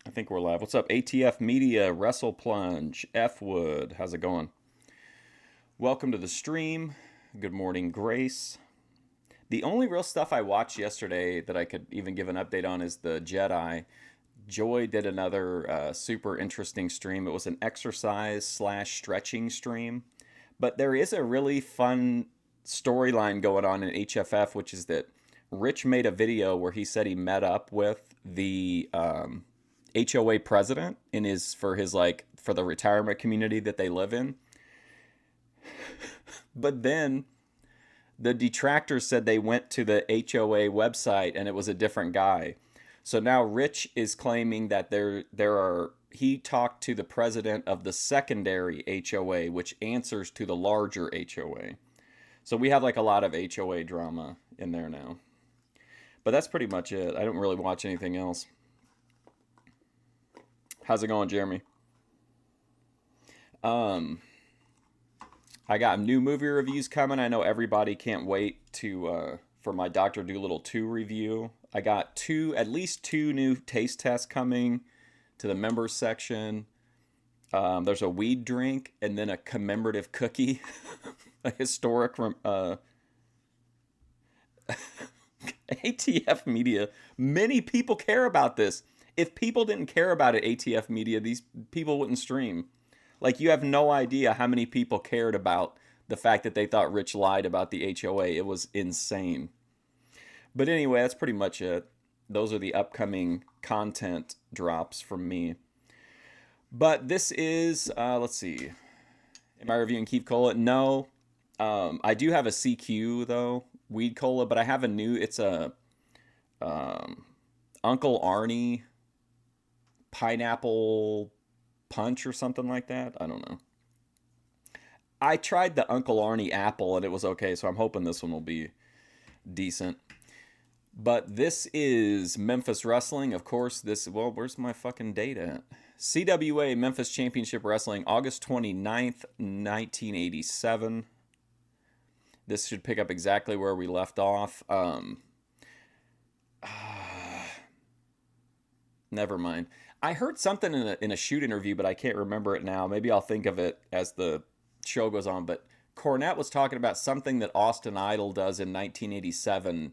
I think we're live. What's up, ATF Media, Wrestle Plunge, F Wood? How's it going? Welcome to the stream. Good morning, Grace. The only real stuff I watched yesterday that I could even give an update on is the Jedi. Joy did another super interesting stream. It was an exercise slash stretching stream. But there is a really fun storyline going on in HFF, which is that Rich made a video where he said he met up with the HOA president in his for the retirement community that they live in. But then the detractors said they went to the HOA website and it was a different guy. So now Rich is claiming that he talked to the president of the secondary HOA, which answers to the larger HOA. So we have like a lot of HOA drama in there now. But that's pretty much it. I don't really watch anything else. How's it going, Jeremy? I got new movie reviews coming. I know everybody can't wait for my Dr. Dolittle 2 review. I got at least two new taste tests coming to the members section. There's a weed drink and then a commemorative cookie, a historic ATF Media. Many people care about this. If people didn't care about it, ATF Media, these people wouldn't stream. Like, you have no idea how many people cared about the fact that they thought Rich lied about the HOA. It was insane. But anyway, that's pretty much it. Those are the upcoming content drops from me. But this is, let's see. Am I reviewing Keith Cola? No. I do have a CQ, though, Weed Cola, but I have it's a Uncle Arnie pineapple punch or something like that. I don't know. I tried the Uncle Arnie apple and it was okay, so I'm hoping this one will be decent. But this is Memphis Wrestling. Of course, where's my fucking date at? CWA Memphis Championship Wrestling, August 29th, 1987. This should pick up exactly where we left off. Never mind. I heard something in a shoot interview, but I can't remember it now. Maybe I'll think of it as the show goes on. But Cornette was talking about something that Austin Idol does in 1987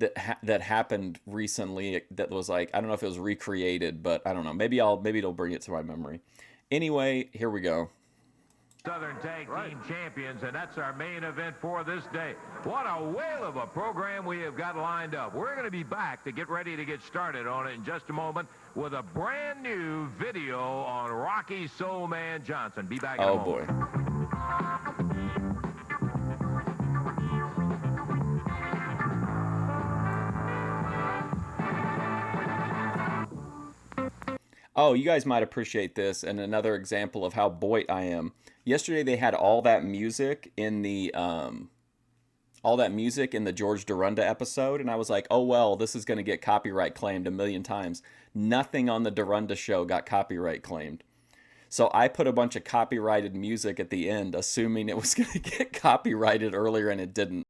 that happened recently. That was like, I don't know if it was recreated, but I don't know. Maybe it'll bring it to my memory. Anyway, here we go. Southern Tag Team Champions, and that's our main event for this day. What a whale of a program we have got lined up. We're going to be back to get ready to get started on it in just a moment with a brand new video on Rocky Soul Man Johnson. Be back in a moment. Oh, boy. Oh, you guys might appreciate this, and another example of how Boyd I am. Yesterday they had all that music in the George Dorunda episode, and I was like, oh well, this is going to get copyright claimed a million times. Nothing on the Dorunda show got copyright claimed. So I put a bunch of copyrighted music at the end, assuming it was going to get copyrighted earlier, and it didn't.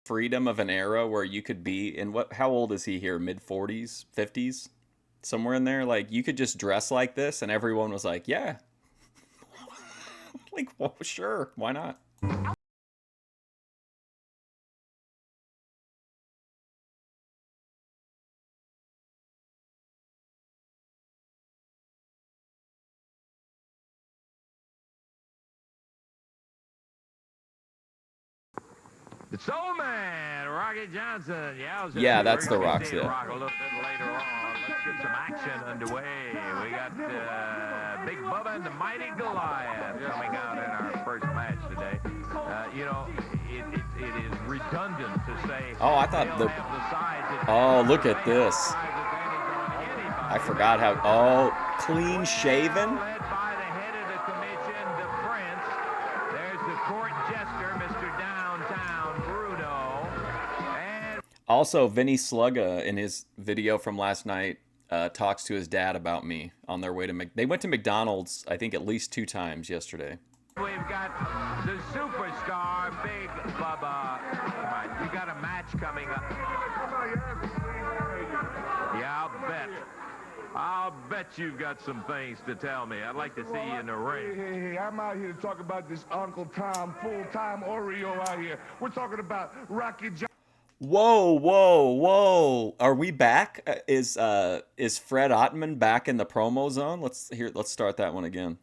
freedom of an era where you could be in how old is he here? Mid 40s, 50s, somewhere in there. Like you could just dress like this, and everyone was like, "Yeah, like well, sure, why not?" The Soul Man, Rocky Johnson. Yeah, that's the Rock set. Rock a little bit later on. Let's get some action underway. We got Big Bubba and the Mighty Goliath coming out in our first match today. You know, it is redundant to say. Oh, I thought oh, look at this. I forgot how. Oh, clean shaven. Also, Vinny Slugga in his video from last night talks to his dad about me on their way to they went to McDonald's, I think, at least 2 times yesterday. We've got the superstar, Big Bubba. Come on, we got a match coming up. Yeah, I'll bet you've got some things to tell me. I'd like to see you in the ring. Hey, I'm out here to talk about this Uncle Tom full-time Oreo out here. We're talking about Rocky Johnson. Whoa! Are we back? Is Fred Ottman back in the promo zone? Let's start that one again.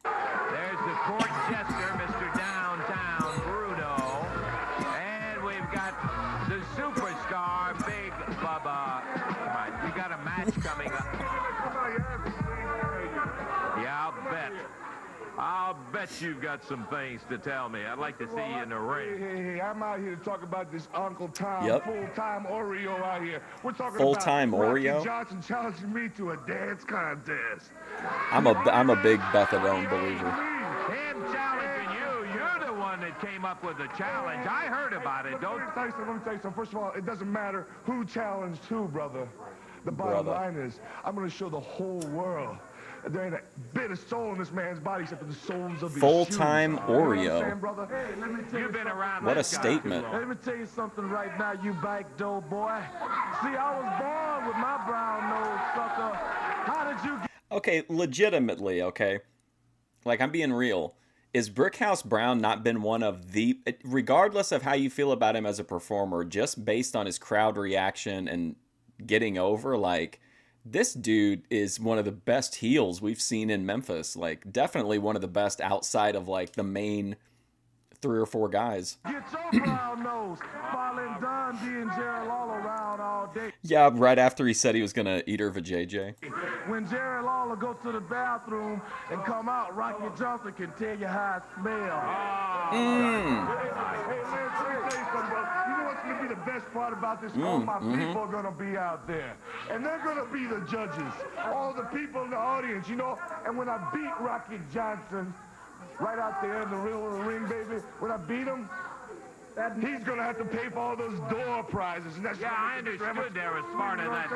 There's the court jester, Mr. Downtown Bruno, and we've got the superstar, Big Bubba. Come on, we got a match coming up. Yeah, I'll bet you've got some things to tell me. I'd like to see you in the ring. Hey, I'm out here to talk about this Uncle Tom full-time Oreo out here. We're talking full-time about Oreo. Rocky Johnson challenging me to a dance contest. I'm a big Bethadone believer. Him challenging you. You're the one that came up with the challenge. I heard about it. Let me tell you something. First of all, it doesn't matter who challenged who, brother. The bottom line is, I'm going to show the whole world there ain't a bit of soul in this man's body except for the souls of his full-time Oreo. You know what I'm saying, brother? Hey, let me tell You've been around. What a statement. Let me tell you something right now, you back door boy. See, I was born with my brown nose, sucker. How did you get... Okay, legitimately, okay? Like, I'm being real. Is Brickhouse Brown not been one of the... Regardless of how you feel about him as a performer, just based on his crowd reaction and getting over, like... This dude is one of the best heels we've seen in Memphis. Like, definitely one of the best outside of, like, the main 3 or 4 guys. Get your brown nose, following Dundee and Jerry Lawler around all day. Yeah, right after he said he was going to eat her vajayjay. When Jerry Lawler go to the bathroom and come out, Rocky Johnson can tell you how it smells. Hey, man, let me tell you something, bro. You know what's going to be the best part about this? All my people are going to be out there. And they're going to be the judges. All the people in the audience, you know. And when I beat Rocky Johnson, right out there in the real ring, baby, when I beat him, he's going to have to pay for all those door prizes. And that's I understood there was smart in that.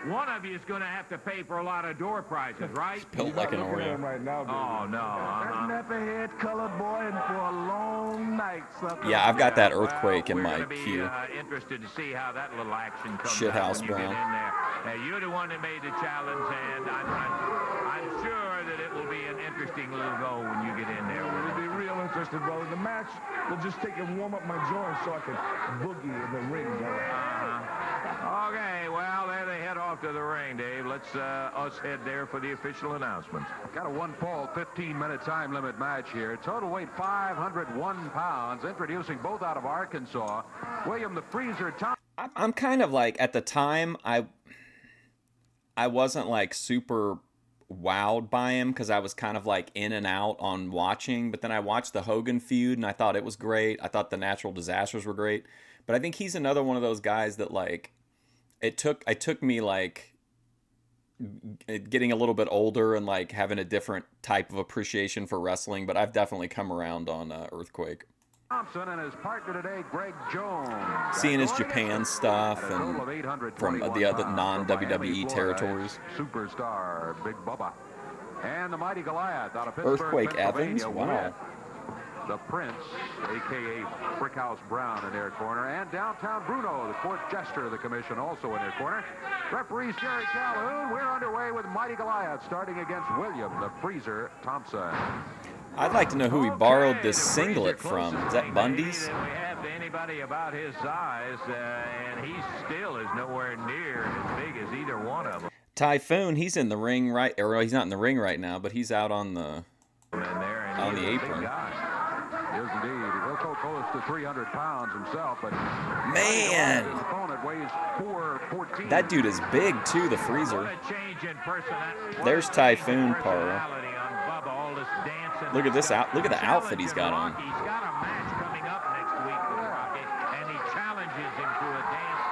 One of you is going to have to pay for a lot of door prizes, right? Built like an Oreo. Right now, baby. Oh, no. That nappy head colored boy and for a long night, sucker. Yeah, I've got that earthquake in my queue. Interested to see how that little action comes Shithouse out when Brown. you get in there. Now, you're the one that made the challenge, and I'm sure that it will be an interesting little go when you get in there. It'll be real interesting, brother. The match will just take and warm up my joints so I can boogie in the ring, brother. Okay, well, there they head off to the ring, Dave. Let's us head there for the official announcements. Got a 1-fall, 15-minute time limit match here. Total weight 501 pounds. Introducing both out of Arkansas, William the Freezer Thompson. I'm kind of like, at the time, I wasn't like super wowed by him because I was kind of like in and out on watching. But then I watched the Hogan feud and I thought it was great. I thought the Natural Disasters were great. But I think he's another one of those guys that like, it took me like getting a little bit older and like having a different type of appreciation for wrestling. But I've definitely come around on Earthquake. Thompson and his partner today, Greg Jones. Seeing his Japan stuff and from the other non-WWE territories. Superstar Big Bubba. And the Mighty Goliath out of Pittsburgh, Earthquake Evans, Pennsylvania. wow. the Prince, a.k.a. Brickhouse Brown, in their corner. And Downtown Bruno, the court jester of the commission, also in their corner. Referee Jerry Calhoun. We're underway with Mighty Goliath, starting against William, the Freezer, Thompson. I'd like to know who he borrowed this singlet from. Is that Bundy's? We have to anybody about his size, and he still is nowhere near as big as either one of them. Typhoon, he's in the ring or he's not in the ring right now, but he's out on the apron. Is indeed. He'll go close to 300 pounds himself, but man, his opponent weighs 414. That dude is big too, the Freezer. There's Typhoon, Parra. Look at this out. Look at the outfit he's got on. He's got a match coming up next week with Rocky, and he challenges him to a dance.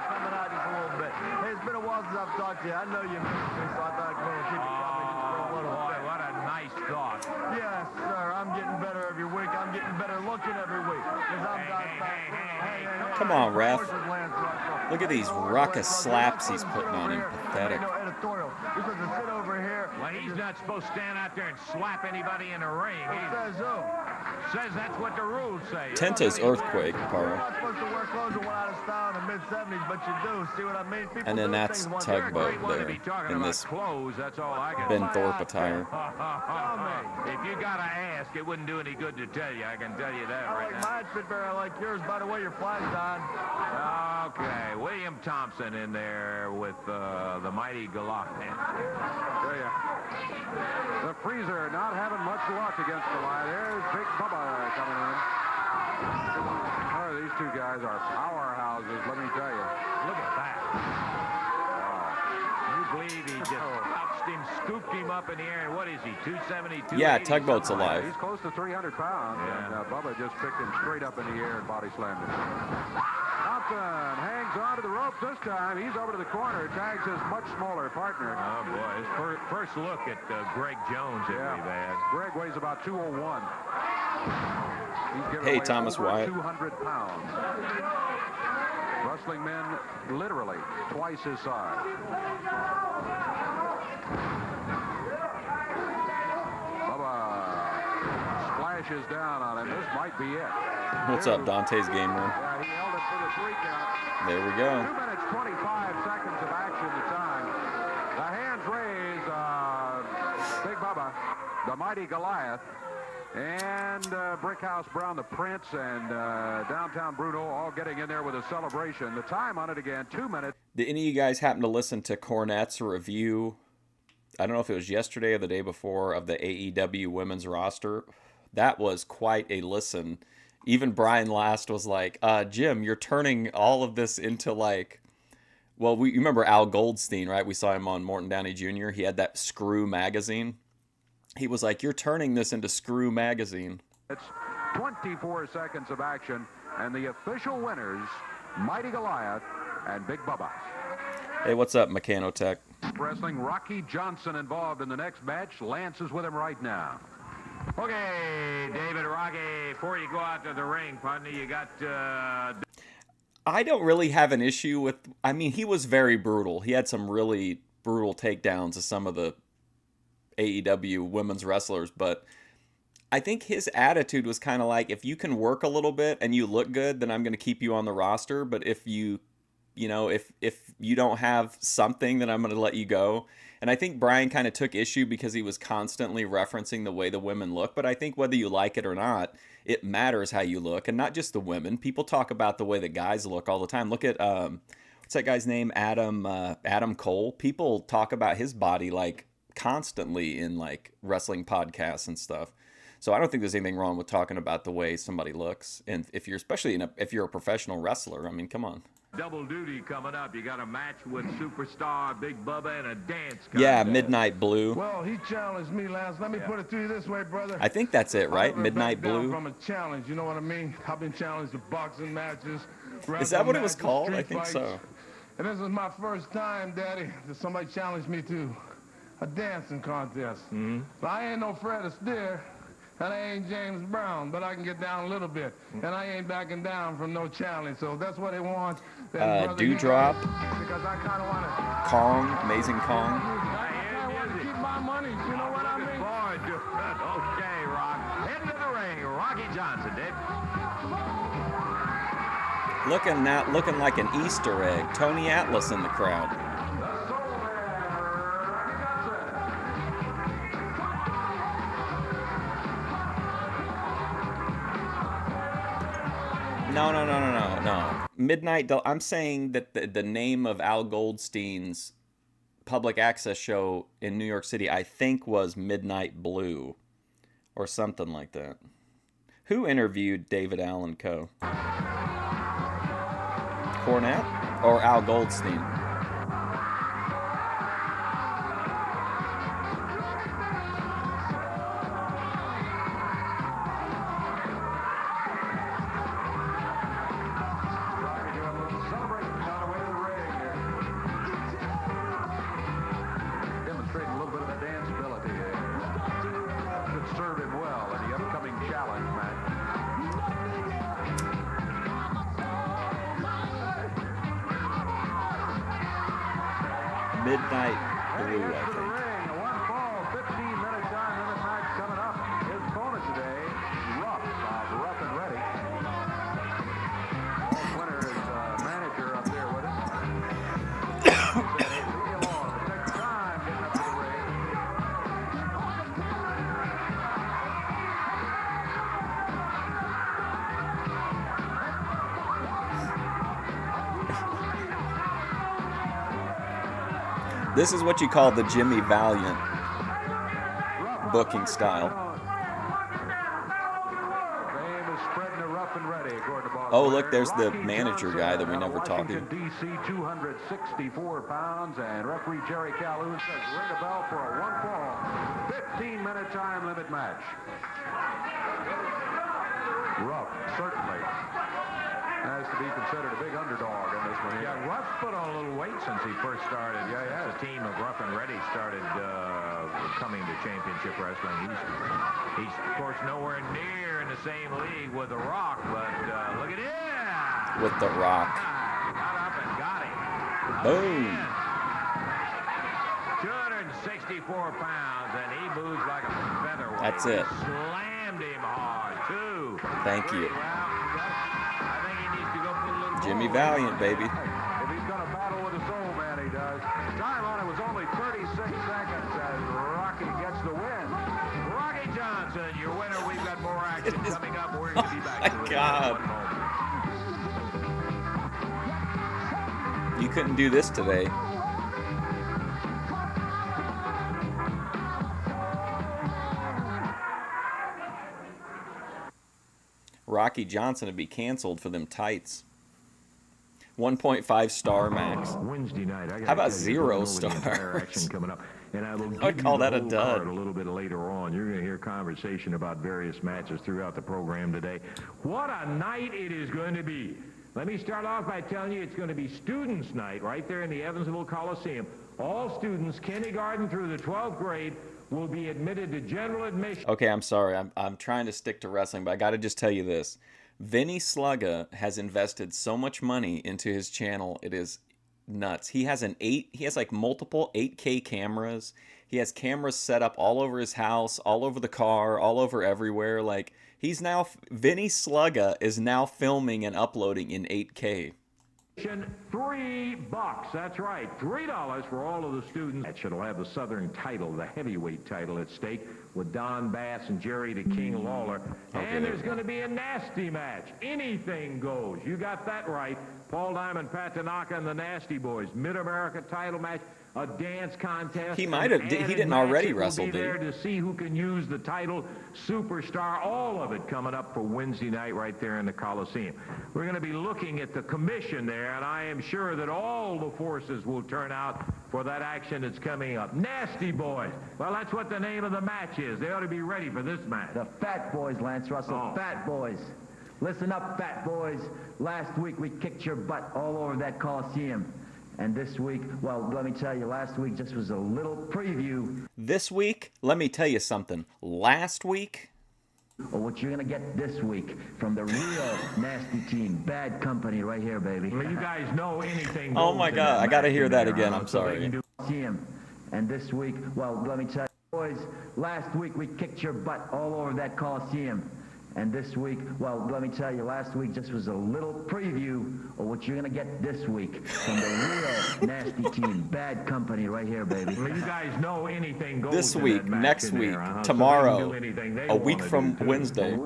Coming out just a little bit. Hey, it's been a while since I've talked to you. I know you missed me, so I thought I'd come and keep it coming just for a little bit. What a nice thought. Yes, sir. I'm getting better every week. I'm getting better looking every week. Come on, ref. Look at these ruckus slaps he's putting on him. Pathetic. Editorial. You're supposed to sit over here. Well, he's not supposed to stand out there and slap anybody in the ring. Says who? Says that's what the rules say. Tenta's Earthquake, You're Parra. not supposed to wear clothes that went out of style in the mid-70s, but you do. See what I mean? People And then do that's things once. Tugboat there in this clothes, that's all I can Ben Thorpe attire. If you gotta ask, it wouldn't do any good to tell you. I can tell you that I right like now. my outfit better. I like yours. By the way, your flag's on. Okay, William Thompson in there with the Mighty Goliath. There you go. The Freezer not having much luck against Goliath. There's Big Bubba coming in. Oh, these two guys are powerhouses, let me tell you. Look at that. Can you believe he just touched him, scooped him up in the air, and what is he, 270, 280? Yeah, Tugboat's alive. He's close to 300 pounds, and Bubba just picked him straight up in the air and body slammed him. Thompson hangs on to the ropes this time. He's over to the corner, tags his much smaller partner. Oh, boy, his first look at Greg Jones that we've had. Greg weighs about 201. Hey, Thomas Wyatt. 200 pounds. Wrestling men literally twice his size. Bubba splashes down on him. This might be it. What's up, Dante's Game Room? Yeah, he held it for the 3 count. There we go. 2 minutes, 25 seconds of action at the time. The hands raised. Big Bubba, the Mighty Goliath, and Brickhouse Brown, the Prince, and Downtown Bruno all getting in there with a celebration. The time on it again, 2 minutes. Did any of you guys happen to listen to Cornette's review? I don't know if it was yesterday or the day before of the AEW women's roster. That was quite a listen. Even Brian Last was like, Jim, you're turning all of this into like, well, you remember Al Goldstein, right? We saw him on Morton Downey Jr. He had that Screw magazine. He was like, you're turning this into Screw magazine. It's 24 seconds of action, and the official winners, Mighty Goliath and Big Bubba. Hey, what's up, Mechanotech? Wrestling, Rocky Johnson involved in the next match. Lance is with him right now. Okay, David, Rocky, before you go out to the ring, partner, you got... I don't really have an issue with... I mean, he was very brutal. He had some really brutal takedowns of some of the AEW women's wrestlers, but I think his attitude was kind of like, if you can work a little bit and you look good, then I'm going to keep you on the roster, but if you know, if you don't have something, then I'm going to let you go. And I think Brian kind of took issue because he was constantly referencing the way the women look. But I think whether you like it or not, it matters how you look. And not just the women. People talk about the way the guys look all the time. Look at, what's that guy's name? Adam Cole. People talk about his body like constantly in like wrestling podcasts and stuff. So I don't think there's anything wrong with talking about the way somebody looks. And if you're, especially if you're a professional wrestler, I mean, come on. Double duty coming up. You got a match with superstar Big Bubba and a dance contest. Yeah, Midnight Blue. Well, he challenged me, Lance. Let me put it to you this way, brother. I think that's it, right? Midnight Blue. From a challenge, you know what I mean? I've been challenged to boxing matches. Is that what it was matches, called? street I think fights. so. And this is my first time, Daddy, that somebody challenged me to a dancing contest. Mm-hmm. So I ain't no Fred Astaire. And I ain't James Brown, but I can get down a little bit. And I ain't backing down from no challenge. So that's what they want. Dewdrop. Because I kind of want to... Kong. Amazing Kong. I want to keep my money. You know what I mean? Okay, Rock. Into the ring, Rocky Johnson, Dave. Looking like an Easter egg. Tony Atlas in the crowd. No. Midnight. I'm saying that the name of Al Goldstein's public access show in New York City, I think, was Midnight Blue, or something like that. Who interviewed David Allen Coe? Cornette or Al Goldstein? Demonstrating a little bit of a dance ability. Should serve him well in the upcoming challenge match. Midnight Blue, I think. A 1-fall, 15-minute time limit match coming up. His opponent today, Rough and Ready. Paul Winter is manager up there with us. Jerry Lawler takes time getting up to the ring. This is what you call the Jimmy Valiant booking style. Oh, look, there's the manager guy that we never talked to. DC, 264 pounds, and referee Jerry Calhoun says ring a bell for a 1-fall, 15-minute time limit match. Rough, certainly has to be considered a big underdog in this one. Yeah, Ruff's put on a little weight since he first started. Yeah, yeah. The team of Rough and Ready started coming to championship wrestling. He's of course nowhere near in the same league with The Rock, but look at him. With The Rock. Got up and got him. Boom. 264 pounds, and he moves like a featherweight. That's it. He slammed him hard, too. Thank you. I think he needs to go put a little Jimmy Valiant, baby. If he's going to battle with his old man, he does. Time on it was only 36 seconds as Rocky gets the win. Rocky Johnson, your winner. We've got more action coming up. We're going to be back. Oh, my God. You couldn't do this today. Rocky Johnson would be canceled for them tights. 1.5 star max. Wednesday night. How about 0 stars? Action coming up. And I will give I'd call you that the a whole dud. card a little bit later on. You're going to hear conversation about various matches throughout the program today. What a night it is going to be. Let me start off by telling you it's going to be Students' Night right there in the Evansville Coliseum. All students, kindergarten through the 12th grade, will be admitted to general admission. Okay, I'm sorry. I'm trying to stick to wrestling, but I got to just tell you this. Vinny Slugga has invested so much money into his channel. It is nuts. He has like multiple 8K cameras. He has cameras set up all over his house, all over the car, all over everywhere. Like, Vinny Slugga is now filming and uploading in 8K. $3. That's right. $3 for all of the students. That should have the Southern title, the heavyweight title at stake with Don Bass and Jerry the King Lawler. Okay, and there's going to be a nasty match. Anything goes. You got that right. Paul Diamond, Pat Tanaka, and the Nasty Boys. Mid-America title match. A dance contest. He might have. He didn't already wrestle, did he? We'll be there to see who can use the title Superstar. All of it coming up for Wednesday night right there in the Coliseum. We're going to be looking at the commission there, and I am sure that all the forces will turn out for that action that's coming up. Nasty Boys. Well, that's what the name of the match is. They ought to be ready for this match. The Fat Boys, Lance Russell. Oh. Fat Boys. Listen up, Fat Boys. Last week we kicked your butt all over that Coliseum. And this week, well, let me tell you, last week just was a little preview. This week, let me tell you something. Last week, Of what you're going to get this week from the real nasty team. Bad company right here, baby. Well, you guys know anything. Oh goes my in God, that I gotta match hear in that there, again, huh? I'm So they sorry. can do See him. And this week, well, let me tell you, Boys, last week we kicked your butt all over that Coliseum. And this week, well, let me tell you, last week just was a little preview of what you're going to get this week from the real nasty team. Bad company right here, baby. Well, you guys know anything goes This in week, that match next in week, there, huh? tomorrow, So they can do anything they a week wanna from do, too. Wednesday.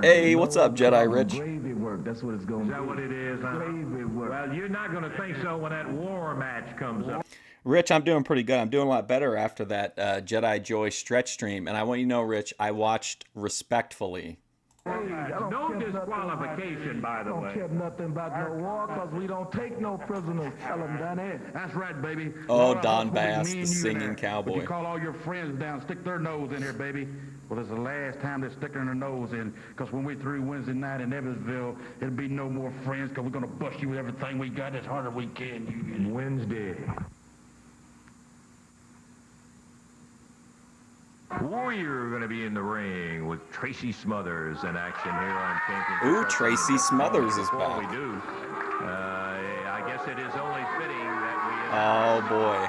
Hey, Hey, what's up, Jedi Rich? Gravy work, that's what it's going Is to be. that what it is, huh? Gravy work. Well, you're not going to think so when that war match comes up. Rich, I'm doing pretty good. I'm doing a lot better after that Jedi Joy stretch stream. And I want you to know, Rich, I watched respectfully. No disqualification, by the way. Don't care nothing about no war, because we don't take no prisoners. Tell them down there. That's right, baby. Oh, All right, Don hopefully Bass, me the and you singing there. cowboy. But you call all your friends down, stick their nose in here, baby. Well, this is the last time they're sticking their nose in, because when we're through Wednesday night in Evansville, it'll be no more friends, because we're going to bust you with everything we got as hard as we can. Wednesday. Warrior going to be in the ring with Tracy Smothers in action here on Championship. Ooh, Tracy Smothers is Before back. we do, I guess it is only fitting that we Oh, boy.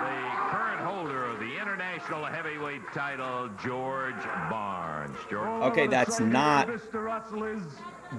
the current holder of the international heavyweight title, George Barnes. George. Okay, that's not Mr. Russell is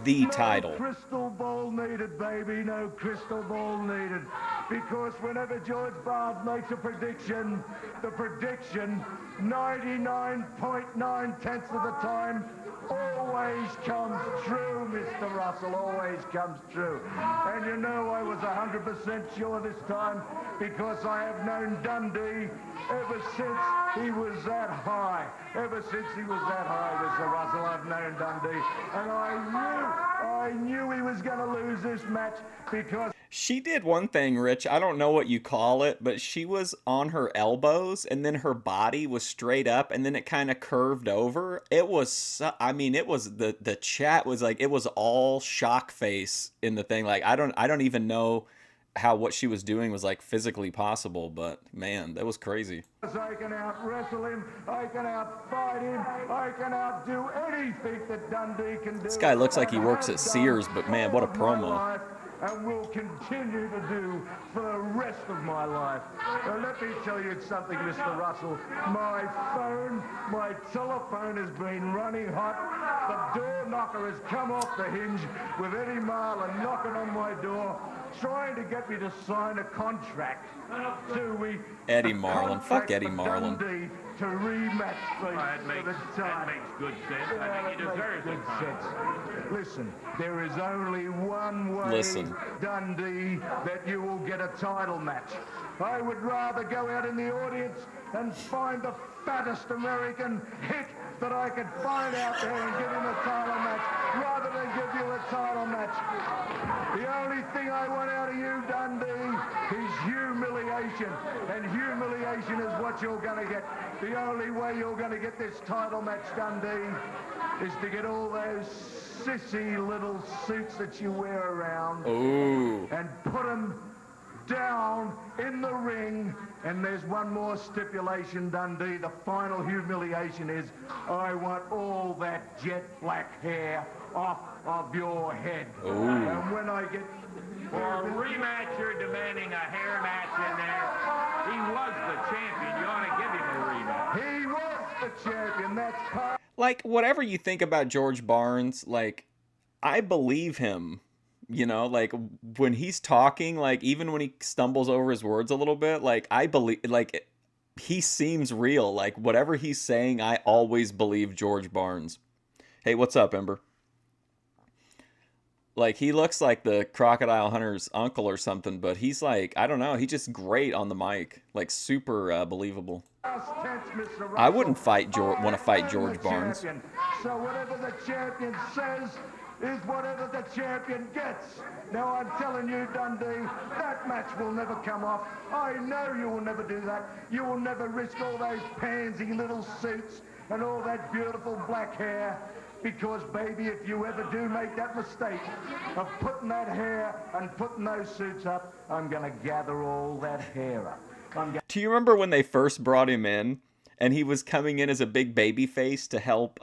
the no title. crystal ball needed, baby. No crystal ball needed. Because whenever George Barnes makes a prediction, the prediction 99.9 tenths of the time always comes true, Mr. Russell, always comes true. And you know I was 100% sure this time, because I have known Dundee ever since he was that high. Ever since he was that high, Mr. Russell, I've known Dundee. And I knew he was going to lose this match, because She did one thing, Rich. I don't know what you call it, but she was on her elbows, and then her body was straight up, and then it kind of curved over. It was, I mean, it was the chat was like, it was all shock face in the thing. Like, I don't even know how what she was doing was like physically possible, but man, that was crazy. I can out-wrestle him, I can out-fight him, I can outdo anything that Dundee can do. This guy looks like he works at Sears, but man, what a promo. And will continue to do for the rest of my life. Now, let me tell you something, Mr. Russell. My telephone has been running hot. The door knocker has come off the hinge with Eddie Marlin knocking on my door, trying to get me to sign a contract. Eddie Marlin. Fuck Eddie Marlin. Dundee to rematch That makes good sense. I think he deserves good it. sense. Listen, there is only one way, Listen. Dundee, that you will get a title match. I would rather go out in the audience and find the fattest American hick that I could find out there and give him a title match, rather than give you a title match. The only thing I want out of you, Dundee, is humiliation. And humiliation is what you're going to get. The only way you're going to get this title match, Dundee, is to get all those sissy little suits that you wear around Ooh. and put them down in the ring. And there's one more stipulation, Dundee. The final humiliation is I want all that jet black hair off of your head. Ooh. And when I get... For a rematch, you're demanding a hair match in there. He was the champion. You ought to give him a rematch. He was the champion. That's part... Like, whatever you think about George Barnes, like, I believe him. You know, like, when he's talking, like, even when he stumbles over his words a little bit, like, I believe, like, he seems real. Like, whatever he's saying, I always believe George Barnes. Hey, what's up, Ember? Like, he looks like the Crocodile Hunter's uncle or something, but he's like, I don't know, he's just great on the mic. Like, super believable. I wouldn't want to fight George Barnes. So whatever the champion says is whatever the champion gets. Now I'm telling you, Dundee, that match will never come off. I know you will never do that. You will never risk all those pansy little suits and all that beautiful black hair. Because, baby, if you ever do make that mistake of putting that hair and putting those suits up, I'm going to gather all that hair up. Do you remember when they first brought him in and he was coming in as a big baby face to help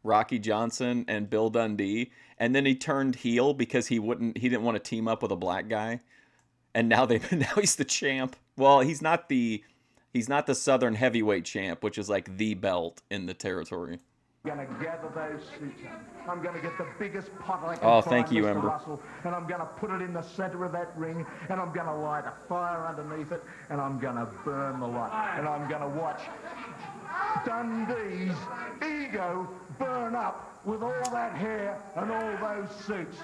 Rocky Johnson and Bill Dundee, and then he turned heel because he didn't want to team up with a black guy, and now he's the champ. Well, he's not the He's not the Southern heavyweight champ, which is like the belt in the territory. I'm going to gather those suits. I'm going to get the biggest pot I can Oh, find, thank you, Mr. Ember. Russell, and I'm going to put it in the center of that ring, and I'm going to light a fire underneath it, and I'm going to burn the lot, and I'm going to watch Dundee's ego burn up with all that hair and all those suits.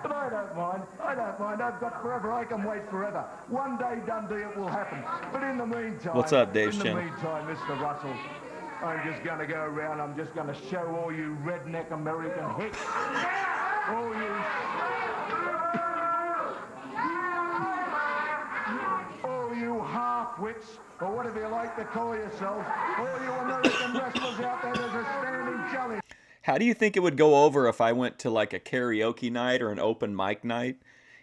But I don't mind. I don't mind. I've got forever. I can wait forever. One day, Dundee, it will happen. But in the meantime... What's up, Dave In the Shin? meantime, Mr. Russell, I'm just going to go around. I'm just going to show all you redneck American hicks, all you half-wits, or whatever you like to call yourselves, all you American wrestlers out there, there's a standing challenge. How do you think it would go over if I went to like a karaoke night or an open mic night,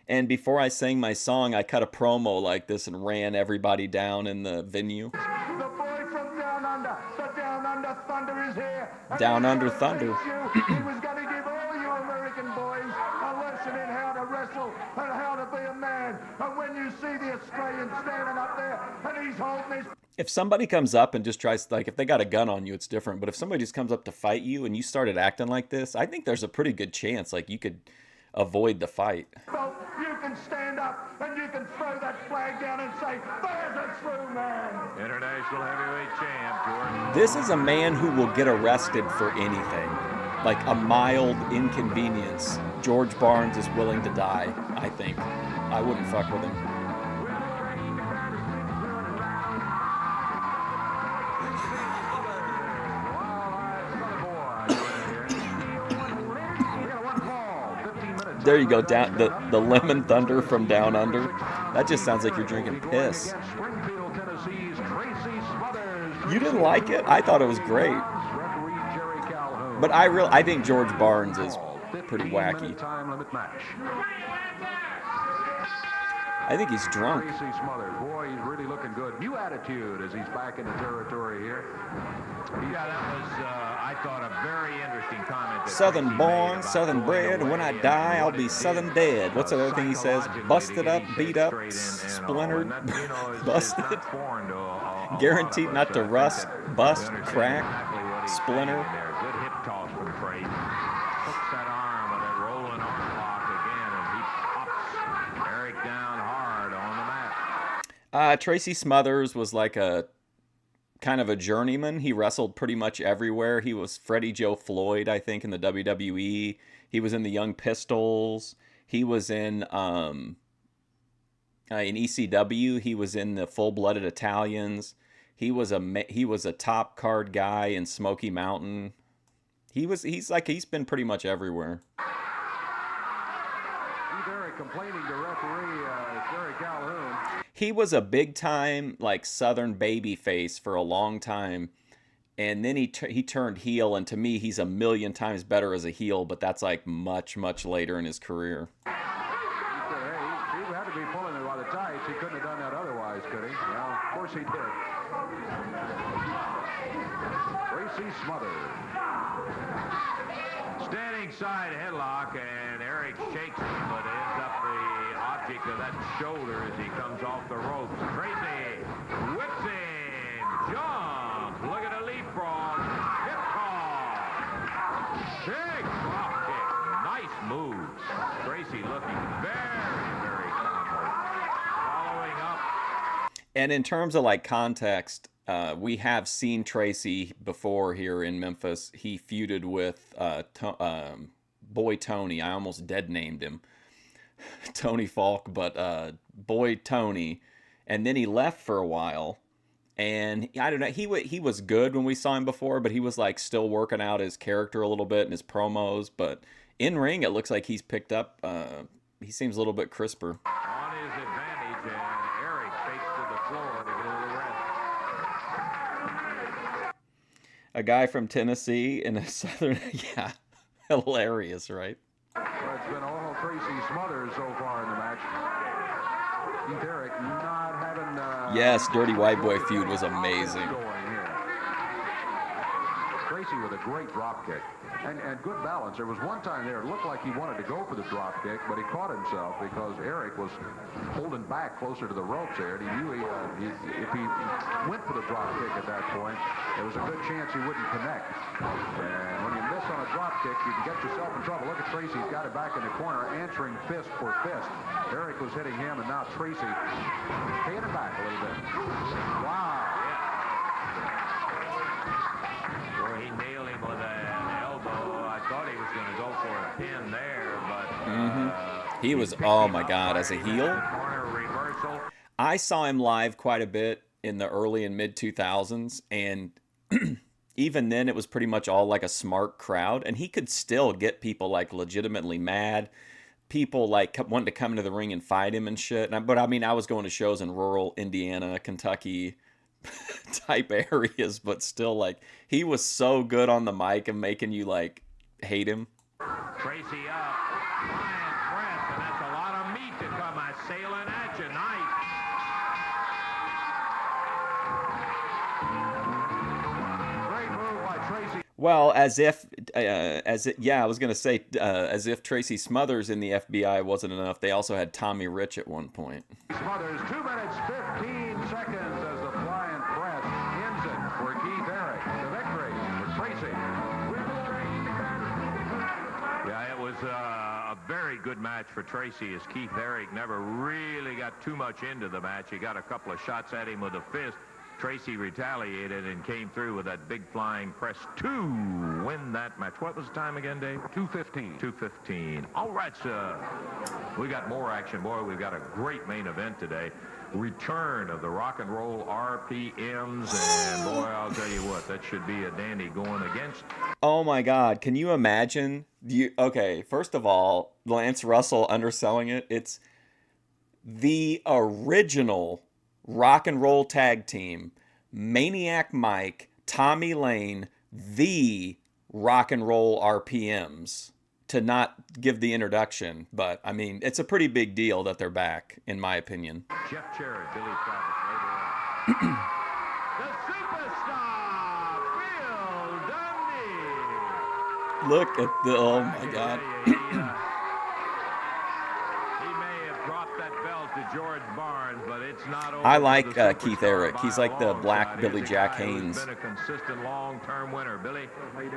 and before I sang my song, I cut a promo like this and ran everybody down in the venue? The boy from Down Under, the Down Under Thunder is here. And Down he's Under gonna Thunder. teach you. He was going to give all you American boys a lesson in how to wrestle and how to be a man. And when you see the Australian standing up there and he's holding his... If somebody comes up and just tries, like, if they got a gun on you, it's different. But if somebody just comes up to fight you and you started acting like this, I think there's a pretty good chance, like, you could avoid the fight. Well, you can stand up and you can throw that flag down and say, there's a true man. International heavyweight champ, Jordan. This is a man who will get arrested for anything. Like a mild inconvenience. George Barnes is willing to die, I think. I wouldn't fuck with him. There you go, down the Lemon Thunder from Down Under. That just sounds like you're drinking piss. You didn't like it? I thought it was great. But I think George Barnes is pretty wacky. I think he's drunk. Tracy Smothers, boy, he's really looking good. New attitude as he's back in the territory here. Yeah, that was, I thought, a very interesting comment. That Southern Tracy born, made about Southern going bred, and when I away die, and I'll what be it Southern did, dead. What's the other thing he says? psychologically Busted to up, get beat you up, straight and all. splintered, And that, you know, it's busted. not foreign to a lot of Guaranteed us. not to I think rust, that bust, we understand crack, exactly what he's splinter. saying there. Good hip toss from Tracy. Hooks that arm with that rolling arm lock again, and he pops Eric down hard on the mat. Tracy Smothers was like a kind of a journeyman. He wrestled pretty much everywhere. He was Freddie Joe Floyd, I think, in the WWE. He was in the Young Pistols. He was in ECW. He was in the Full Blooded Italians. He was a top card guy in Smoky Mountain. He's been pretty much everywhere. Dera complaining to referee Jerry Calhoun. He was a big time like Southern baby face for a long time, and then he turned heel, and to me he's a million times better as a heel, but that's like much later in his career. He had to be pulling it by the tights. He couldn't have done that otherwise, could he? Well, of course he did. Tracy Smothers. Standing side headlock, and Eric shakes him, but ends up the object of that shoulder as he comes off the ropes. Tracy whips him, jump, look at the leapfrog, hip toss, big drop kick, nice moves. Tracy looking very confident. Following up. And in terms of like context, we have seen Tracy before here in Memphis. He feuded with Boy Tony. I almost dead named him Tony Falk, but Boy Tony. And then he left for a while. And I don't know, he was good when we saw him before, but he was like still working out his character a little bit in his promos. But in ring, it looks like he's picked up. He seems a little bit crisper. On his advantage, and Eric takes to the floor to get a little rest. A guy from Tennessee in a Southern, yeah, hilarious, right? Well, it's been all Tracy Smothers so far in the match. Keith Eric not having... Yes, Dirty White Boy feud was amazing. Going here. Tracy with a great drop kick and good balance. There was one time there, it looked like he wanted to go for the drop kick, but he caught himself because Eric was holding back closer to the ropes there, and he knew if he went for the drop kick at that point, there was a good chance he wouldn't connect. And when you miss on a drop kick, you can get yourself in trouble. Look at Tracy. He's got it back in the corner, answering fist for fist. Eric was hitting him, and now Tracy paying it back a little bit. Wow. Where he nailed him with an elbow. I thought he was going to go for a pin there, but he was, oh my God, as a heel. I saw him live quite a bit in the early and mid 2000s, and even then it was pretty much all like a smart crowd, and he could still get people like legitimately mad. People like wanted to come into the ring and fight him and shit. But I mean, I was going to shows in rural Indiana, Kentucky type areas, but still, like, he was so good on the mic and making you like hate him. Tracy up, flying press, and that's a lot of meat to come sailing at you. Nice. Great move by Tracy. Well, as if Tracy Smothers in the FBI wasn't enough, they also had Tommy Rich at one point. Smothers, 2 minutes, 15 seconds as the flying press ends it for Keith Eric. The victory for Tracy. Yeah, it was a very good match for Tracy, as Keith Eric never really got too much into the match. He got a couple of shots at him with a fist. Tracy retaliated and came through with that big flying press to win that match. What was the time again, Dave? 2:15. 2:15. All right, sir. We got more action, boy. We've got a great main event today. Return of the rock and roll RPMs, and boy, I'll tell you what, that should be a dandy going against. Oh my God, can you imagine? Okay, first of all, Lance Russell underselling it. It's the original rock and roll tag team, Maniac Mike, Tommy Lane, the rock and roll RPMs, to not give the introduction. But, I mean, it's a pretty big deal that they're back, in my opinion. Jeff Jarrett, Billy Travis later on. The superstar, Bill Dundee. Look at the, oh my God. George Barnes, but it's not over. I like Keith Eric. He's like the black Billy Jack Haynes. Been a consistent long-term winner. Billy,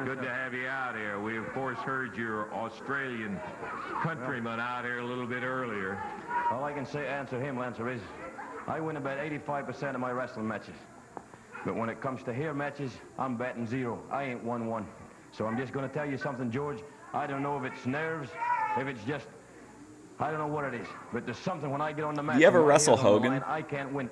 good to have you out here. We of course heard your Australian countryman out here a little bit earlier. All I can say answer him, Lancer, is I win about 85% of my wrestling matches. But when it comes to hair matches, I'm batting 0. I ain't won one. So I'm just going to tell you something, George. I don't know if it's nerves, if it's just, I don't know what it is, but there's something when I get on the mat. You ever wrestle Hogan? Line, I can't win.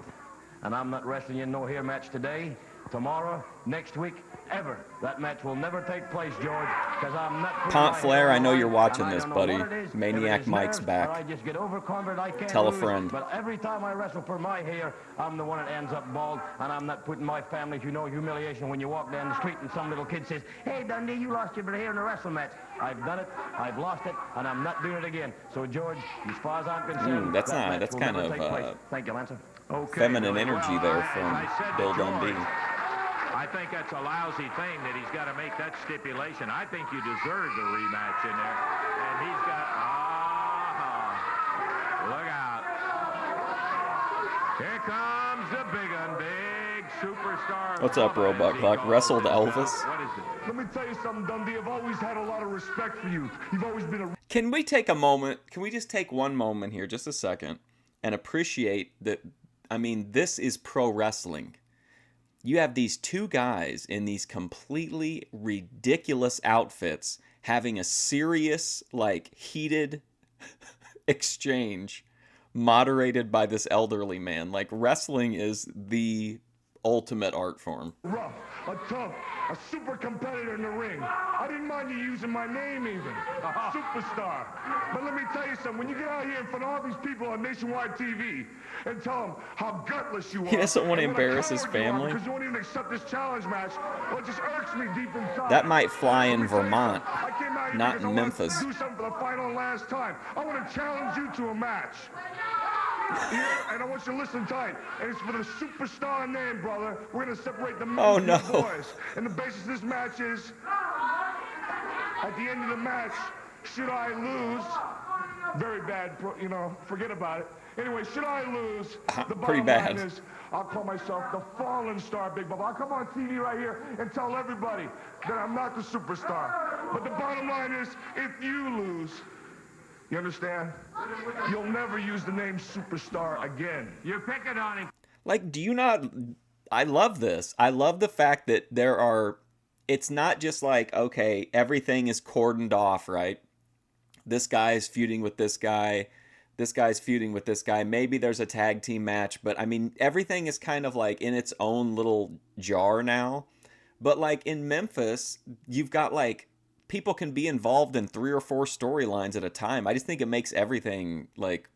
And I'm not wrestling in no hair match today, tomorrow, next week, ever. That match will never take place, George, because I'm not... Pont Flair, I know you're watching this, buddy. Maniac Mike's back. I just get overconfident, I can't Tell a lose. friend. But every time I wrestle for my hair, I'm the one that ends up bald, and I'm not putting my family through no humiliation when you walk down the street and some little kid says, "Hey, Dundee, you lost your bit of hair in a wrestling match." I've done it, I've lost it, and I'm not doing it again. So, George, as far as I'm concerned, that's that not. match That's will kind never of take place. Thank you, Lancer. Okay, feminine Billy. energy Well, there as from I said to Bill George, Dundee. I think that's a lousy thing that he's got to make that stipulation. I think you deserve the rematch in there. And he's got, look out. Here comes the big un, big superstar. What's up, Bubba, Roebuck as he Buck? calls Wrestled himself. Elvis? What is it? Let me tell you something, Dundee. I've always had a lot of respect for you. You've always been a... Can we take a moment? Can we just take one moment here, just a second, and appreciate that? I mean, this is pro wrestling. You have these two guys in these completely ridiculous outfits having a serious, like, heated exchange moderated by this elderly man. Like, wrestling is the ultimate art form. rough, a tough, a super competitor in the ring. I didn't mind you using my name even. Superstar. But let me tell you something. When you get out here in front of all these people on nationwide TV and tell them how gutless you are. He doesn't want to embarrass his family. Because you won't even accept this challenge match. Well, it just irks me deep inside. That might fly in Vermont, I came out here not because in I wanted Memphis. to do something for the final and last time. I want to challenge you to a match. Yeah, and I want you to listen tight. And it's for the superstar name, brother. We're going to separate the men Oh, from no. the boys. And the basis of this match is, at the end of the match, should I lose, very bad, you know, forget about it. Anyway, should I lose, the Pretty bottom bad. line is, I'll call myself the fallen star, Big Bubba. I'll come on TV right here and tell everybody that I'm not the superstar. But the bottom line is, if you lose, you understand? You'll never use the name superstar again. You're picking on him. Like, do you not... I love this. I love the fact that there are... It's not just like, okay, everything is cordoned off, right? This guy's feuding with this guy. This guy's feuding with this guy. Maybe there's a tag team match, but I mean, everything is kind of like in its own little jar now. But like in Memphis, you've got like, people can be involved in 3 or 4 storylines at a time. I just think it makes everything like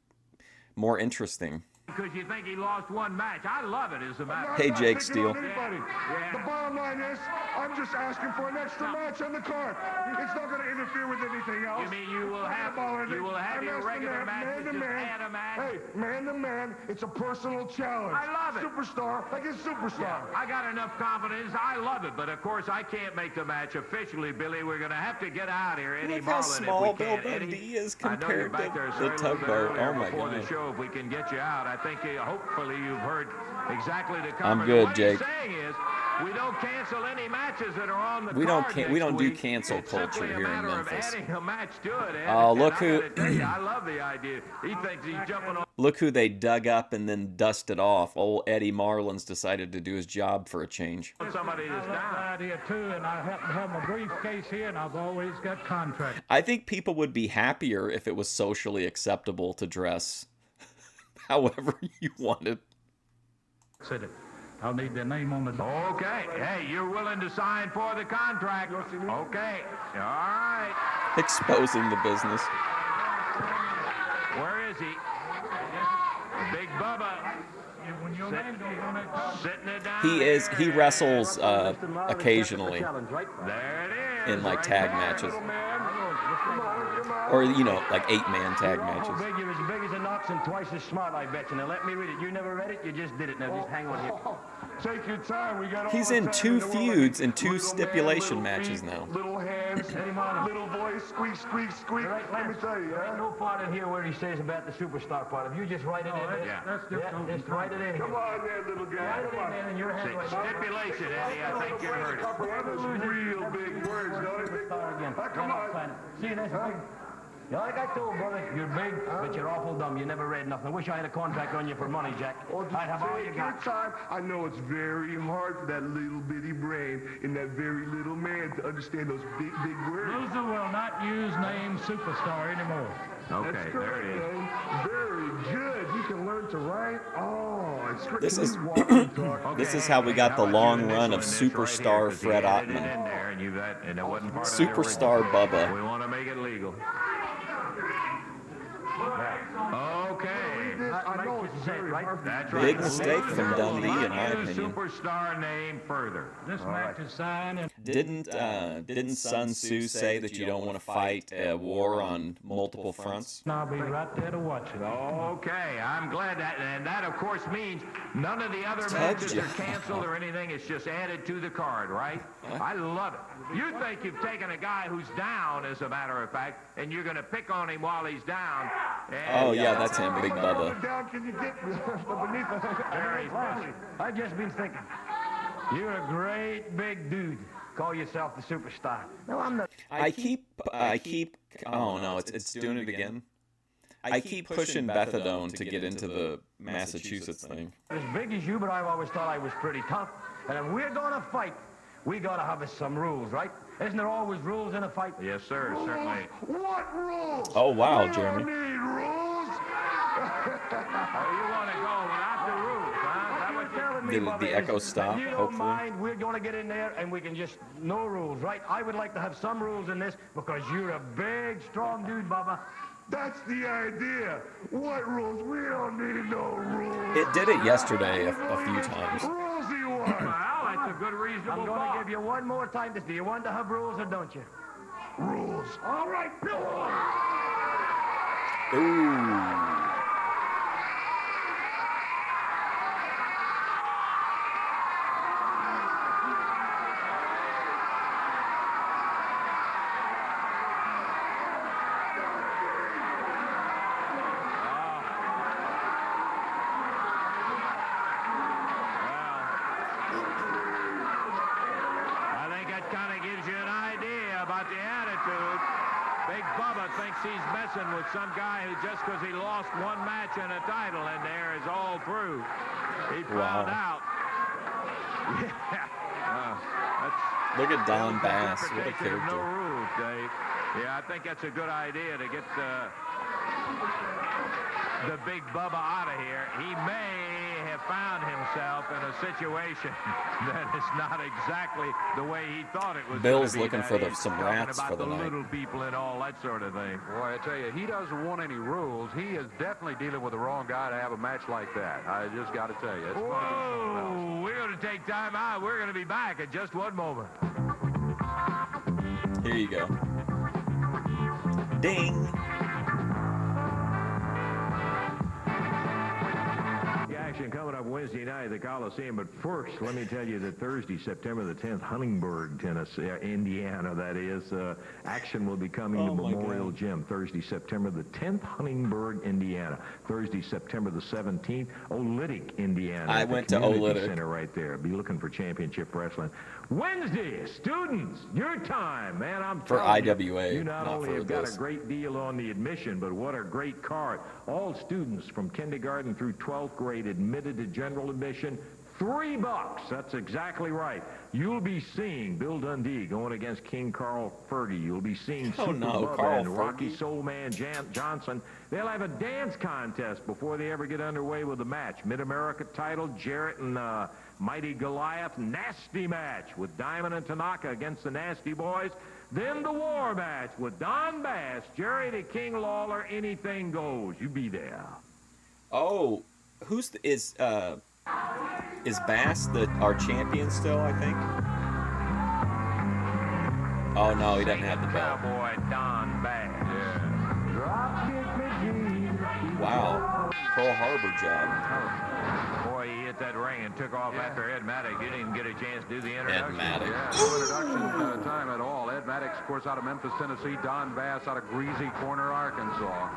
more interesting. Because you think he lost one match. I love it as a matter. Hey, Jake Steele. The bottom line is, I'm just asking for an extra match on the card. It's not going to interfere with anything else. You mean you will have your regular matches, just add a match? Hey, man to man, it's a personal challenge. I love it. Superstar, like a superstar. Yeah, I got enough confidence. I love it. But, of course, I can't make the match officially, Billy. We're going to have to get out here. Eddie Look how Marlin, small if we Bill can. Dundee is I know you're compared back to there, the sir, a little bit tugboat. earlier Oh, my before God. the show, if we can get you out. I think hopefully you've heard exactly the comment. I'm good, what Jake. He's saying is, we don't cancel any matches that are on the We card don't do next week. cancel It's culture simply a here in matter Memphis. Of adding a match to it. Oh, And look I who- gotta tell you, I love the idea. He thinks he's jumping on. Look who they dug up and then dusted off. Old Eddie Marlin's decided to do his job for a change. Somebody that's I love the down. idea too, and I happen to have my briefcase here, and I've always got contracts. I think people would be happier if it was socially acceptable to dress however you wanted. Said it. I'll need their name on the door. Okay. Hey, you're willing to sign for the contract. Okay. All right. Exposing the business. Where is he? Big Bubba. When your name goes on it, Sitting it down. He wrestles occasionally There it is. in like right tag there. matches. Come on. Or, you know, like 8-man tag You're matches. big, you're as big as an ox and twice as smart, I bet you. Now let me read it. You never read it, you just did it. Now just hang on here. Take your time. We got all He's the in time 2 in the world. feuds and 2 Little man, stipulation little matches feet, now. Little hands, little voice, squeak, squeak, squeak. Let me tell you, There ain't no part in here where he says about the superstar part. If you just write it in there. Yeah. that's just Yeah, just write it in here. Come on there, little guy. Write it in there in your head. Stipulation, Eddie. I think you heard it. Real big words, don't it? Superstar again. Come Then I'll on. sign it. See, that's big. Yeah, like I told, brother, you're big, but you're awful dumb. You never read nothing. I wish I had a contract on you for money, Jack. I'd have all you Take your got. time. I know it's very hard for that little bitty brain in that very little man to understand those big, big words. Loser will not use name superstar anymore. Okay, That's there correct, it is. man. Very good. You can learn to write. Oh, it's great. This Can is- you walk and talk? This is how we got the How about long you run of initialing this right superstar here, 'cause he Fred added it Ottman. in there, and it wasn't part of the Superstar original. Bubba. We want to make it legal. Okay. I know it's very hard. That's right. Big mistake from Loser will Dundee, not in my use opinion. Superstar name further. This match is signed, and Didn't Sun Tzu say that you don't want to fight a war on multiple fronts? I'll be right there to watch it. Okay, I'm glad that, and that of course means none of the other Told matches ya. are canceled or anything. It's just added to the card, right? I love it. You think you've taken a guy who's down, as a matter of fact, and you're going to pick on him while he's down. And Oh yeah, that's him, Big Bubba. Down, can you get beneath the... Very funny. I've just been thinking. You're a great big dude. Call yourself the superstar. No, I'm not. I keep. Oh no, it's doing it again. I keep pushing Bethadone to get into the Massachusetts thing. As big as you, but I've always thought I was pretty tough. And if we're going to fight, we got to have some rules, right? Isn't there always rules in a fight? Yes, sir, certainly. What rules? Oh wow, We Jeremy. don't need rules. Oh, you want to go without the rules, huh? Is that what Telling me, Did Bubba, the is echo stop, If you don't hopefully? mind, we're going to get in there and we can just, no rules, right? I would like to have some rules in this because you're a big, strong dude, Bubba. That's the idea. What rules? We don't need no rules. It did it yesterday a few times. Rules you want. Well, that's a good reasonable I'm going to thought. give you one more time. Do you want to have rules or don't you? Rules. All right, Bill. Ooh. he's messing with some guy who just because he lost one match and a title in there is all through. He found out. Yeah. Look at Don Bass. What a Interpretation of character. No rules, Dave. Yeah, I think that's a good idea to get the big Bubba out of here. He may have found himself in a situation that is not exactly the way he thought it was. Bill's gonna be. looking for some rats about for the night. little people and all that sort of thing. Boy, I tell you, he doesn't want any rules. He is definitely dealing with the wrong guy to have a match like that. I just got to tell you. It's gonna be something else. Whoa, we're going to take time out. We're going to be back in just one moment. Here you go. Ding. Action coming up Wednesday night at the Coliseum. But first, let me tell you that Thursday, September the 10th, Huntingburg, Tennessee, Indiana, that is. Action will be coming to Memorial Gym. Thursday, September the 10th, Huntingburg, Indiana. Thursday, September the 17th, Olytic, Indiana. I went to Olytic. Center right there. Be looking for championship wrestling. Wednesday, students, your time, man. I'm For telling IWA, you not not only for have got this. a great deal on the admission, but what a great card. All students from kindergarten through 12th grade admitted to general admission. $3. That's exactly right. You'll be seeing Bill Dundee going against King Carl Fergie. You'll be seeing Super Bubba Carl and Rocky Fergie. Soul Man Johnson. They'll have a dance contest before they ever get underway with the match. Mid-America title, Jarrett and Mighty Goliath. Nasty match with Diamond and Tanaka against the Nasty Boys. Then the war match with Don Bass, Jerry the King Lawler. Anything goes. You be there. Oh, is Bass our champion still, I think? Oh, no, he doesn't have the belt. Cowboy Don Bass. Wow. Pearl Harbor job. Boy, he hit that ring and took off after Ed Maddox. You didn't even get a chance to do the introduction. Maddox. Yeah, no introduction time at all. Ed Maddox, of course, out of Memphis, Tennessee. Don Bass out of Greasy Corner, Arkansas.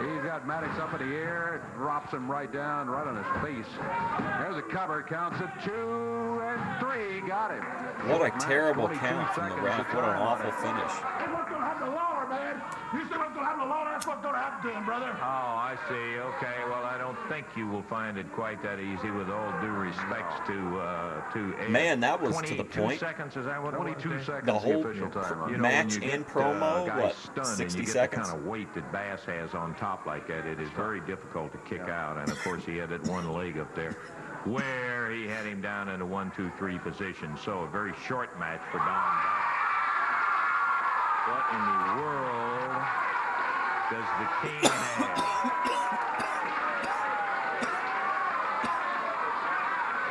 He's got Maddox up in the air, drops him right down, right on his face. There's a cover, counts it 2 and 3, got him. What a Maddox, terrible 22 count from the seconds ref. to What an time on awful it. finish. That's what's going to happen to Lawler, man. You said what's going to happen to Lawler. That's what's going to happen to him, brother. Oh, I see. Okay, well, I don't think you will find it quite that easy with all due respects to Ed. Man, that was to the 22 point. seconds, is that what it was? 22 Dave? seconds, The the whole official time on it. You know, when match you get, and promo, guys what, stunned 60 and you get seconds? the kind of weight that Bass has on top like that, it is very difficult to kick out. And, of course, he had that one leg up there where he had him down in a 1-2-3 position. So a very short match for Don Bass. What in the world does the King have?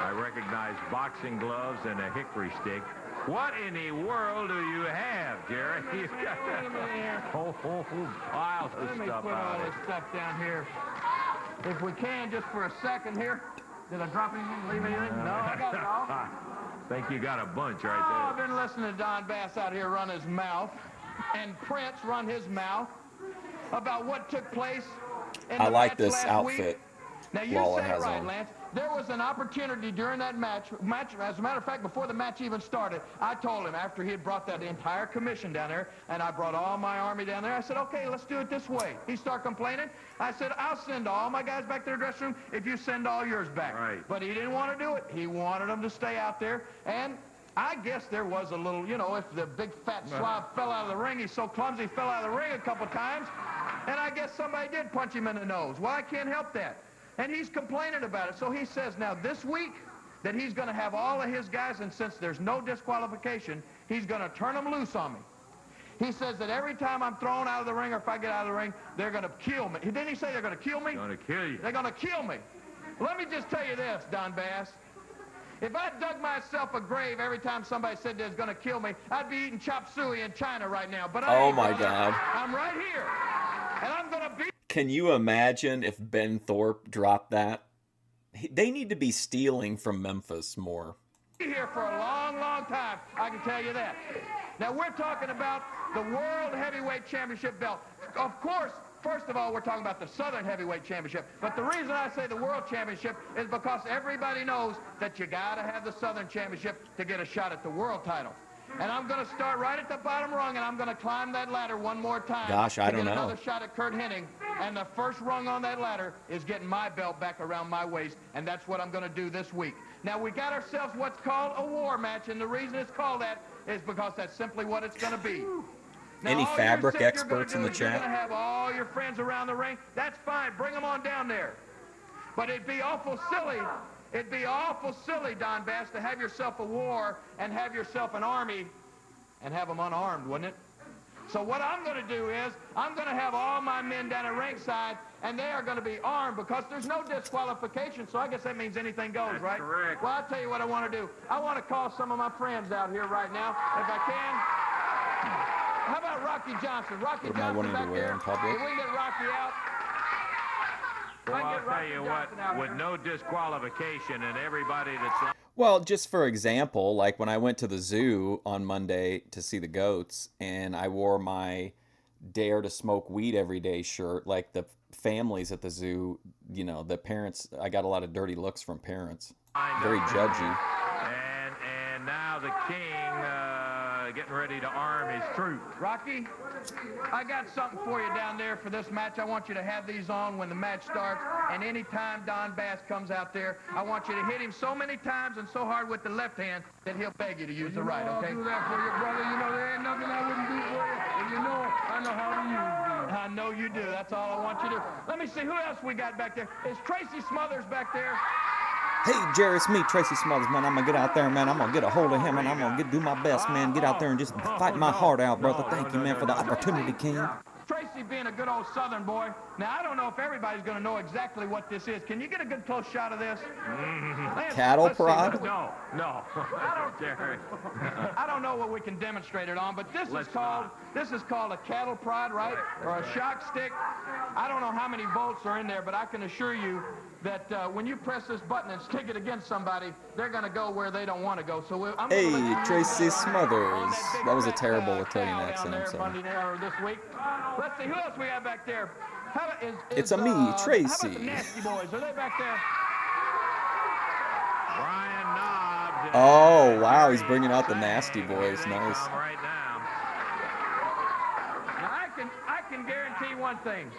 I recognize boxing gloves and a hickory stick. What in the world do you have, Jerry? You've got a whole piles of Let me stuff put all out this stuff down here. If we can, just for a second here. Did I drop anything, leave anything? No, I got it all. Think you got a bunch Oh, right I've been listening to Don Bass out here run his mouth, and Prince run his mouth about what took place in I the like match this last outfit week. Now, you Lawler said it has right, on. Lance. There was an opportunity during that match. As a matter of fact, before the match even started, I told him after he had brought that entire commission down there, and I brought all my army down there, I said, okay, let's do it this way. He started complaining. I said, I'll send all my guys back to their dressing room if you send all yours back. Right. But he didn't want to do it. He wanted them to stay out there. And I guess there was a little, you know, if the big fat slob fell out of the ring, he's so clumsy, fell out of the ring a couple times. And I guess somebody did punch him in the nose. Well, I can't help that. And he's complaining about it. So he says now this week that he's going to have all of his guys, and since there's no disqualification, he's going to turn them loose on me. He says that every time I'm thrown out of the ring or if I get out of the ring, they're going to kill me. Didn't he say they're going to kill me? Gonna kill you. They're going to kill me. Let me just tell you this, Don Bass. If I dug myself a grave every time somebody said they was going to kill me, I'd be eating chop suey in China right now. But I Oh, ain't, my brother. God. I'm right here. And I'm going to be Can you imagine if Ben Thorpe dropped that? They need to be stealing from Memphis more. here for a long, long time. I can tell you that. Now, we're talking about the World Heavyweight Championship belt. Of course, first of all, we're talking about the Southern Heavyweight Championship. But the reason I say the World Championship is because everybody knows that you got to have the Southern Championship to get a shot at the world title. And I'm going to start right at the bottom rung, and I'm going to climb that ladder one more time. Gosh, I don't know. Another shot at Kurt Hennig, and the first rung on that ladder is getting my belt back around my waist, and that's what I'm going to do this week. Now, we got ourselves what's called a war match, and the reason it's called that is because that's simply what it's going to be. Now, Any fabric experts in the chat? You're going to have all your friends around the ring. That's fine. Bring them on down there. But it'd be awful silly. It'd be awful silly, Don Bass, to have yourself a war and have yourself an army and have them unarmed, wouldn't it? So what I'm going to do is I'm going to have all my men down at ringside, and they are going to be armed because there's no disqualification, so I guess that means anything goes, That's right? correct. Well, I'll tell you what I want to do. I want to call some of my friends out here right now, if I can. How about Rocky Johnson? Rocky What am I Johnson wanting to back wear there. in public? If we can get Rocky out. Well, If I can I'll get tell Rocky you Johnson out what, with here. no disqualification and everybody that's... Well, just for example, like when I went to the zoo on Monday to see the goats, and I wore my Dare to Smoke Weed Every Day shirt, like the families at the zoo, you know, the parents, I got a lot of dirty looks from parents. Very judgy. And now the king getting ready to arm his troops. Rocky, I got something for you down there for this match. I want you to have these on when the match starts, and anytime Don Bass comes out there, I want you to hit him so many times and so hard with the left hand that he'll beg you to use the right, okay? I'll do that for you, brother. You know, there ain't nothing I wouldn't do for you. And you know, I know how to use these. I know you do. That's all I want you to do. Let me see, who else we got back there? Is Tracy Smothers back there? Hey, Jerry, it's me, Tracy Smothers, man. I'm going to get out there, man. I'm going to get a hold of him, and I'm going to do my best, man. Get out there and just fight my heart out, brother. Thank you, man, for the opportunity, King. Tracy being a good old Southern boy. Now, I don't know if everybody's going to know exactly what this is. Can you get a good close shot of this? Cattle Let's see. prod? No. Jerry. I don't know what we can demonstrate it on, but this is called a cattle prod, right? Or a shock stick. I don't know how many volts are in there, but I can assure you that when you press this button and stick it against somebody, they're going to go where they don't want to go. So I'm Hey, gonna let you Tracy use that on Smothers. big That was a fat, terrible Italian cow down accent, there I'm sorry. Monday night or this week. Let's see, who else we have back there? How about, It's a me, How about Tracy. the Nasty Boys? Are they back there? Brian Knobs. Oh, wow, he's bringing out the Nasty Boys. Nice. Right now. Now, I can guarantee one thing.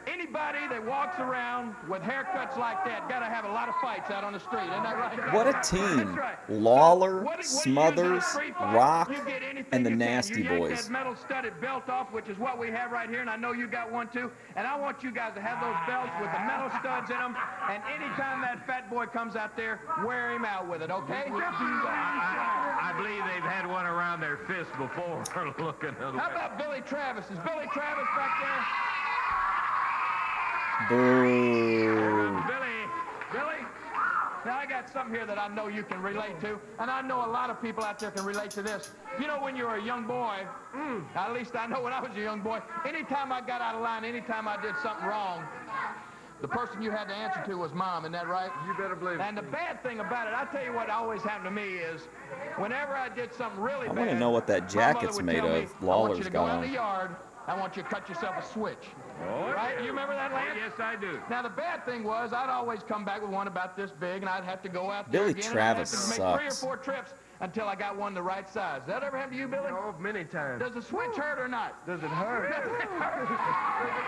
Anybody that walks around with haircuts like that got to have a lot of fights out on the street. Isn't that right? What a That's team. right. Lawler, What do you use in a Smothers, street fight? Rock, You get anything and the you can. Nasty You yank Boys. that metal studded belt off, which is what we have right here, and I know you got one too. And I want you guys to have those belts with the metal studs in them. And anytime that fat boy comes out there, wear him out with it, okay? I believe they've had one around their fist before. Looking at How about Billy Travis? Is Billy Travis back there? Boo. Billy, now I got something here that I know you can relate to, and I know a lot of people out there can relate to this. You know, when you were a young boy, at least I know when I was a young boy, anytime I got out of line, anytime I did something wrong, the person you had to answer to was Mom, isn't that right? You better believe it. And the bad thing about it, I tell you what always happened to me is, whenever I did something really bad, I want to know what that my jacket's mother would made tell me, of. I want you Lawler's to go got out in the on. yard, I want you to cut yourself a switch. Oh, Right? You remember that, Lance? Yes, I do. Now, the bad thing was I'd always come back with one about this big, and I'd have to go out there Billy again, Travis and I'd have to make 3 or sucks. 4 trips until I got one the right size. Does that ever happen to you, Billy? Oh, many times. Does the switch hurt or not? Does it hurt?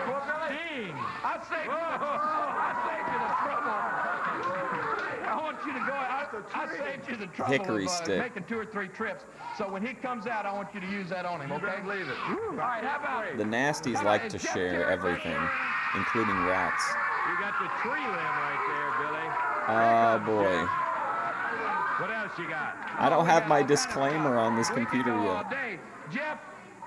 Well, Billy, Ding. I saved you the trouble. I want you to go out. I saved you the trouble Hickory of stick. making 2 or 3 trips. So when he comes out, I want you to use that on him, okay? Believe it. All right, how about... The Nasties like to share everything, including rats. You got the tree limb right there, Billy. Oh, boy. What else you got? I don't have my disclaimer on this computer We could go all yet. day. Jeff,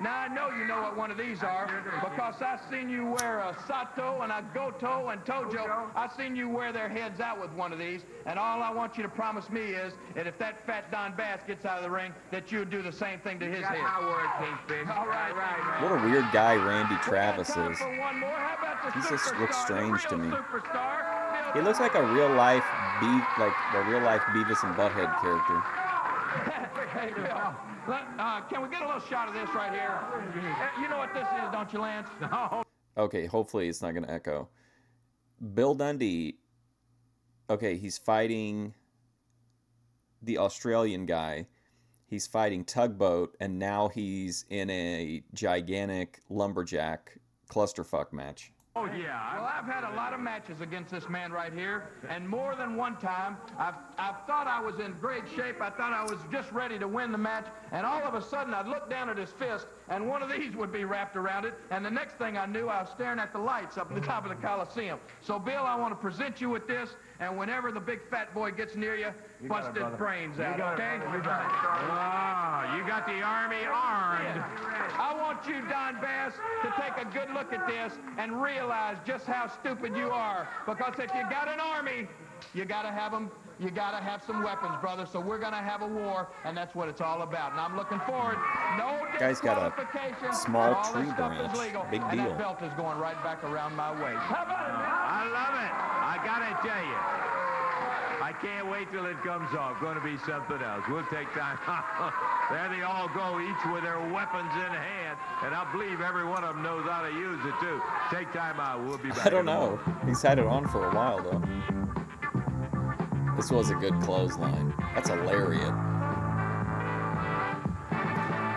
now I know you know what one of these are because I've seen you wear a Sato and a Goto and Tojo. I've seen you wear their heads out with one of these, and all I want you to promise me is that if that fat Don Bass gets out of the ring, that you do the same thing to his head. All right. What a weird guy Randy We got Travis time is. for one more. How about the He just superstar, looks the strange to real me. superstar, He looks like a real life Beavis and Butthead character. Hey, Bill, can we get a little shot of this right here? You know what this is, don't you, Lance? No. Okay, hopefully it's not going to echo. Bill Dundee, okay, he's fighting the Australian guy. He's fighting Tugboat, and now he's in a gigantic lumberjack clusterfuck match. Oh, yeah. Well, I've had a lot of matches against this man right here, and more than one time, I've thought I was in great shape. I thought I was just ready to win the match, and all of a sudden, I'd look down at his fist, and one of these would be wrapped around it, and the next thing I knew, I was staring at the lights up at the top of the Coliseum. So, Bill, I want to present you with this, and whenever the big fat boy gets near you, bust his brains out, okay? Ah, you got the Army armed. I want you, Don Bass, to take a good look at this and realize just how stupid you are. Because if you got an army, you got to have them. You got to have some weapons, brother. So we're going to have a war, and that's what it's all about. And I'm looking forward. No Guy's got disqualification. a small All this tree stuff is branch. legal, Big and deal. that belt is going right back around my waist. How about it, man? I love it. I got to tell you. I can't wait till it comes off. Going to be something else. We'll take time. There they all go, each with their weapons in hand. And I believe every one of them knows how to use it, too. Take time out. We'll be back. I don't know. He's had it on for a while, though. This was a good clothesline. That's a lariat.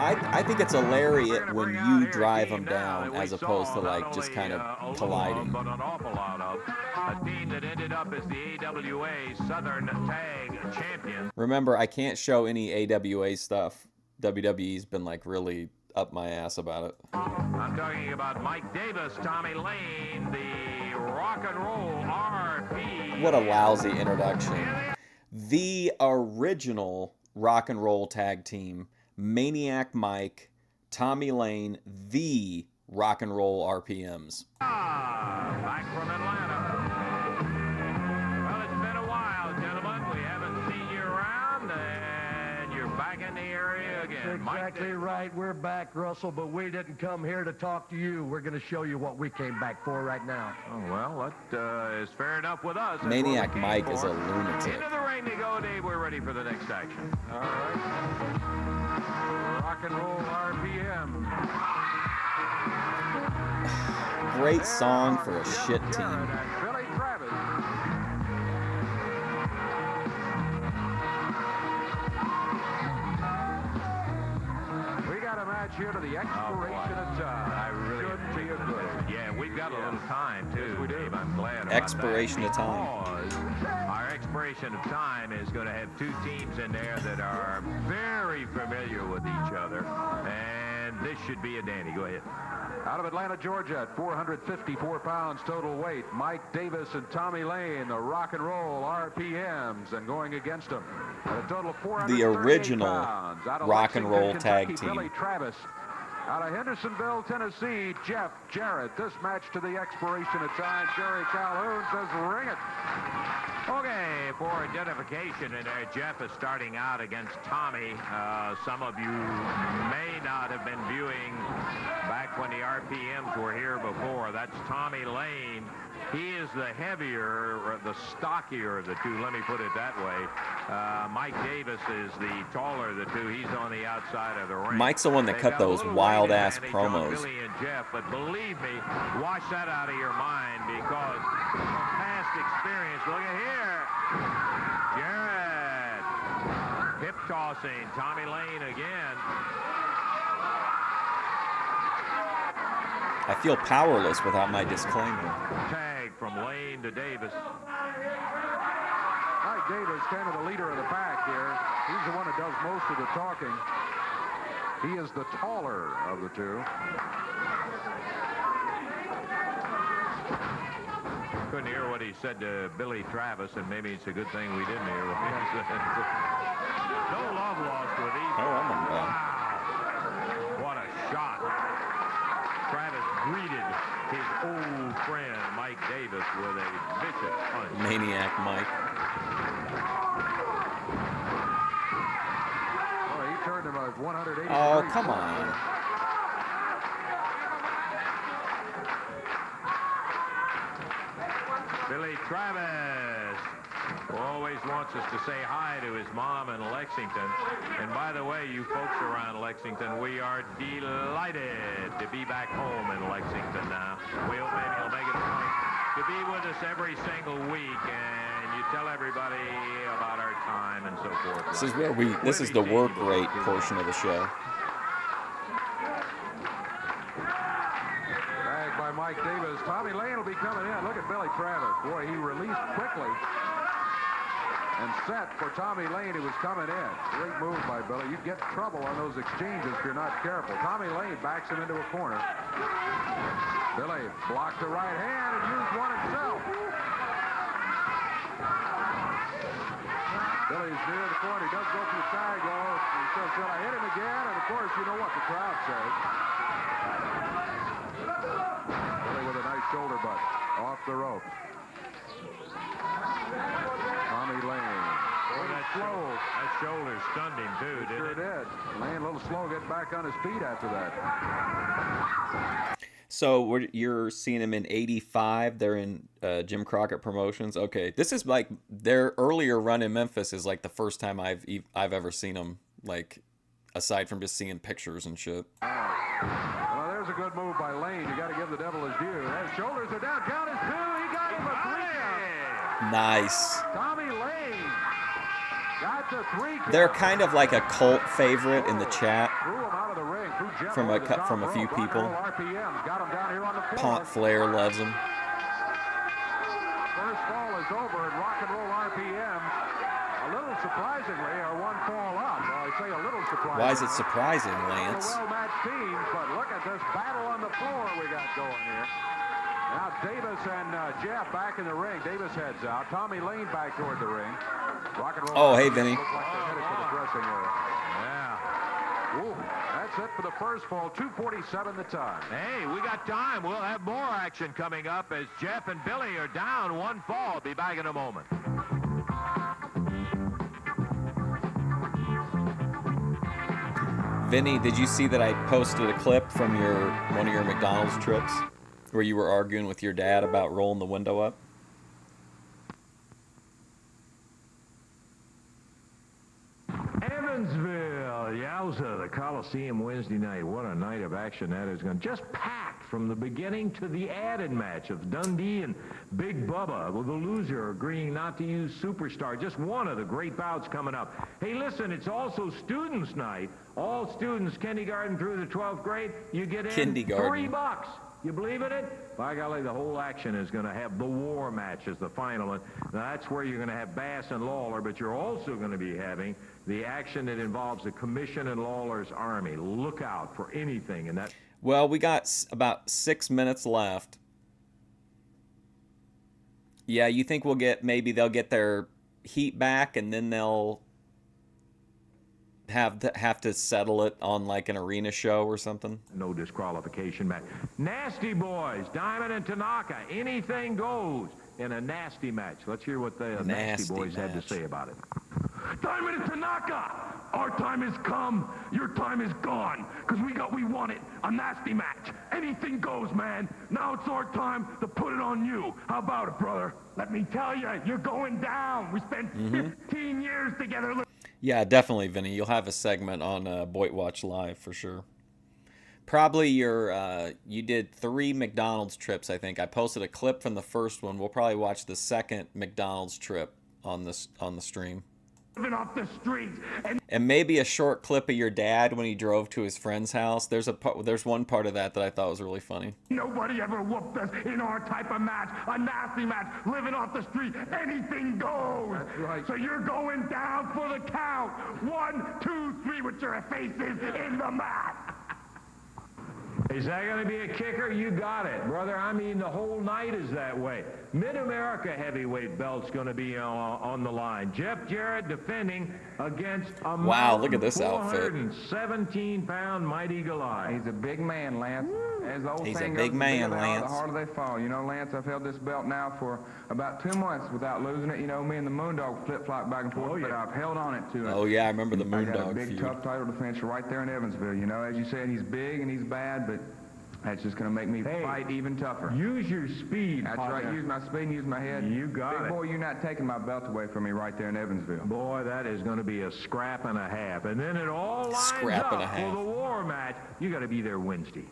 I think it's a lariat when you drive them down as opposed to, like, just kind of colliding. But an awful lot of a team that ended up as the AWA Southern Tag Champions. Remember, I can't show any AWA stuff. WWE's been, like, really up my ass about it. I'm talking about Mike Davis, Tommy Lane, the Rock and Roll RP. What a lousy introduction. The original Rock and Roll tag team, Maniac Mike, Tommy Lane, the Rock and Roll RPMs. Back from Atlanta. Well, it's been a while, gentlemen. We haven't seen you around, and you're back in the area again. Exactly right. We're back, Russell, but we didn't come here to talk to you. We're going to show you what we came back for right now. Oh, well, that is fair enough with us. That's Maniac what we came Mike for. is a lunatic. Into the ring to go, Dave. We're ready for the next action. All right. Rock and roll RPM. Great song for a shit team. Jarrett and Billy Travis. We got a match here to the expiration of time. I really Should be a good. Yeah, we've got a little time, too, we do. Dave. I'm glad about Expiration that, of time. because our expiration of time is going to have two teams in there that are very familiar with each other, and this should be a dandy. Go ahead. Out of Atlanta, Georgia, at 454 pounds total weight, Mike Davis and Tommy Lane, the Rock and Roll RPMs, and going against them at a total of 438 The original pounds. Out of Rock and Lexington, Roll tag Kentucky, team. Billy Travis. Out of Hendersonville, Tennessee, Jeff Jarrett. This match to the expiration of time. Jerry Calhoun says, ring it. Okay, for identification, and Jeff is starting out against Tommy. Some of you may not have been viewing back when the RPMs were here before. That's Tommy Lane. He is the heavier, or the stockier of the two, let me put it that way. Mike Davis is the taller of the two. He's on the outside of the ring. Mike's the one that They've cut got a those little wild-ass weight advantage on promos. Billy and Jeff, but believe me, wash that out of your mind, because from past experience, look at here. Jarrett. Hip tossing. Tommy Lane again. I feel powerless without my disclaimer. Tag from Lane to Davis. Mike Davis, kind of the leader of the pack here. He's the one that does most of the talking. He is the taller of the two. Couldn't hear what he said to Billy Travis, and maybe it's a good thing we didn't hear what he said. No love lost with either. Oh, I'm on Wow. What a shot. Travis greeted his old friend Mike Davis with a vicious punch. Maniac Mike. Oh, he turned him at 180. Oh, come on. Billy Travis always wants us to say hi to his mom in Lexington. And by the way, you folks around Lexington, we are delighted to be back home in Lexington now. We hope maybe he'll make it a point to be with us every single week. And you tell everybody about our time and so forth. This is where this is the work rate portion of the show. Bagged by Mike Davis. Tommy Lane will be coming in. Look at Billy Travis. Boy, he released quickly and set for Tommy Lane, who was coming in. Great move by Billy. You get trouble on those exchanges if you're not careful. Tommy Lane backs him into a corner. Billy blocked the right hand and used one himself. Billy's near the corner. He does go for the tag, though. He says, "Should I hit him again?" And, of course, you know what the crowd says. Billy with a nice shoulder butt off the rope. Tommy Lane. Boy, that shoulder stunned him, too, didn't Sure it? did. Lane a little slow getting back on his feet after that. So you're seeing him in 85. They're in Jim Crockett Promotions. Okay, this is like their earlier run in Memphis is like the first time I've ever seen them, like aside from just seeing pictures and shit. Well, there's a good move by Lane. You got to give the devil his due. His shoulders are down. Count is 2. He got him a 3 count. Nice. Tommy Lane got the 3 count. They're kind of like a cult favorite in the chat Threw him out of the ring. from a few people. RPMs. Got him down here on the floor. Pont Flair loves him. First fall is over and rock and roll RPM. A little surprisingly, are one fall up. Well, I say a little surprising. Why is it surprising, Lance? Well-matched teams, but look at this battle on the floor we got going here. Now Davis and Jeff back in the ring. Davis heads out. Tommy Lane back toward the ring. Rock and roll. Oh, hey, Vinny. Looks like they're headed for the dressing area. Yeah. Ooh, that's it for the first fall. 2:47 the time. Hey, we got time. We'll have more action coming up as Jeff and Billy are down 1 fall. Be back in a moment. Vinny, did you see that I posted a clip from one of your McDonald's trips where you were arguing with your dad about rolling the window up? Evansville, yowza, the Coliseum Wednesday night. What a night of action that is going to just packed from the beginning to the added match of Dundee and Big Bubba, with the loser agreeing not to use Superstar. Just one of the great bouts coming up. Hey, listen, it's also Students' Night. All students, kindergarten through the 12th grade, you get in Kindergarten. $3. You believe in it? By golly, the whole action is going to have the war match as the final. And that's where you're going to have Bass and Lawler, but you're also going to be having the action that involves the Commission and Lawler's Army. Look out for anything in that. Well, we got about 6 minutes left. Yeah, you think maybe they'll get their heat back and then they'll have to settle it on like an arena show or something? No disqualification match. Nasty Boys, Diamond and Tanaka, anything goes in a nasty match. Let's hear what the Nasty Boys had to say about it. Diamond and Tanaka, our time has come. Your time is gone. Because we got what we wanted, a nasty match. Anything goes, man. Now it's our time to put it on you. How about it, brother? Let me tell you, you're going down. We spent 15 years together. Yeah, definitely, Vinny. You'll have a segment on Boyd Watch Live for sure. Probably you did 3 McDonald's trips, I think. I posted a clip from the first one. We'll probably watch the second McDonald's trip on the stream. Living off the streets. And maybe a short clip of your dad when he drove to his friend's house. There's one part of that I thought was really funny. Nobody ever whooped us in our type of match, a nasty match, living off the street. Anything goes. That's right. So you're going down for the count. 1, 2, 3 with your faces in the mat. Is that going to be a kicker? You got it, brother. I mean, the whole night is that way. Mid-America heavyweight belt's going to be on the line. Jeff Jarrett defending against a wow, look at this outfit. 417-pound mighty Goliath. He's a big man, Lance. As the old He's saying a big goes, man, the bigger they are, Lance. the harder they fall. You know, Lance, I've held this belt now for about 2 months without losing it. You know, me and the Moondog flip-flop back and forth, but I've held on it to it. Oh, yeah, I remember the I got a Moondog big, feud. tough title defense right there in Evansville. You know, as you said, he's big and he's bad, but that's just going to make me fight even tougher. Use your speed, That's partner. right. Use my speed and use my head. You got Big it. boy, you're not taking my belt away from me right there in Evansville. Boy, that is going to be a scrap and a half. And then it all lines Scrap up and a half. for the war match. You got to be there Wednesday.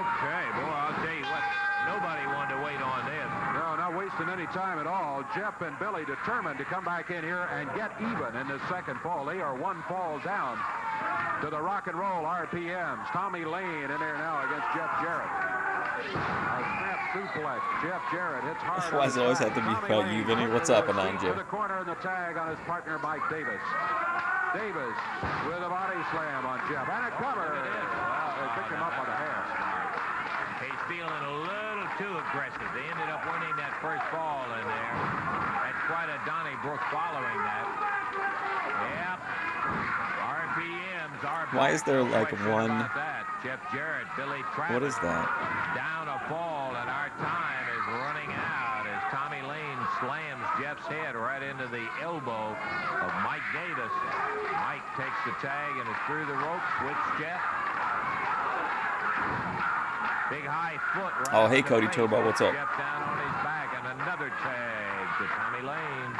Okay, boy, I'll tell you what, nobody any time at all. Jeff and Billy determined to come back in here and get even in this second fall. They are one fall down to the rock and roll RPMs. Tommy Lane in there now against Jeff Jarrett. A snap suplex. Jeff Jarrett hits hard. Why does it always have to be about you, Vinny? What's up, Ananja? To the corner and the tag on his partner, Mike Davis. Davis with a body slam on Jeff. And a cover. Wow, they picked him up on the hair. He's feeling a little too aggressive. They ended up winning that first fall in there. Had quite a Donnybrook following that. Yep. RPMs are. Why is there like one? Jeff Jarrett, Billy Travis. What is that? Down a fall, and our time is running out as Tommy Lane slams Jeff's head right into the elbow of Mike Davis. Mike takes the tag and is through the ropes with Jeff. Big high foot right. Oh, hey, Cody Turbo, what's up? Jeff down on his back, and another tag to Tommy Lane.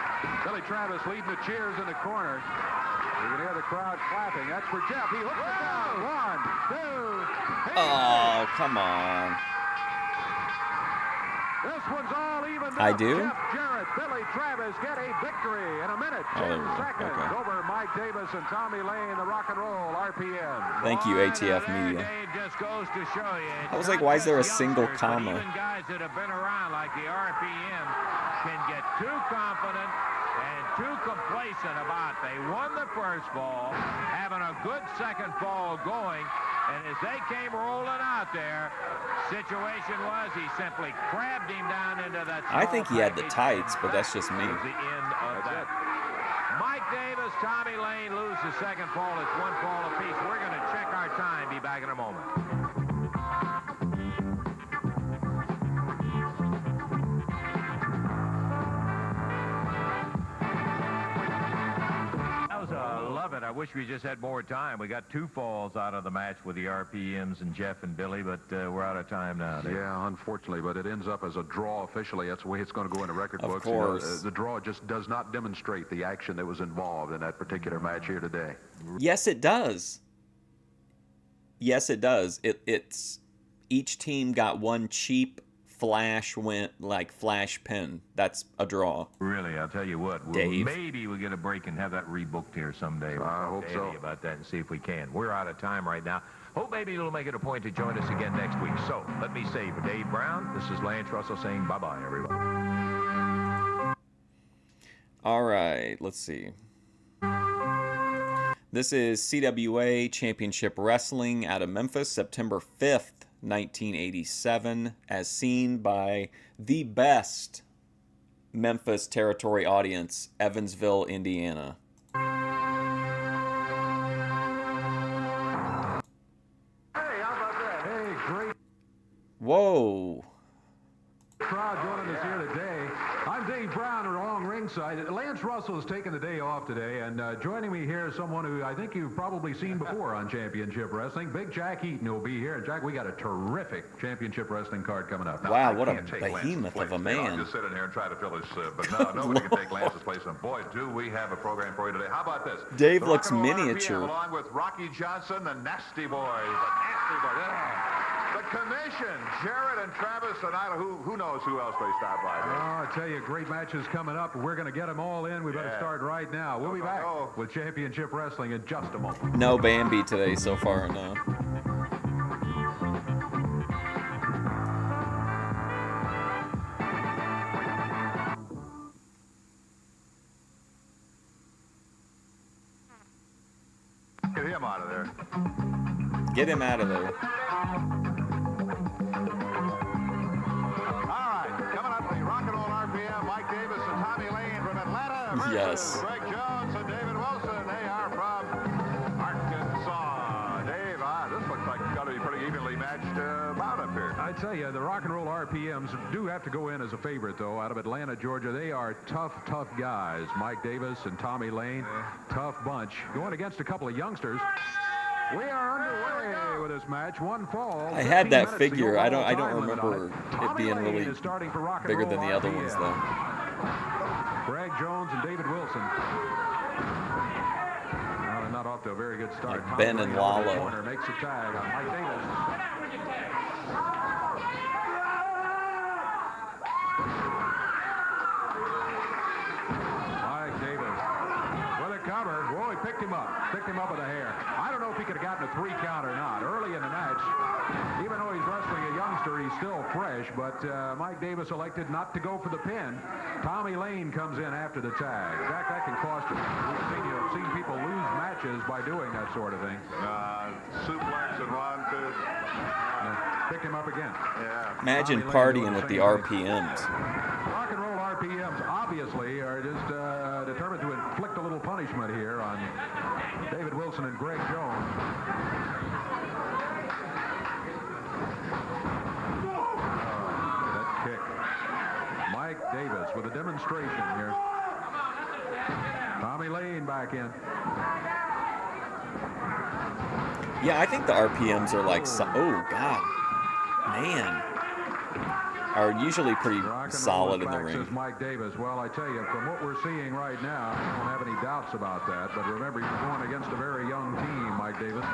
Billy Travis leading the cheers in the corner. You can hear the crowd clapping. That's for Jeff. He hooks it down. 1, 2. Oh, come on. This one's all even. I do? Jeff Jarrett, Billy Travis get a victory in a minute, 10 seconds over Mike Davis and Tommy Lane, the rock and roll RPM. Thank you, ATF Media. Just goes to show you. I was like, why is there a single comma? Even guys that have been around like the RPM can get too confident and too complacent about they won the first fall, having a good second fall going, and as they came rolling out there, situation was he simply crabbed him down into that. I think he had the tights, but that's just me. The end of that. Mike Davis, Tommy Lane lose the second fall. It's one fall apiece. We're going to check our time. Be back in a moment. Love it. I wish we just had more time. We got 2 falls out of the match with the RPMs and Jeff and Billy, but we're out of time now. Yeah, unfortunately, but it ends up as a draw officially. That's the way it's going to go in the record books. Of course. You know, the draw just does not demonstrate the action that was involved in that particular match here today. Yes, it does. Yes, it does. It's each team got one cheap flash pin. That's a draw. Really, I'll tell you what. Dave. Maybe we'll get a break and have that rebooked here someday. I hope so. About that and see if we can. We're out of time right now. Hope maybe you'll make it a point to join us again next week. So let me say for Dave Brown, this is Lance Russell saying bye-bye, everybody. All right, let's see. This is CWA Championship Wrestling out of Memphis, September 5th. 1987, as seen by the best Memphis territory audience, Evansville, Indiana. Hey, how about that? Hey, great Whoa. crowd joining us here today. I'm Dave Brown along ringside. Lance Russell is taking the day off today, and joining me here is someone who I think you've probably seen before on Championship Wrestling. Big Jack Eaton will be here. Jack, we got a terrific Championship Wrestling card coming up. Wow, what a behemoth of a man. I'll just sit in here and try to fill his, but no, nobody can take Lance's place. And boy, do we have a program for you today. How about this? Dave The looks Rock and Roll miniature. RPM, along with Rocky Johnson, the Nasty Boys. The Nasty Boys. The Commission, Jarrett and Travis, and who knows who else may stop by. Oh, I tell you, great matches coming up. We're going to get them all in. We better start right now. We'll be back with Championship Wrestling in just a moment. No Bambi today so far, no. Get him out of there. Get him out of there. Yes. Greg Jones and David Wilson. They are from Arkansas. Dave, this looks like it's got to be pretty evenly matched bout up here. I tell you, the Rock and Roll RPMs do have to go in as a favorite, though, out of Atlanta, Georgia. They are tough guys. Mike Davis and Tommy Lane, tough bunch. Going against a couple of youngsters. We are underway with this match. One fall. I had that figure. I don't remember it being really bigger than the other ones, though. Greg Jones and David Wilson. Now they're not off to a very good start. Like Ben and Lalo. Makes a tag on Mike Davis. him up. Picked him up with a hair. I don't know if he could have gotten a 3 count or not. Early in the match, even though he's wrestling a youngster, he's still fresh, but Mike Davis elected not to go for the pin. Tommy Lane comes in after the tag. In fact, that can cost you. We've seen people lose matches by doing that sort of thing. Suplex and 1, 2. Pick him up again. Yeah. Imagine partying with the RPMs. Rock and roll RPMs obviously are just determined to inflict a little punishment here on David Wilson and Greg Jones. That kick. Mike Davis with a demonstration here. Tommy Lane back in. Yeah, I think the RPMs are like, oh God, man, are usually pretty solid in the ring. Says Mike Davis. Well, I tell you, from what we're seeing right now, I don't have any doubts about that. But remember, he's going against a very young team, Mike Davis.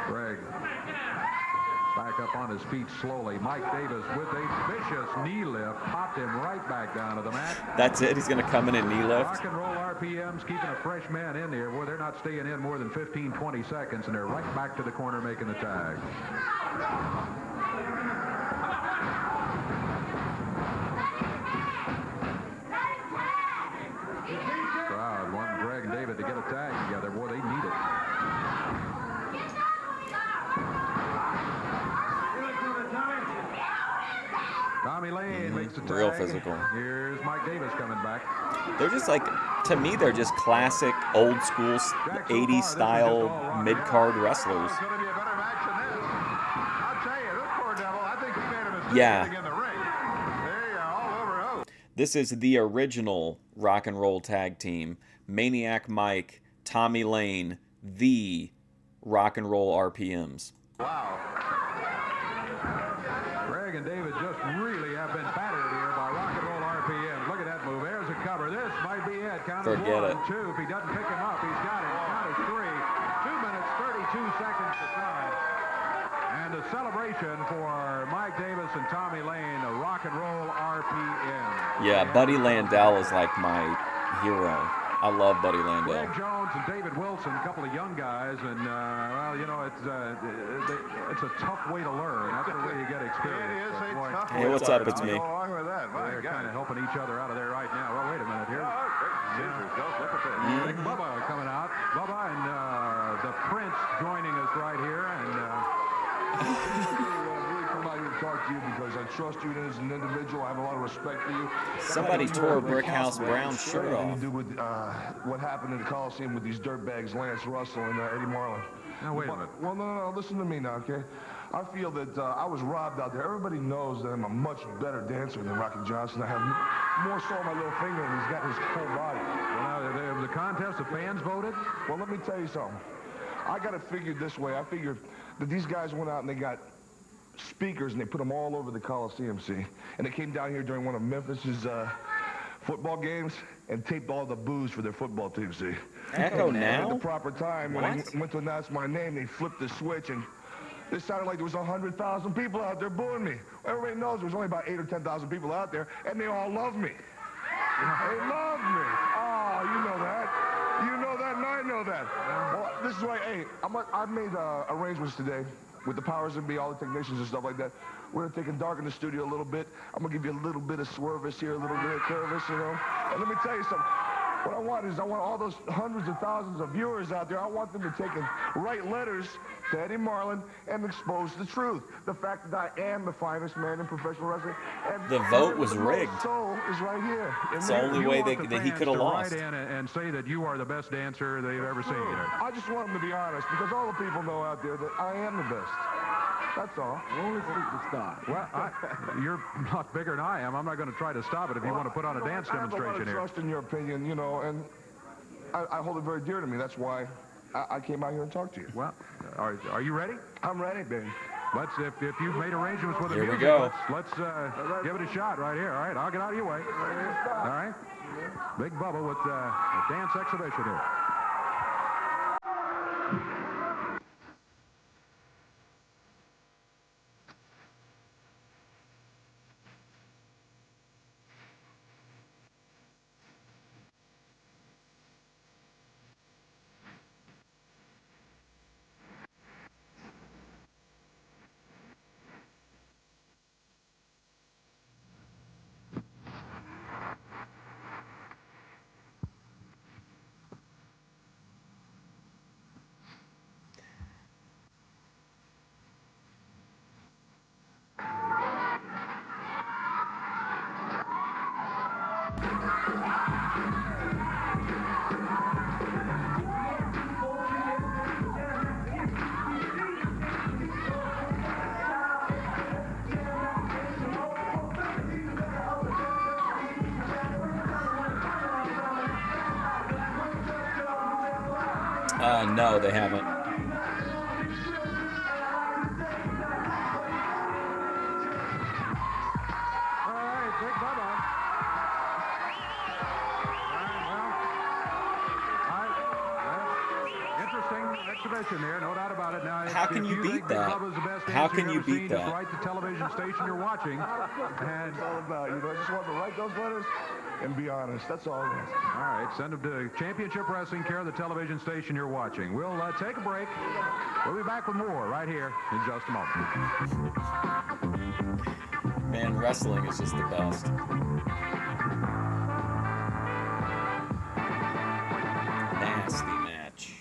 Greg back up on his feet slowly. Mike Davis with a vicious knee lift, popped him right back down to the mat. That's it? He's going to come in and knee lift? Rock and roll RPMs keeping a fresh man in there. Boy, they're not staying in more than 15, 20 seconds, and they're right back to the corner making the tag. Crowd wanting Greg and David to get a tag together. Boy, they need it. Tommy Lane makes the tag. Real physical. Here's Mike Davis coming back. They're just like, to me, they're just classic old school 80s style mid-card wrestlers. It's going to be a better match than this. I'll tell you, this poor devil, I think he made a mistake Yeah. getting in the ring. There you go, all over out. This is the original rock and roll tag team. Maniac Mike, Tommy Lane, the rock and roll RPMs. Wow. Greg and David just really have been battered here by rock and roll RPMs. Look at that move. There's a cover. This might be it. Count is Forget 1, it. 2. If he doesn't pick him up, he's got him. Count is 3. 2 minutes, 32 seconds to time. And a celebration for Mike Davis and Tommy Lane, a rock and roll RPM. Yeah, Buddy Landell is like my hero. I love Buddy Landell. Greg Jones and David Wilson, a couple of young guys, and well, you know, it's a tough way to learn. That's the way you get experience. It is a Boy, tough Hey, what's up? It's me. Go along with that. My they're God. kind of helping each other out of there right now. Well, wait a minute here. Scissors, don't look at this. Big Bubba coming out. Bubba and the Prince joining us right here, and I really come out here to talk to you because I trust you as an individual. I have a lot of respect for you. Somebody tore Brickhouse Brown's shirt off. To do with what happened in the Coliseum with these dirtbags, Lance Russell and Eddie Marlin. now wait a minute. Well, no, listen to me now, okay? I feel that I was robbed out there. Everybody knows that I'm a much better dancer than Rocky Johnson. I have more soul on my little finger than he's got in his whole body. Well, now, the contest, the fans voted. Well, let me tell you something. I got it figured this way. I figured that these guys went out and they got speakers and they put them all over the Coliseum, see? And they came down here during one of Memphis's football games and taped all the boos for their football team, see? Echo And at now? the proper time, when I What? went to announce my name, they flipped the switch and it sounded like there was 100,000 people out there booing me. Everybody knows there was only about 8 or 10,000 people out there, and they all love me. They love me. Oh, you know that. You know that, and I know that. Well, this is why, hey, I've made arrangements today with the powers that be, all the technicians and stuff like that. We're going to take and darken the studio a little bit. I'm going to give you a little bit of swervis here, a little bit of curvis, you know. And let me tell you something. What I want is I want all those hundreds of thousands of viewers out there, I want them to take and write letters to Eddie Marlin and expose the truth. The fact that I am the finest man in professional wrestling. And The vote was the rigged. soul is right here. It's the only way that he could have lost. Write in and say that you are the best dancer they've ever seen. I just want them to be honest, because all the people know out there that I am the best. That's all. Only superstar. Well, you're not bigger than I am. I'm not going to try to stop it if you want to put on a dance I have a lot demonstration of here. trust in your opinion, you know, and I hold it very dear to me. That's why I came out here and talked to you. Well, are you ready? I'm ready, baby. Let's, if you've made arrangements with the Here we music, go. let's give it a shot right here. All right, I'll get out of your way. All right. Big Bubba with a dance exhibition here. No, they haven't. There, no doubt about it. Now, How can you beat that? How can you beat that? Write the television station you're watching. And it's all about, I just want to write those letters and be honest. That's all it is. All right, send them to Championship Wrestling, care of the television station you're watching. We'll take a break. We'll be back with more right here in just a moment. Man, wrestling is just the best. Nasty match.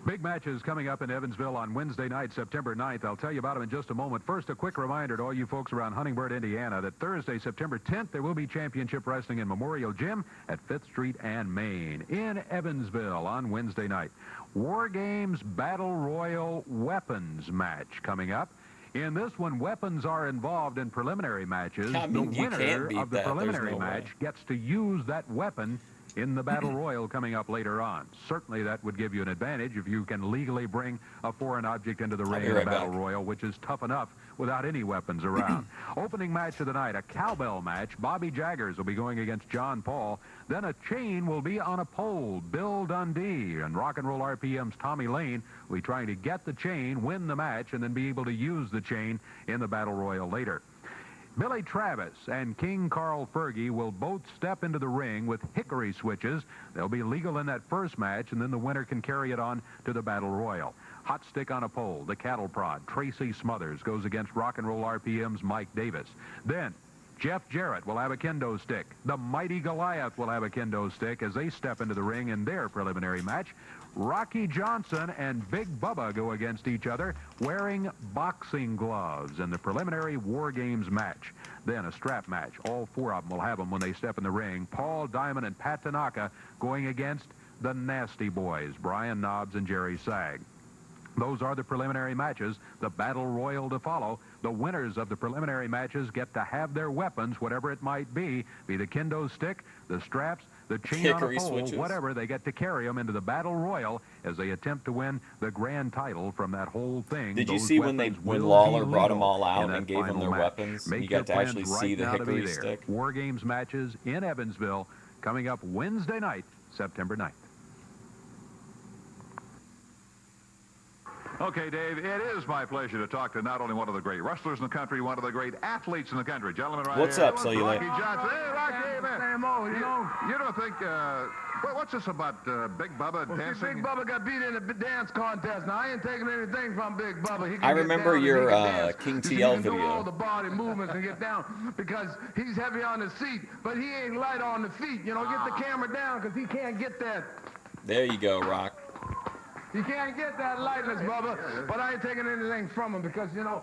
Big matches coming up in Evansville on Wednesday night, September 9th. I'll tell you about them in just a moment. First, a quick reminder to all you folks around Huntingburg, Indiana, that Thursday, September 10th, there will be championship wrestling in Memorial Gym at 5th Street and Main in Evansville on Wednesday night. War Games Battle Royal Weapons match coming up. In this one, weapons are involved in preliminary matches. I mean, the winner of the that. preliminary No match way. gets to use that weapon in the Battle Royal coming up later on. Certainly that would give you an advantage if you can legally bring a foreign object into the ring in the Battle Royal, which is tough enough without any weapons around. Opening match of the night, a cowbell match. Bobby Jaggers will be going against John Paul. Then a chain will be on a pole. Bill Dundee and Rock and Roll RPM's Tommy Lane will be trying to get the chain, win the match, and then be able to use the chain in the Battle Royal later. Billy Travis and King Carl Fergie will both step into the ring with hickory switches. They'll be legal in that first match, and then the winner can carry it on to the Battle Royal. Hot stick on a pole, the cattle prod. Tracy Smothers goes against Rock and Roll RPM's Mike Davis. Then Jeff Jarrett will have a kendo stick. The Mighty Goliath will have a kendo stick as they step into the ring in their preliminary match. Rocky Johnson and Big Bubba go against each other wearing boxing gloves in the preliminary War Games match. Then a strap match. All four of them will have them when they step in the ring. Paul Diamond and Pat Tanaka going against the Nasty Boys, Brian Knobs and Jerry Sag. Those are the preliminary matches. The Battle Royal to follow. The winners of the preliminary matches get to have their weapons, whatever it might be the kendo stick, the straps, the chain Hickory on a pole, switches. whatever. They get to carry them into the Battle Royal as they attempt to win the grand title from that whole thing. Did you Those see when weapons will Lawler be brought them legal all out in and that gave them final their match. weapons? Make You your got to plans actually right see the now to be hickory there. stick. War Games matches in Evansville coming up Wednesday night, September 9th. Okay, Dave, it is my pleasure to talk to not only one of the great wrestlers in the country, one of the great athletes in the country. Gentlemen, right What's here. up, Cellulite? Rocky Johnson. Hey, Rocky, hey, man. Same old, you know. You don't think, what's this about Big Bubba Well, see, dancing? Big Bubba got beat in a dance contest. Now, I ain't taking anything from Big Bubba. He can I get remember down and your he can dance. King You see, TL he can do all video. the body movements and get down because he's heavy on the seat, but he ain't light on the feet. You know, get the camera down because he can't get that. There you go, Rock. He can't get that lightness, Bubba. But I ain't taking anything from him because, you know,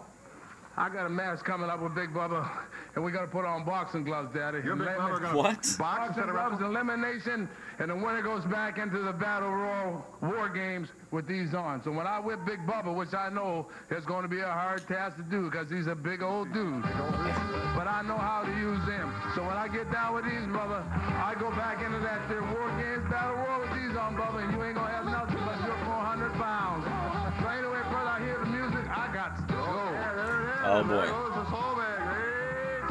I got a match coming up with Big Bubba, and we got to put on boxing gloves, Daddy. You're Big Bubba gonna What? box Boxing instead of gloves, wrestle? elimination, and the winner goes back into the Battle Royal War Games with these on. So when I whip Big Bubba, which I know is going to be a hard task to do because he's a big old dude, but I know how to use them. So when I get down with these, Bubba, I go back into that there War Games Battle Royal with these on, Bubba, and you ain't going to have nothing but your 400 pounds. So anyway, brother, I hear the music, I got to go. Oh, boy. There goes the soul bag.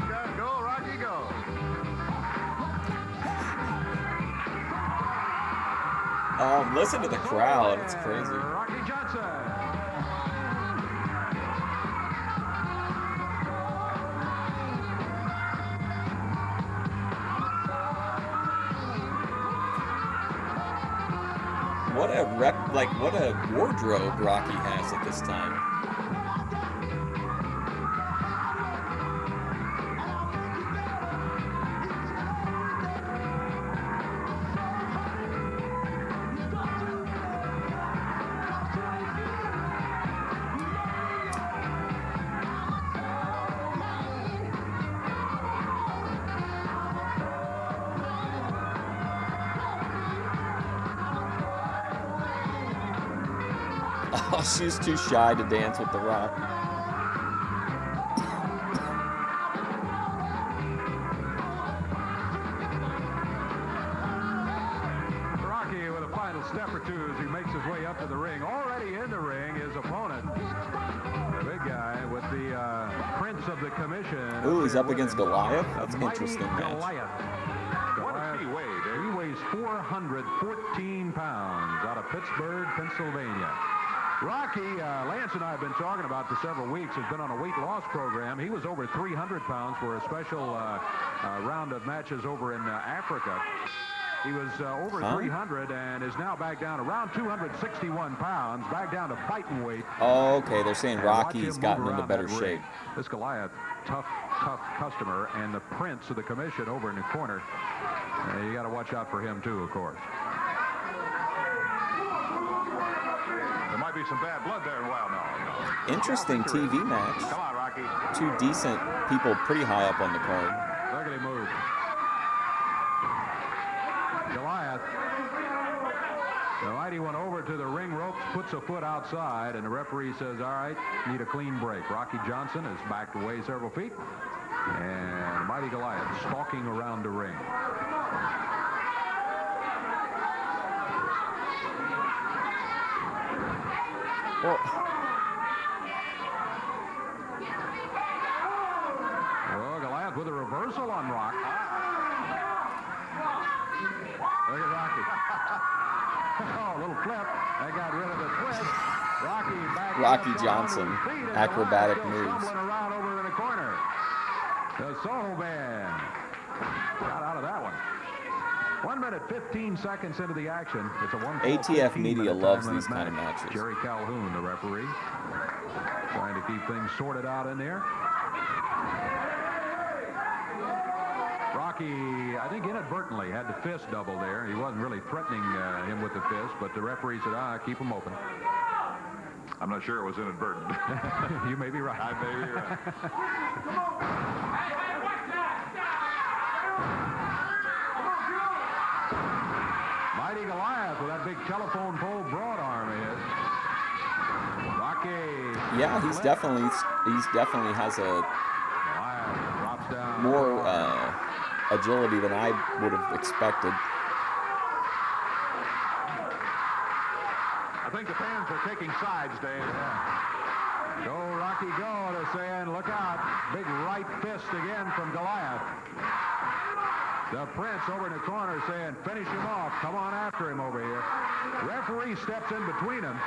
Hey, go, Rocky, go. Listen to the crowd. It's crazy. Rocky Johnson. What a wardrobe Rocky has at this time. Oh, she's too shy to dance with The Rock. Rocky with a final step or two ring. Already in the ring, his opponent, the big guy with the Prince of the Commission. Ooh, he's up against Goliath? That's an Mighty interesting match. Goliath. What does he weigh, Dave? He weighs 414 pounds out of Pittsburgh, Pennsylvania. Rocky, Lance and I have been talking about for several weeks, has been on a weight loss program. He was over 300 pounds for a special round of matches over in Africa. He was over 300 and is now back down around 261 pounds, back down to fighting weight. Oh, okay. They're saying Rocky's gotten into better shape. This Goliath, tough customer, and the Prince of the Commission over in the corner. You got to watch out for him, too, of course. There might be some bad blood there in a while now. Interesting TV match. Come on, Rocky. Two decent people pretty high up on the card. Look at him move. Goliath. The mighty one over to the ring ropes, puts a foot outside, and the referee says, all right, need a clean break. Rocky Johnson is backed away several feet, and the mighty Goliath stalking around the ring. Well, Goliath with a reversal on Rock. Look at Rocky. Oh, a little flip. That got rid of the twist. Rocky Johnson, acrobatic moves. Stumbling around over in the corner. The Soho Band got out of that one. 1 minute, 15 seconds into the action. It's a 1 ATF media loves these kind of matches. Jerry Calhoun, the referee, trying to keep things sorted out in there. Rocky, I think inadvertently had the fist double there. He wasn't really threatening him with the fist, but the referee said, keep him open. I'm not sure it was inadvertent. You may be right. I may be right. Mighty Goliath with that big telephone pole broad arm he is. Rocky. Yeah, he's definitely has a drops down. More agility than I would have expected. I think the fans are taking sides, Dave. Yeah. Go, Rocky, go. They're saying, look out. Big right fist again from Goliath. The Prince over in the corner saying, finish him off. Come on after him over here. Referee steps in between them.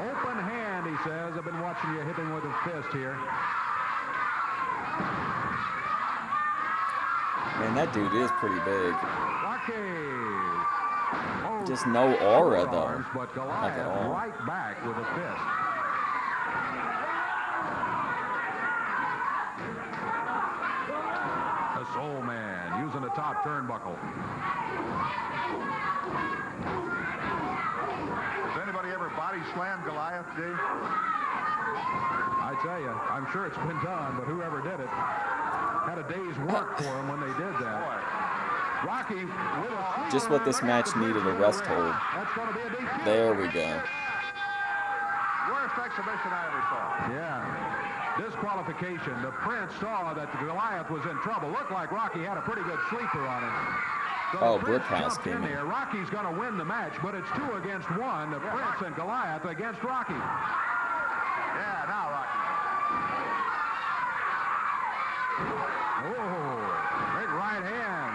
Open hand, he says. I've been watching you hit him with a fist here. Man, that dude is pretty big. Rocky. Just no aura, though. Arms, but Goliath like at all. right back with a fist. The Soul Man using the top turnbuckle. Has anybody ever body slammed Goliath, Dave? I tell you, I'm sure it's been done, but whoever did it had a day's work for him when they did that. Boy. Rocky with a Just what this match needed, a rest hold. That's going to be a DQ. There we go. Worst exhibition I ever saw. Yeah. Disqualification. The Prince saw that Goliath was in trouble. Looked like Rocky had a pretty good sleeper on him. So Brickhouse came in. there. Rocky's going to win the match, but it's 2 against 1. The Prince and Goliath against Rocky. Yeah, now Rocky. Oh, big right hand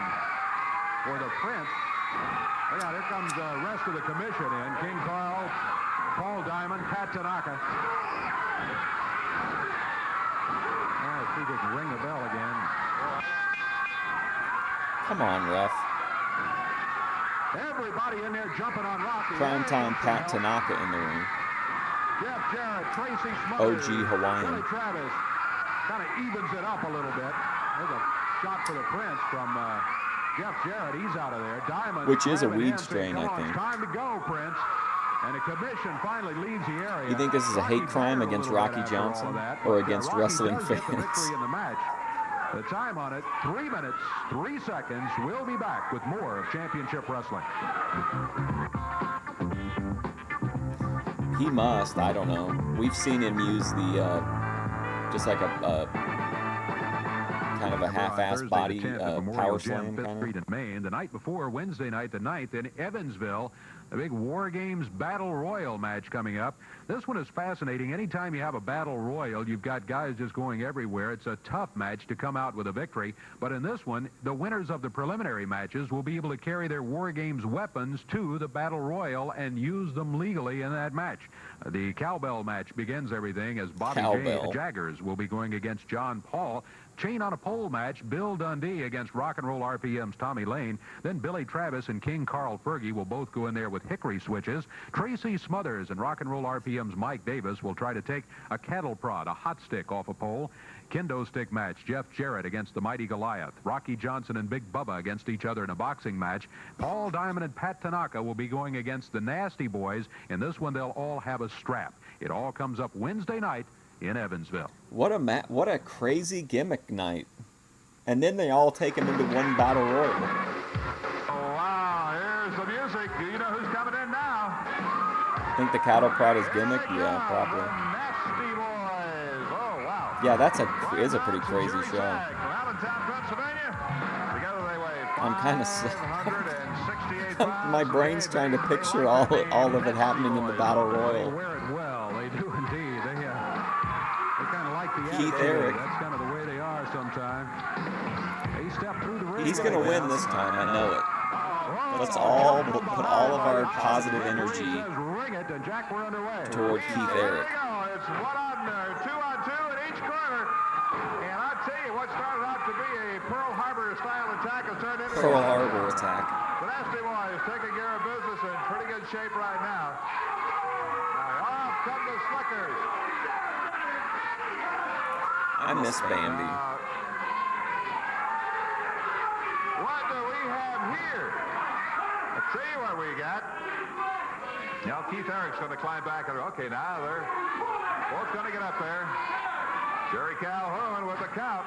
for the Prince. Look out, here comes the rest of the commission in. King Carl, Paul Diamond, Pat Tanaka. Let's see if we can ring the bell again. Come on, ref. Everybody in there jumping on Rocky. Primetime Pat Tanaka in the ring. Jeff Jarrett, Tracy Smothers. OG Hawaiian. Billy Travis kind of evens it up a little bit. There's a shot for the Prince from Jeff Jarrett. He's out of there. Diamond. Which is a weed strain, Come I on, think. It's time to go, Prince. And the commission finally leaves the area. You think this is a hate crime against Rocky Johnson or against wrestling fans? Victory in the match. The time on it, 3 minutes, 3 seconds. We'll be back with more of Championship Wrestling. He must. I don't know. We've seen him use the just like a kind of a half-ass Thursday body the 10th at Memorial power Gym, slam 5th kind Street of. in Maine. The night before, Wednesday night, the 9th, in Evansville, a big War Games Battle Royal match coming up. This one is fascinating. Anytime you have a Battle Royal, you've got guys just going everywhere. It's a tough match to come out with a victory. But in this one, the winners of the preliminary matches will be able to carry their War Games weapons to the Battle Royal and use them legally in that match. The cowbell match begins everything as Bobby Jaggers will be going against John Paul. Chain on a pole match, Bill Dundee against Rock and Roll RPM's Tommy Lane. Then Billy Travis and King Carl Fergie will both go in there with hickory switches. Tracy Smothers and Rock and Roll RPM's Mike Davis will try to take a cattle prod, a hot stick off a pole. Kendo stick match, Jeff Jarrett against the mighty Goliath. Rocky Johnson and Big Bubba against each other in a boxing match. Paul Diamond and Pat Tanaka will be going against the Nasty Boys. In this one, they'll all have a strap. It all comes up Wednesday night in Evansville. What a crazy gimmick night. And then they all take him into one battle royal. Oh, wow, here's the music. You know who's coming in now? I think the cattle prod is gimmick? Yeah, probably. Nasty Boys. Oh, wow. Yeah, is a pretty crazy show. Allentown, Pennsylvania. Together they weigh I'm kind of 568 my brain's trying to picture all of it happening in the battle They royal. wear it well. They do indeed. They kind of like the Keith attitude. Eric. That's kind of the way they are sometimes. He stepped through the ring. He's going to win this time, I know it. Let's all put all of our positive energy toward Keith Eric. It's 1 on 2 on 2 in each corner. And I tell you, what started out to be a Pearl Harbor style attack has turned into Pearl Harbor attack. The Nasty Boys taking care of business in pretty good shape right now. Now off come the Slickers. I miss Bambi. What do we have here? Let's see what we got. Now Keith Eric's going to climb back. Okay, now they're both going to get up there. Jerry Calhoun with the count.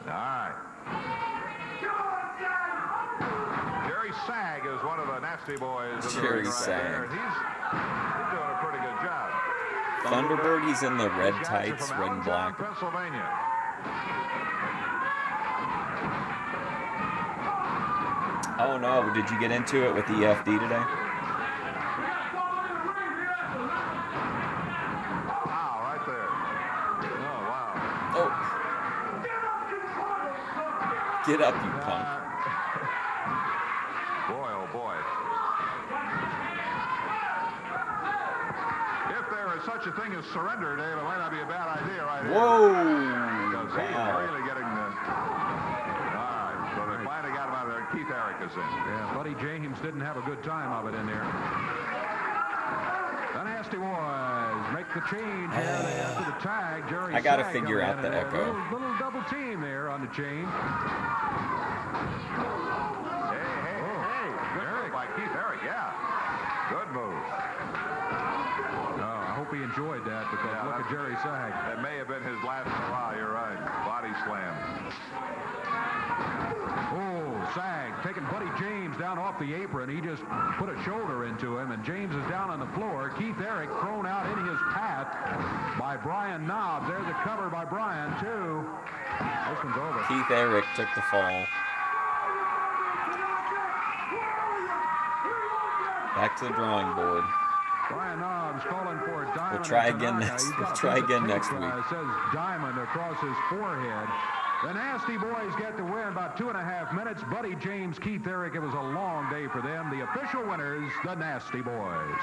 All right. Jerry Sag is one of the Nasty Boys. Jerry Sag. He's doing a pretty good job. Thunderbird, he's in the red tights, red and black. Pennsylvania. Oh no, did you get into it with the EFD today? Wow, right there. Oh, wow. Oh. Get up, you punk. Boy, oh boy. If there is such a thing as surrender, Dave, it might not be a bad idea right here. Whoa! Because he's really getting the... All right, so they finally got him out of there. Keith Eric is in. Yeah, Buddy James didn't have a good time of it in there. The Nasty Boys make the change here. They after the tag. Jerry I got to Sag figure coming out in the and echo. Little double team there on the chain. Hey. Good move by Keith Eric, yeah. Good move. I hope he enjoyed that because look at Jerry Sag. That may have been his last hurrah, you're right. Body slam. Oh, Sag taking Buddy James down off the apron. He just put a shoulder into him, and James is down on the floor. Keith Eric thrown out in his path by Brian Knobs. There's a cover by Brian, too. This one's over. Keith Eric took the fall. Back to the drawing board. Brian Knobs calling for a diamond. We'll try again next week. It says diamond across his forehead. The Nasty Boys get the win about 2.5 minutes. Buddy James, Keith Eric, it was a long day for them. The official winners, the Nasty Boys.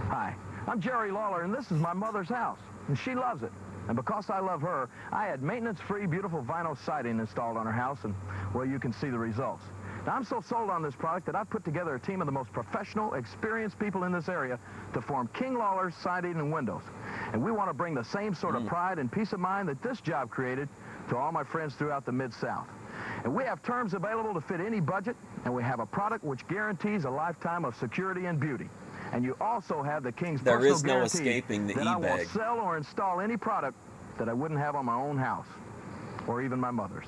Hi, I'm Jerry Lawler, and this is my mother's house, and she loves it. And because I love her, I had maintenance-free, beautiful vinyl siding installed on her house, and, well, you can see the results. Now, I'm so sold on this product that I've put together a team of the most professional, experienced people in this area to form King Lawler's Siding and Windows. And we want to bring the same sort of pride and peace of mind that this job created to all my friends throughout the Mid-South. And we have terms available to fit any budget, and we have a product which guarantees a lifetime of security and beauty. And you also have the King's personal guarantee. There is no escaping the that I won't e-bag. sell or install any product that I wouldn't have on my own house, or even my mother's.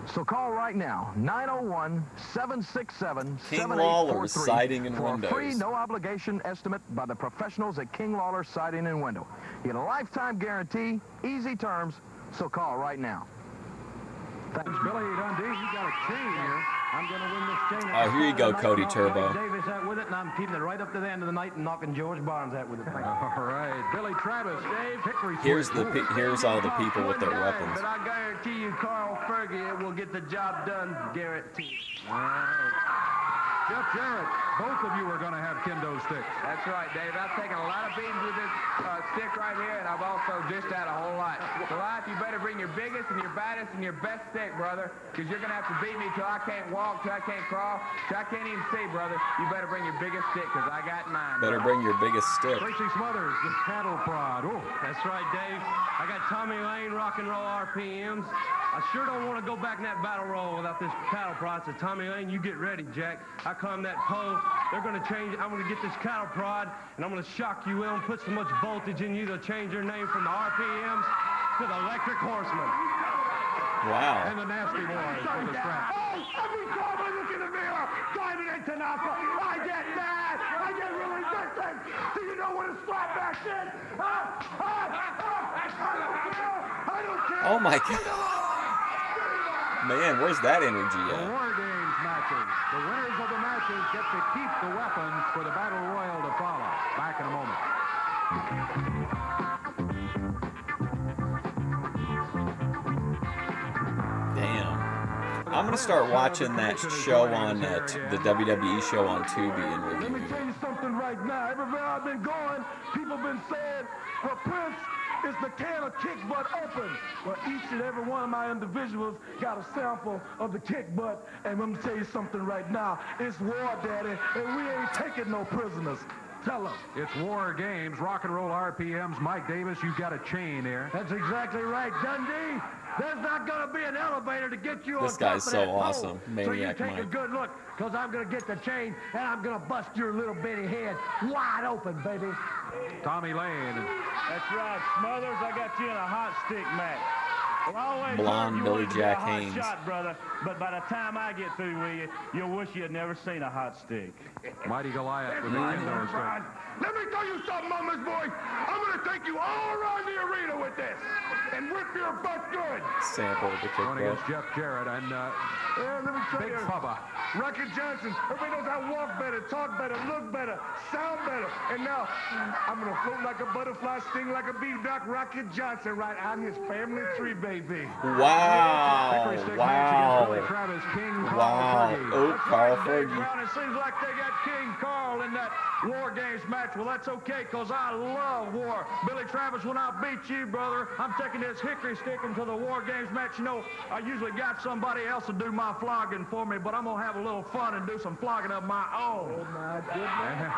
So call right now, 901-767-7843 King Lawler's Siding and for Windows. a free, no-obligation estimate by the professionals at King Lawler's Siding and Window. You get a lifetime guarantee, easy terms, so call right now. Thanks, Billy Dundee. You got a chain here. I'm going to win this chain. Oh, here you go, Cody Turbo. Davis out with it, and I'm keeping it right up to the end of the night and knocking George Barnes out with it. All right, Billy Travis, Dave Hickory. Here's all the people with their weapons. But I guarantee you, Carl Fergie will get the job done, Garrett. All right. Jeff Jarrett, both of you are going to have kendo sticks. That's right, Dave. I've taken a lot of beatings with this stick right here, and I've also dished out a whole lot. Goliath, you better bring your biggest and your baddest and your best stick, brother, because you're going to have to beat me till I can't walk, till I can't crawl, till I can't even see, brother. You better bring your biggest stick, because I got mine. Better bring your biggest stick. Tracy Smothers, the cattle prod. Oh, That's right, Dave. I got Tommy Lane rock and roll RPMs. I sure don't want to go back in that battle roll without this cattle prod. So Tommy Lane, you get ready, Jack. I climb that pole. They're going to change. I'm going to get this cattle prod, and I'm going to shock you in, put so much voltage in you, they'll change your name from the RPMs to the Electric Horseman. Wow. and the Nasty Boys for the strap. Oh, every time I look in the mirror, Diamond and Tanaka, I get mad. I get really distant. Do you know what a strap back is? I don't care. Oh my God. Man, where's that energy The at? War Games matches. The winners of the matches get to keep the weapons for the Battle Royal to follow. Back in a moment. Damn. I'm going to start watching that show on the WWE show on Tubi and Let me review tell it. you something right now. Everywhere I've been going, people been saying, well, Prince is the can of kick butt open. Well, each and every one of my individuals got a sample of the kick butt. And let me tell you something right now. It's war, Daddy, and we ain't taking no prisoners. Tell them. It's War Games, Rock and Roll RPMs. Mike Davis, you've got a chain there. That's exactly right, Dundee. There's not going to be an elevator to get you This on top guy's of so that pole. awesome. So you Maniac take a Mike. good look, because I'm going to get the chain, and I'm going to bust your little bitty head wide open, baby. Tommy Lane. That's right, Smothers. I got you in a hot stick match. Well, I always Blonde heard you Billy wanted to be Jack a hot Haynes. shot, brother. But by the time I get through with you, you'll wish you had never seen a hot stick. Mighty Goliath with the kendo stick. Let me tell you something, Mama's boy. I'm going to take you all around the arena with this and whip your butt good. Sample of the kick Going butt. against Jeff Jarrett and Let me tell Big you. Bubba. Rocket Johnson. Everybody knows I walk better, talk better, look better, sound better. And now I'm going to float like a butterfly, sting like a bee. Doc Rocket Johnson, right? I'm his family tree, baby. Wow. Hickory stick match against Billy Wow. Travis, King Wow. Carl Fergie. Oh, Carl Dave Fergie. Brown, it seems like they got King Carl in that War Games match. Well, that's okay, because I love war. Billy Travis, when I beat you, brother, I'm taking this hickory stick into the War Games match. You know, I usually got somebody else to do my flogging for me, but I'm going to have a little fun and do some flogging of my own. Oh, my goodness.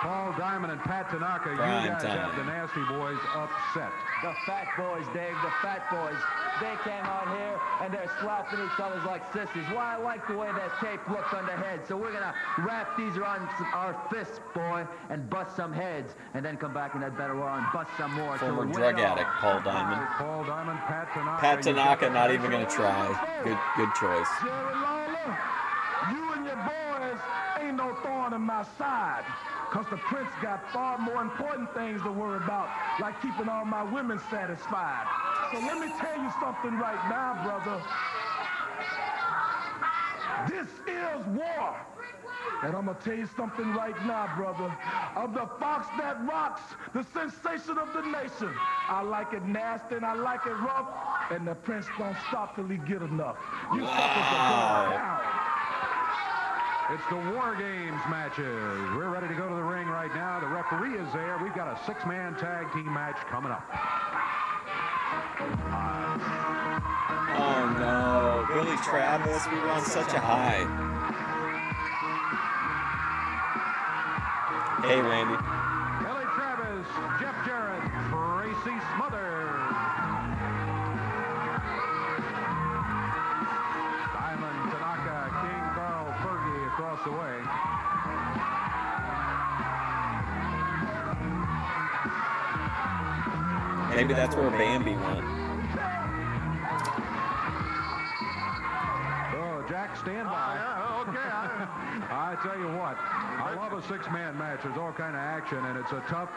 Paul Diamond and Pat Tanaka, Prime you guys have time. the Nasty Boys upset. The Fat Boys, Dave, the Fat Boys. They came out here and they're slapping each other like sissies. Why, I like the way that tape looks on the head. So we're going to wrap these around our fists, boy, and bust some heads, and then come back in that battle royal and bust some more. till Former we win drug it all. addict Paul Diamond. Paul Diamond, Pat Tanaka. Pat you Tanaka got- not even going to try. Good choice. Jerry Lawler, you and your boys ain't no thorn in my side. Because the Prince got far more important things to worry about, like keeping all my women satisfied. So let me tell you something right now, brother. This is war. And I'm going to tell you something right now, brother. Of the fox that rocks, the sensation of the nation. I like it nasty and I like it rough. And the Prince don't stop till he get enough. You suckers are going down. It's the War Games matches. We're ready to go to the ring right now. The referee is there. We've got a six-man tag team match coming up. Oh no. Billy Travis, we were on such a high. Hey, Randy. Billy Travis, Jeff Jarrett, Tracy Smothers. Diamond, Tanaka, King Carl Fergie across the way. Maybe that's where Bambi went. Oh, Jack, stand by. Okay. I tell you what, I love a a six-man match. There's all kind of action, and it's a tough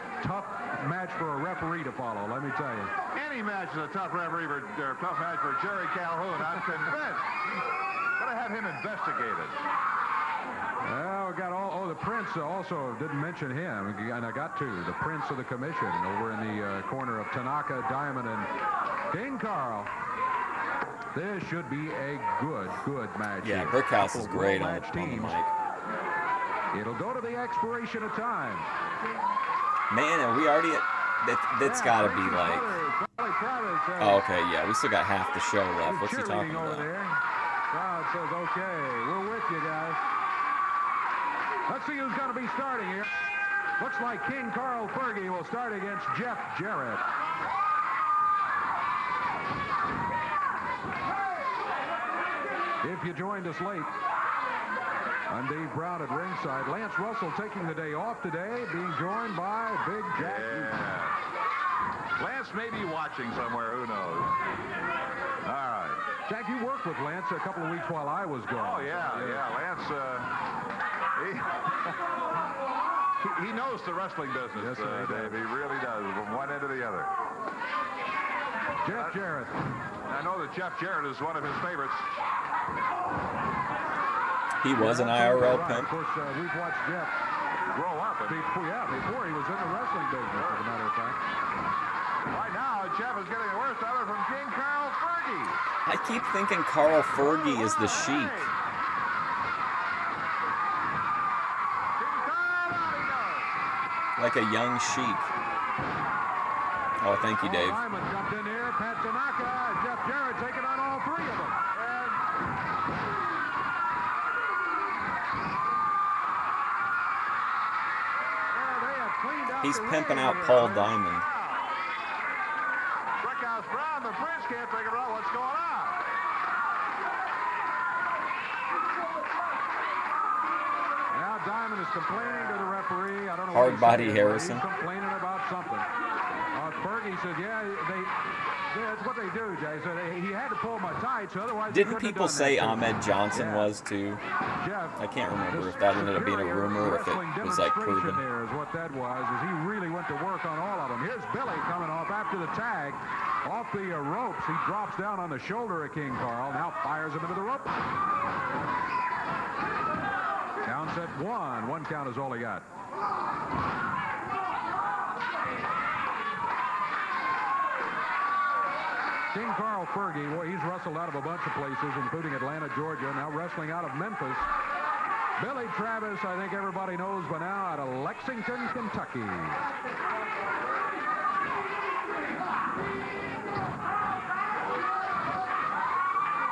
match for a referee to follow, let me tell you. Any match is a tough match for Jerry Calhoun. I'm convinced. Gotta have him investigated. Well, we got the Prince also didn't mention him, and I got to. The Prince of the Commission over in the corner of Tanaka, Diamond, and King Carl. This should be a good match. Yeah, Brickhouse is great on the mic. It'll go to the expiration of time. Man, are we already at... That's got to be like... Oh, okay, yeah, we still got half the show left. What's he talking about? Crowd says, okay, we're with you guys. Let's see who's going to be starting here. Looks like King Carl Fergie will start against Jeff Jarrett. If you joined us late, I'm Dave Brown at ringside. Lance Russell taking the day off today, being joined by Big Jack. Yeah. Lance may be watching somewhere, who knows. All right. Jack, you worked with Lance a couple of weeks while I was gone. Oh, yeah. Lance, he knows the wrestling business, Yes, Dave. He really does, from one end to the other. Jeff Jarrett. I know that Jeff Jarrett is one of his favorites. He was an IRL pimp. Of course, we've watched Jeff grow up. Before he was in the wrestling business, as a matter of fact. Right now, Jeff is getting the worst of it from King Carl Fergie. I keep thinking Carl Fergie is the Sheik. Like a young Sheik. Oh, thank you, Dave. Paul Diamond jumped in there. Pat Tanaka, Jeff Jarrett taking on all three of them. He's pimping out Paul Diamond. Brickhouse Brown, the Prince can't figure out what's going on. Now Diamond is complaining to the referee. I don't know. Hard body Harrison. He's complaining about something. Fergie said, that's what they do, Jay. So he had to pull my tights, otherwise. Didn't people say Ahmed Johnson was too? Jeff, I can't remember if that ended up being a rumor or if it was like proven. There is what that was, is he really went to work on all of them. Here's Billy coming off after the tag. Off the ropes, he drops down on the shoulder of King Carl. Now fires him into the rope. Counts at one. One count is all he got. King Carl Fergie, well, he's wrestled out of a bunch of places, including Atlanta, Georgia, now wrestling out of Memphis. Billy Travis, I think everybody knows by now, out of Lexington, Kentucky.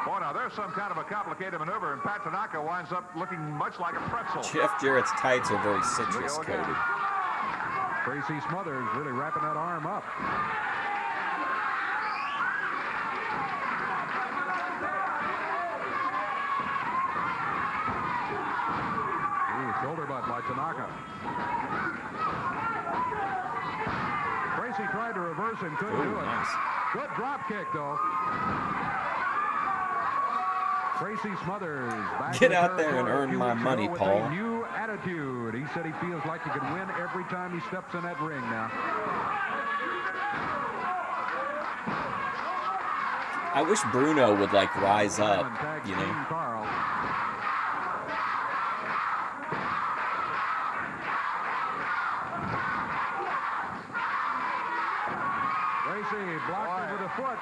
Boy, now there's some kind of a complicated maneuver, and Pat Tanaka winds up looking much like a pretzel. Jeff Jarrett's tights are very citrus coated. Tracy Smothers really wrapping that arm up. Shoulder butt by Tanaka. Tracy tried to reverse and couldn't do it. Nice. Good drop kick, though. Tracy Smothers. Get out there and earn my money, Paul. A new attitude. He said he feels like he could win every time he steps in that ring now. I wish Bruno would like rise up, you know. Carl. Tracy blocked it with a foot.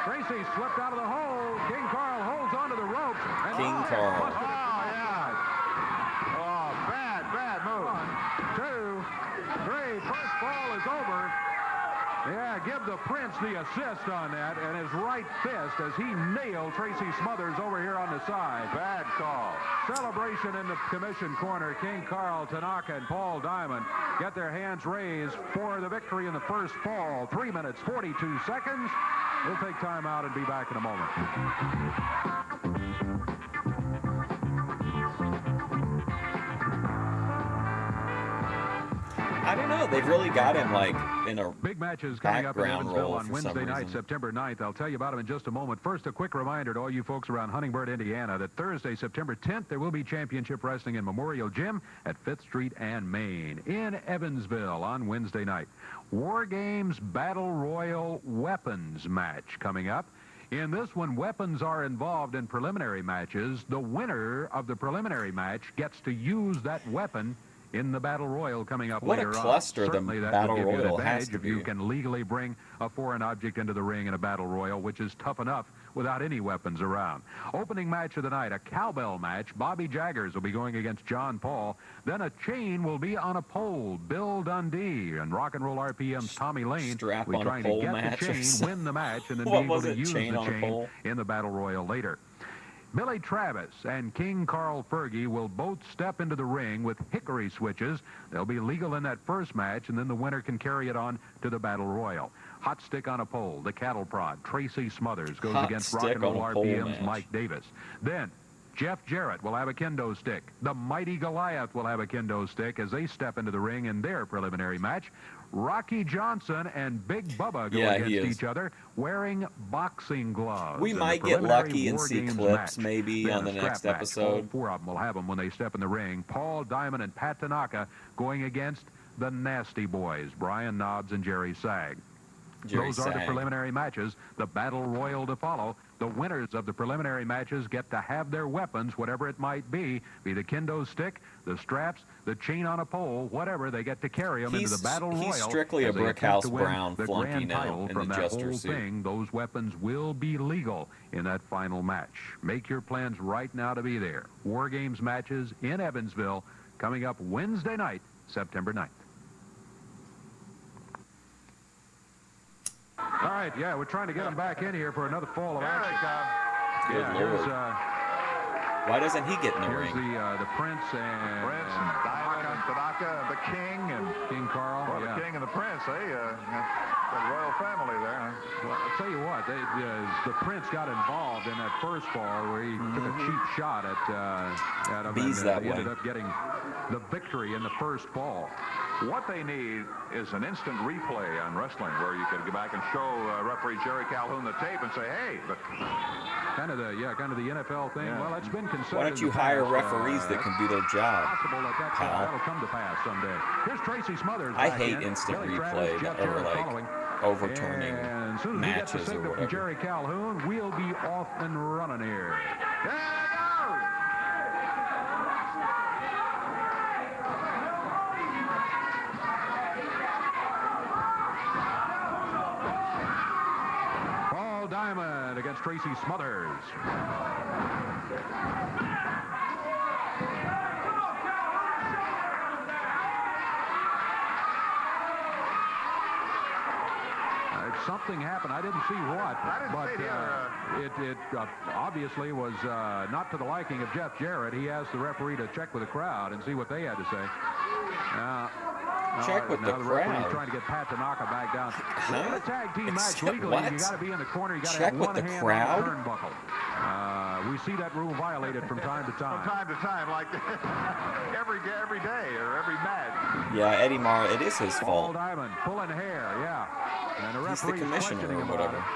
Tracy slipped out of the hole. King Carl holds onto the ropes. King Carl. Oh, yeah. Oh, bad move. 1, 2, 3. First ball is over. Yeah, give the Prince the assist on that, and his right fist as he nailed Tracy Smothers over here on the side. Bad call. Celebration in the commission corner. King Carl, Tanaka, and Paul Diamond get their hands raised for the victory in the first fall. 3 minutes, 42 seconds. We'll take time out and be back in a moment. I don't know. They've really got him like in a big matches coming up in background Evansville role on for Wednesday some night, reason. September 9th. I'll tell you about them in just a moment. First, a quick reminder to all you folks around Huntingburg, Indiana, that Thursday, September 10th, there will be championship wrestling in Memorial Gym at 5th Street and Main in Evansville on Wednesday night. War Games Battle Royal Weapons match coming up. In this one, weapons are involved in preliminary matches. The winner of the preliminary match gets to use that weapon in the Battle Royal coming up later on. What a cluster the Certainly that Battle would give you an Royal has advantage to if you be. can legally bring a foreign object into the ring in a Battle Royal, which is tough enough without any weapons around. Opening match of the night, a cowbell match. Bobby Jaggers will be going against John Paul. Then a chain will be on a pole. Bill Dundee and Rock and Roll RPM's Tommy Lane Strap will be on a trying pole to get match the or chain, something. win the match, and then What be able was to it, use chain the on a chain pole? in the Battle Royal later. Billy Travis and King Carl Fergie will both step into the ring with hickory switches. They'll be legal in that first match, and then the winner can carry it on to the Battle Royal. Hot stick on a pole, the cattle prod. Tracy Smothers goes Hot against stick Rock and Roll on a pole RPM's match. Mike Davis. Then Jeff Jarrett will have a kendo stick. The mighty Goliath will have a kendo stick as they step into the ring in their preliminary match. Rocky Johnson and Big Bubba go Yeah, he against is. each other wearing boxing gloves. We in the might get preliminary lucky and War see Games clips match. maybe Then on a the strap next match. episode. All four of them will have them when they step in the ring. Paul Diamond and Pat Tanaka going against the Nasty Boys, Brian Knobs and Jerry Sag. Jerry Those are the Sag. preliminary matches. The Battle Royal to follow. The winners of the preliminary matches get to have their weapons, whatever it might be the kendo stick, the straps, the chain on a pole, whatever. They get to carry them into the Battle Royal. He's strictly a as they attempt Brickhouse to win Brown the flunky grand now title in from the that jester whole suit. thing. Those weapons will be legal in that final match. Make your plans right now to be there. War Games matches in Evansville coming up Wednesday night, September 9th. All right, yeah, we're trying to get them back in here for another fall of action. Good Yeah, Lord. here's Why doesn't he get in the here's ring? the Prince and Diamond and Tanaka, the King, and King Carl. well, Yeah. the King and the Prince. They got a royal family there. Well, I'll tell you what, the Prince got involved in that first fall where he took a cheap shot at him, Bees and that he way. ended up getting the victory in the first fall. What they need is an instant replay on wrestling where you could go back and show referee Jerry Calhoun the tape and say, hey, look. Kind of the NFL thing. Yeah. Well, it's been considered. Why don't you hire referees that can do their job? Possible that pal? that'll come to pass someday. Here's Tracy Smothers. I back hate in. instant Billy replay Travis, Jeff or Jarrett like following. overturning And as soon as we get the matches or signal from whatever. Jerry Calhoun, we'll be off and running here. There they go! Paul Diamond against Tracy Smothers. Something happened. I didn't see what, I didn't but see it either. it obviously was not to the liking of Jeff Jarrett. He asked the referee to check with the crowd and see what they had to say. Check with now the referee's crowd. trying to get Pat Tanaka back down. In a tag team match Except legally, what? you got to be in the corner. You got to Check have with one the hand crowd? on the turnbuckle. We see that rule violated from time to time. From time to time, like every day or every match. Yeah, Eddie Mara, it is his Paul fault. Diamond pulling hair, yeah. And the He's the referee's commissioner questioning or him whatever. about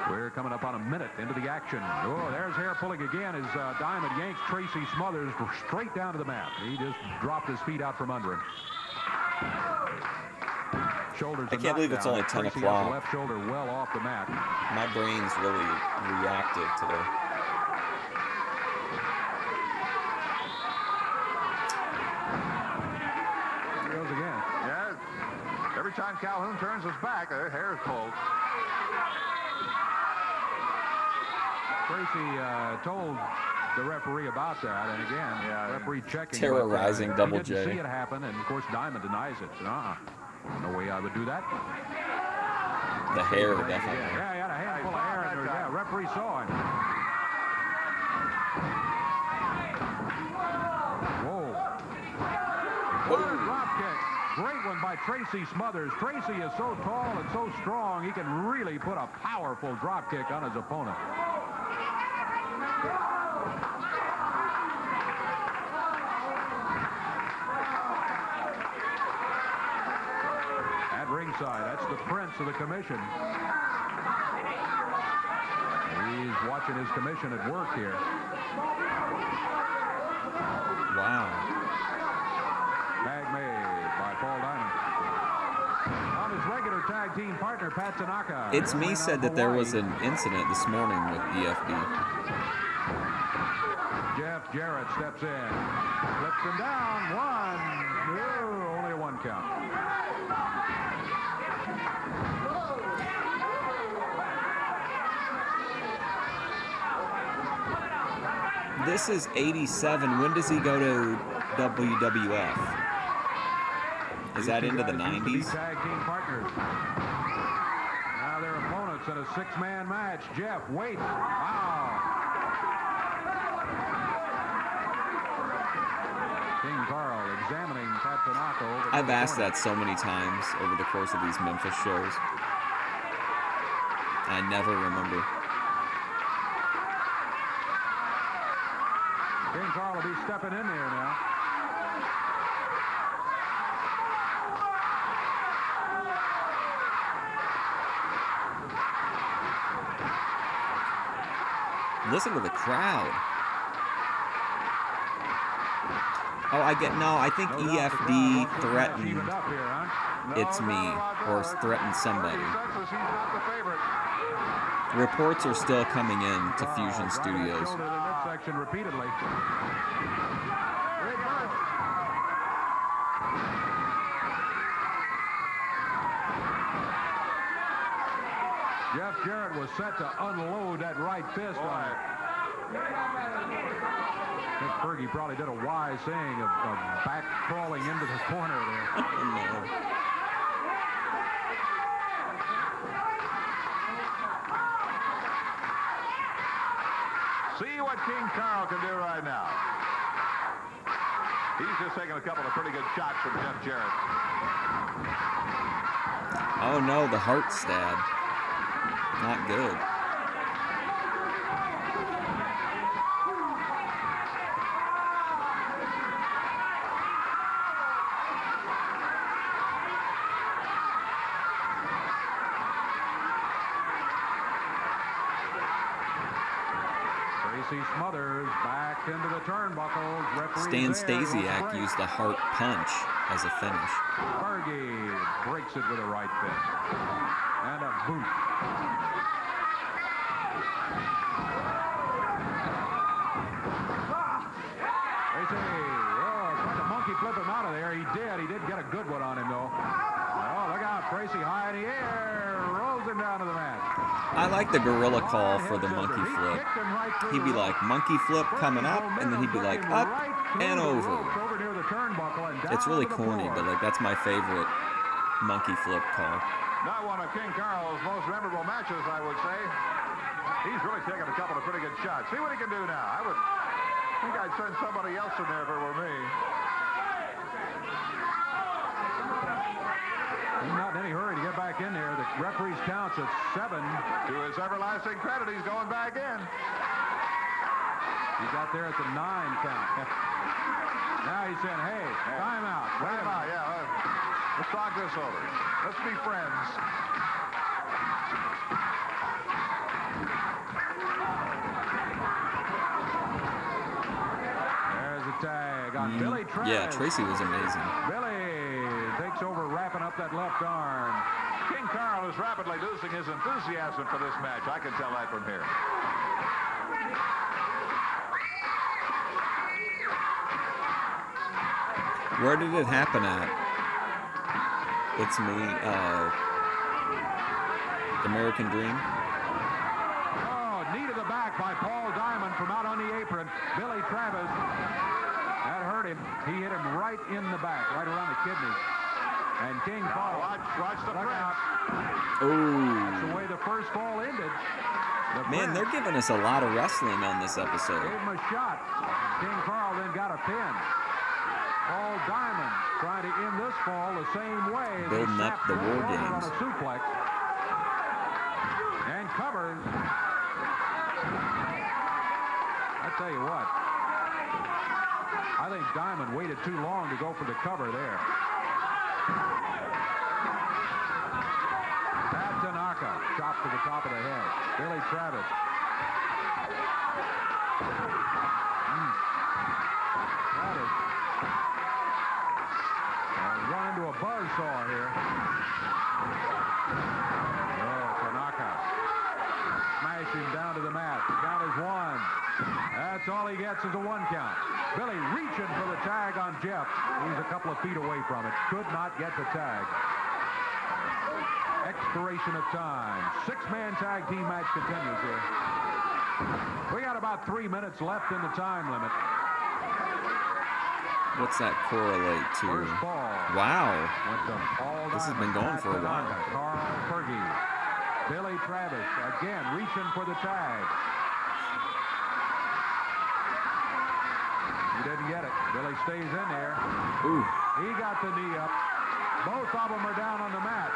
it. We're coming up on a minute into the action. Oh, there's hair pulling again as Diamond yanks Tracy Smothers straight down to the mat. He just dropped his feet out from under him. Shoulders I can't believe it's only 10 Tracy has the o'clock. left shoulder well off the mat. My brain's really reactive today. Here goes again. Yeah. Every time Calhoun turns his back, their hair is pulled. Tracy told the referee about that, and again, Yeah, referee checking. Terrorizing but, Double he didn't J. see it happen, and of course Diamond denies it. No way I would do that. The hair, Yeah, definitely. he had a handful of hair in there. Yeah, referee saw him. Whoa. Drop kick. Great one by Tracy Smothers. Tracy is so tall and so strong, he can really put a powerful drop kick on his opponent. ringside. That's the prince of the commission. He's watching his commission at work here. Wow. Tag made by Paul Diamond. On his regular tag team partner, Pat Tanaka. It's Me said that there was an incident this morning with EFD. Jeff Jarrett steps in. Flips him down. One. No, only a 1 count. This is 87. When does he go to WWF? Is that into the 90s? Tag team partners. Now their opponents in a 6-man match. Jeff waits. Wow. King Carl examining Pat Tanaka. I've asked that so many times over the course of these Memphis shows. I never remember. King Carl will be stepping in there now. Listen to the crowd. Oh, I think EFD threatened It's Me or threatened somebody. Reports are still coming in to Fusion Studios. Repeatedly. Jeff Jarrett was set to unload that right fist on it. I think Fergie probably did a wise thing of back crawling into the corner there. No. See what King Carl can do right now. He's just taking a couple of pretty good shots from Jeff Jarrett. Oh no, the heart stab. Not good. Tracy Smothers back into the turnbuckles. Stan Stasiak used the heart punch as a finish. Fergie breaks it with a right fist. And a boot. Tracy, tried to monkey flip him out of there. He did. He did get a good one on him, though. Oh, look out. Tracy high in the air. Rolls him down to the mat. I like the gorilla call for the monkey flip. He'd be like, monkey flip coming up, and then he'd be like, up and over. It's really corny, but like that's my favorite monkey flip call. Not one of King Carl's most memorable matches, I would say. He's really taken a couple of pretty good shots. See what he can do now. I think I'd send somebody else in there if it were me. He's not in any hurry to get back in there. The referee's counts at 7. To his everlasting credit, he's going back in. He got there at the 9 count. Now he's saying, hey, time out. Time out, yeah. Let's talk this over. Let's be friends. There's a tag on Billy Travis. Yeah, Tracy was amazing. Billy takes over, wrapping up that left arm. King Carl is rapidly losing his enthusiasm for this match. I can tell that from here. Where did it happen at? It's Me, American Dream. Oh, knee to the back by Paul Diamond from out on the apron. Billy Travis. That hurt him. He hit him right in the back, right around the kidney. And King Carl. Watch the Prince. Oh. That's the way the first fall ended. Man, they're giving us a lot of wrestling on this episode. Gave him a shot. King Carl then got a pin. Paul Diamond trying to end this fall the same way. Building up the War On Games. a suplex. And covers. I tell you what. I think Diamond waited too long to go for the cover there. drop to the top of the head. Billy Travis. Travis. Run into a buzzsaw here. Oh, Tanaka. Smash him down to the mat. The count is 1. That's all he gets is a 1 count. Billy reaching for the tag on Jeff. He's a couple of feet away from it. Could not get the tag. Expiration of time. 6-man tag team match continues here. We got about 3 minutes left in the time limit. What's that correlate to? First ball. Wow. All this has been going for a while. Carl Fergie. Billy Travis again reaching for the tag. He didn't get it. Billy stays in there. Ooh. He got the knee up. Both of them are down on the mat.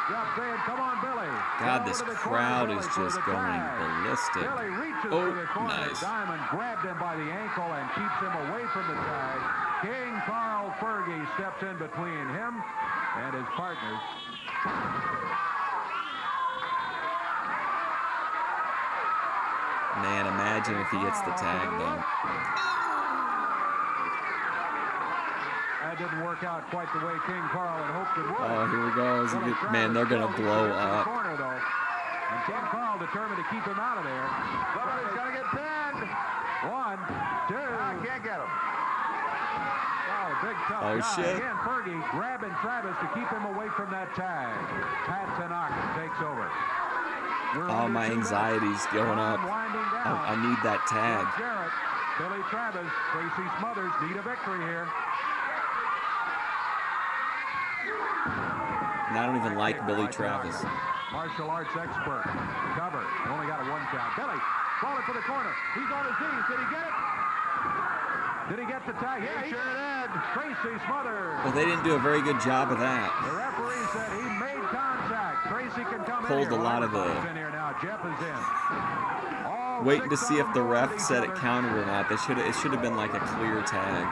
Jeff saying, come on, Billy. God, this crowd is just going ballistic. Billy reaches for the corner. Nice. Diamond grabbed him by the ankle and keeps him away from the tag. King Carl Fergie steps in between him and his partners. Man, imagine if he gets the tag, though. That didn't work out quite the way King Carl had hoped it would. Oh, here we go. Man, they're going to blow up. Corner, though. And King Carl determined to keep him out of there. Somebody's going to get pinned. 1, 2. I can't get him. Oh, big tough Oh, guy. shit. Again, Fergie grabbing Travis to keep him away from that tag. Pat Tanaka takes over. Oh, my anxiety's going up. I need that tag. Jarrett, Billy Travis, Tracy Smothers need a victory here. And I don't even like Billy Travis. Martial arts expert. Cover. Only got a 1 count. Billy falling for the corner. He's on his knees. Did he get it? Did he get the tag? Yeah, he sure did. Tracy Smothers. Well, they didn't do a very good job of that. The referee said he made contact. Tracy can come Pulled in here. a lot of the... In here now. Jeff is in. All Waiting to 6 see if the on ref each said it other. counted or not. It should have been like a clear tag.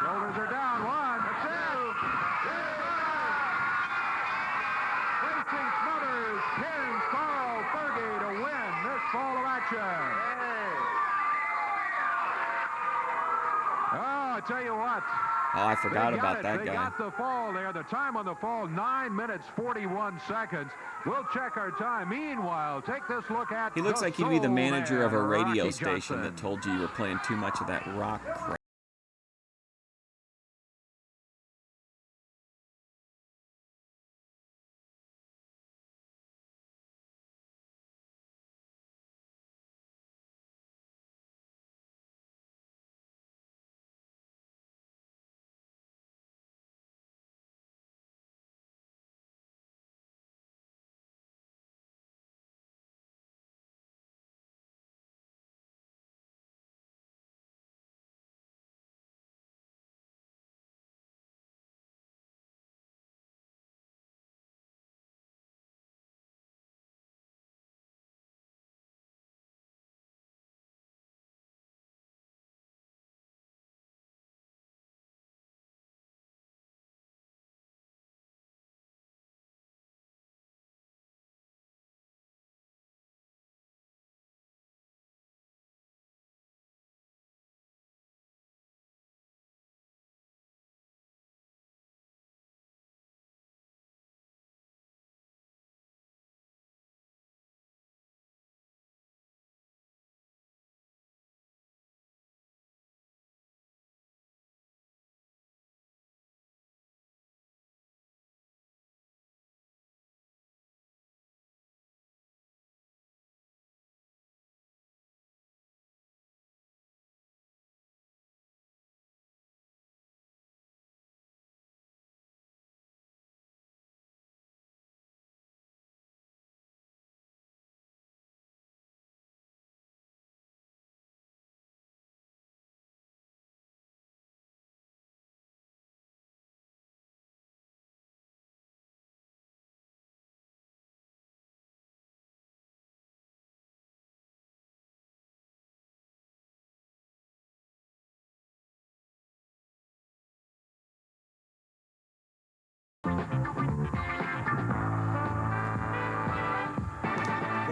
Shoulders are down. 1, 2. Tracy Smothers pins Carl Fergie to win this fall of action. Oh, I tell you what. Oh, I forgot about that They guy. got the fall there. The time on the fall, 9 minutes, 41 seconds. We'll check our time. Meanwhile, take this look at He looks the like he'd be the soul manager of a man, radio Rocky station Johnson. that told you you were playing too much of that rock crap.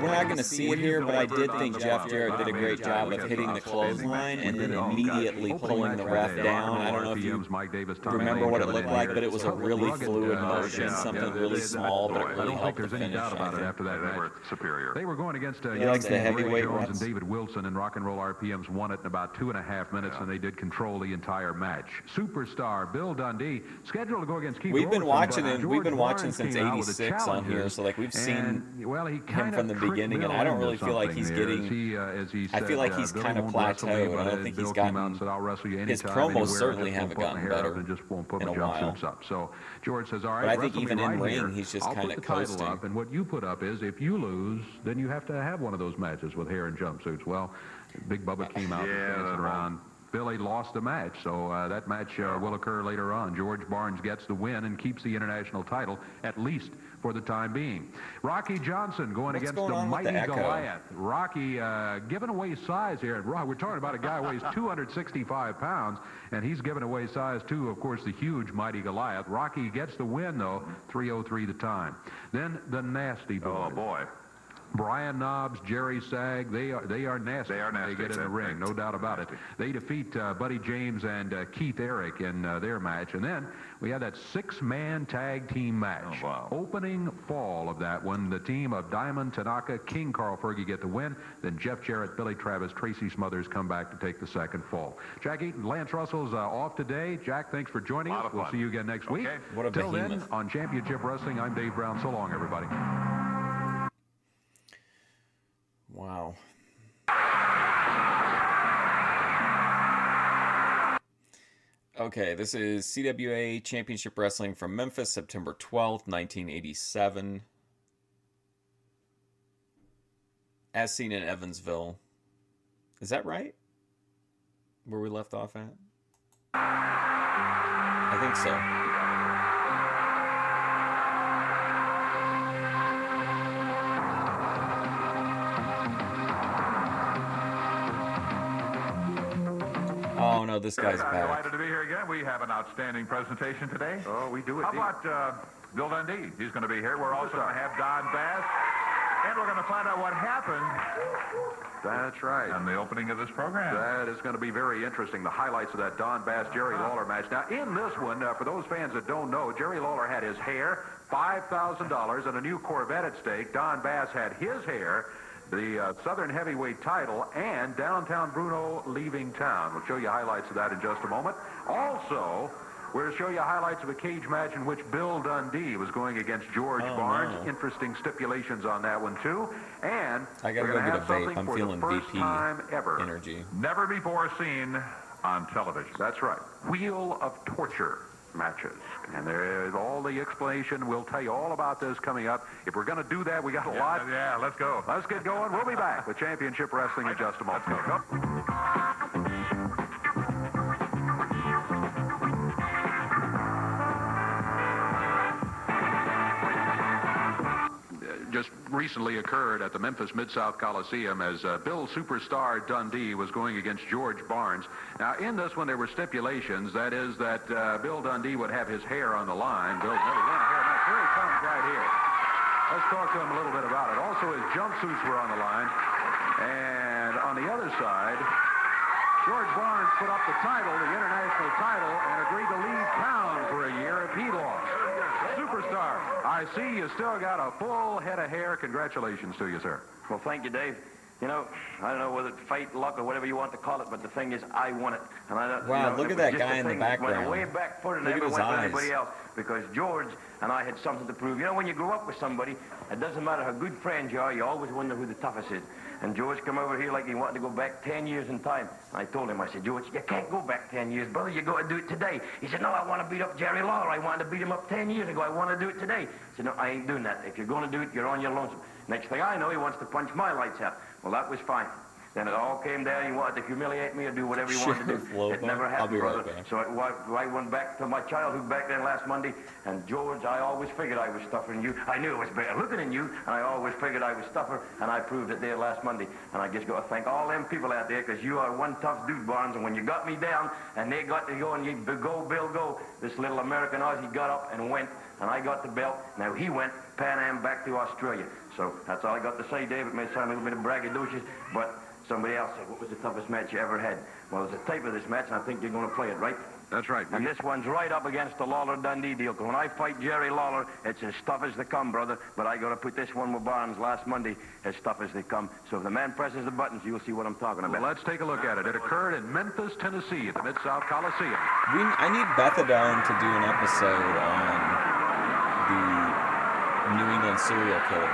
we're not going to see it here, but I did think Jeff Jarrett did a great job of hitting the clothesline and then immediately pulling the ref down. I don't know if you remember what it looked like, but it was a really fluid motion, something really small, but it really helped the finish. After that, they were superior. They were going against he likes the heavyweight Jones ones. and David Wilson, and Rock and Roll RPMs won it in about 2.5 minutes, and they did control the entire match. Superstar Bill Dundee scheduled to go against Keith. We've been watching him. We've been watching since '86 on here, so like we've seen him from the beginning, and I don't really feel like he's getting. I feel like he's kind of plateaued. I don't think he's gotten. His promos certainly haven't gotten better in a while. So George says, "All right." But I think even in ring, he's just kind of coasting. And what you put up is, if you lose, then you have to have one of those matches with hair and jumpsuits. Well, Big Bubba came out dancing around. Billy lost the match, so that match will occur later on. George Barnes gets the win and keeps the international title, at least for the time being. Rocky Johnson going against the mighty Goliath. Rocky giving away size here. We're talking about a guy who weighs 265 pounds, and he's giving away size too, of course, the huge mighty Goliath. Rocky gets the win, though, 3:03 the time. Then the Nasty Boys. Oh, boy. Brian Knobbs, Jerry Sag, they are nasty. They get in the ring, no doubt about it. They defeat Buddy James and Keith Eric in their match. And then we had that 6-man tag team match. Oh, wow. Opening fall of that one, the team of Diamond, Tanaka, King Carl Fergie get the win. Then Jeff Jarrett, Billy Travis, Tracy Smothers come back to take the second fall. Jack Eaton, Lance Russell's off today. Jack, thanks for joining us. We'll see you again next week. What a Till then, behemoth. on Championship Wrestling, I'm Dave Brown. So long, everybody. Wow. Okay, this is CWA Championship Wrestling from Memphis, September 12th, 1987. As seen in Evansville. Is that right? Where we left off at? I think so. Oh, no, this guy's back. Delighted to be here again. We have an outstanding presentation today. Oh, we do it. How about Bill Dundee? He's going to be here. We're also going to have Don Bass. And we're going to find out what happened. That's right. On the opening of this program. That is going to be very interesting, the highlights of that Don Bass, Jerry Lawler match. Now, in this one, for those fans that don't know, Jerry Lawler had his hair, $5,000, and a new Corvette at stake. Don Bass had his hair, the Southern Heavyweight title, and Downtown Bruno leaving town. We'll show you highlights of that in just a moment. Also, we'll show you highlights of a cage match in which Bill Dundee was going against George Barnes. No. Interesting stipulations on that one, too. And I gotta we're go going to get a have vape. something I'm for feeling the first VP time ever. energy. Never before seen on television. That's right. Wheel of Torture matches. And there's all the explanation. We'll tell you all about this coming up. If we're going to do that, we got a lot. Yeah, let's go. Let's get going. We'll be back with Championship Wrestling in just a moment. Let's go. Just recently occurred at the Memphis Mid-South Coliseum as Bill Superstar Dundee was going against George Barnes. Now, in this one, there were stipulations. That is that Bill Dundee would have his hair on the line. Bill's never won a hair match. Here he comes right here. Let's talk to him a little bit about it. Also, his jumpsuits were on the line. And on the other side, George Barnes put up the title, the international title, and agreed to leave town for a year if he lost. Superstar, I see you still got a full head of hair. Congratulations to you, sir. Well, thank you, Dave. You know, I don't know whether it's fate, luck, or whatever you want to call it, but the thing is, I won it. And I don't, Wow, you know, look it at was that just guy a in the thing that background. went way back further than Look at ever his went with eyes. anybody else, because George and I had something to prove. You know, when you grow up with somebody, it doesn't matter how good friends you are, you always wonder who the toughest is. And George come over here like he wanted to go back 10 years in time. And I told him, I said, George, you can't go back 10 years, brother. You got to do it today. He said, no, I want to beat up Jerry Lawler. I wanted to beat him up 10 years ago. I want to do it today. I said, no, I ain't doing that. If you're going to do it, you're on your lonesome. Next thing I know, he wants to punch my lights out. Well, that was fine. Then it all came down. He wanted to humiliate me or do whatever he wanted to do. It never happened, I'll be right brother. back. So I went back to my childhood back then last Monday, and George, I always figured I was tougher than you. I knew it was better looking than you, and I always figured I was tougher, and I proved it there last Monday. And I just got to thank all them people out there, because you are one tough dude, Barnes, and when you got me down, and they got to go, and you go, Bill, go, this little American Aussie got up and went, and I got the belt. Now he went Pan Am back to Australia. So that's all I got to say, Dave. It may sound a little bit of braggadocious, but somebody else said, what was the toughest match you ever had? Well, there's a tape of this match, and I think you're going to play it, right? That's right. And this one's right up against the Lawler-Dundee deal. Because when I fight Jerry Lawler, it's as tough as they come, brother. But I got to put this one with Barnes last Monday as tough as they come. So if the man presses the buttons, you'll see what I'm talking about. Well, let's take a look at it. It occurred in Memphis, Tennessee, at the Mid-South Coliseum. I need Bethadone to do an episode on the New England serial killer.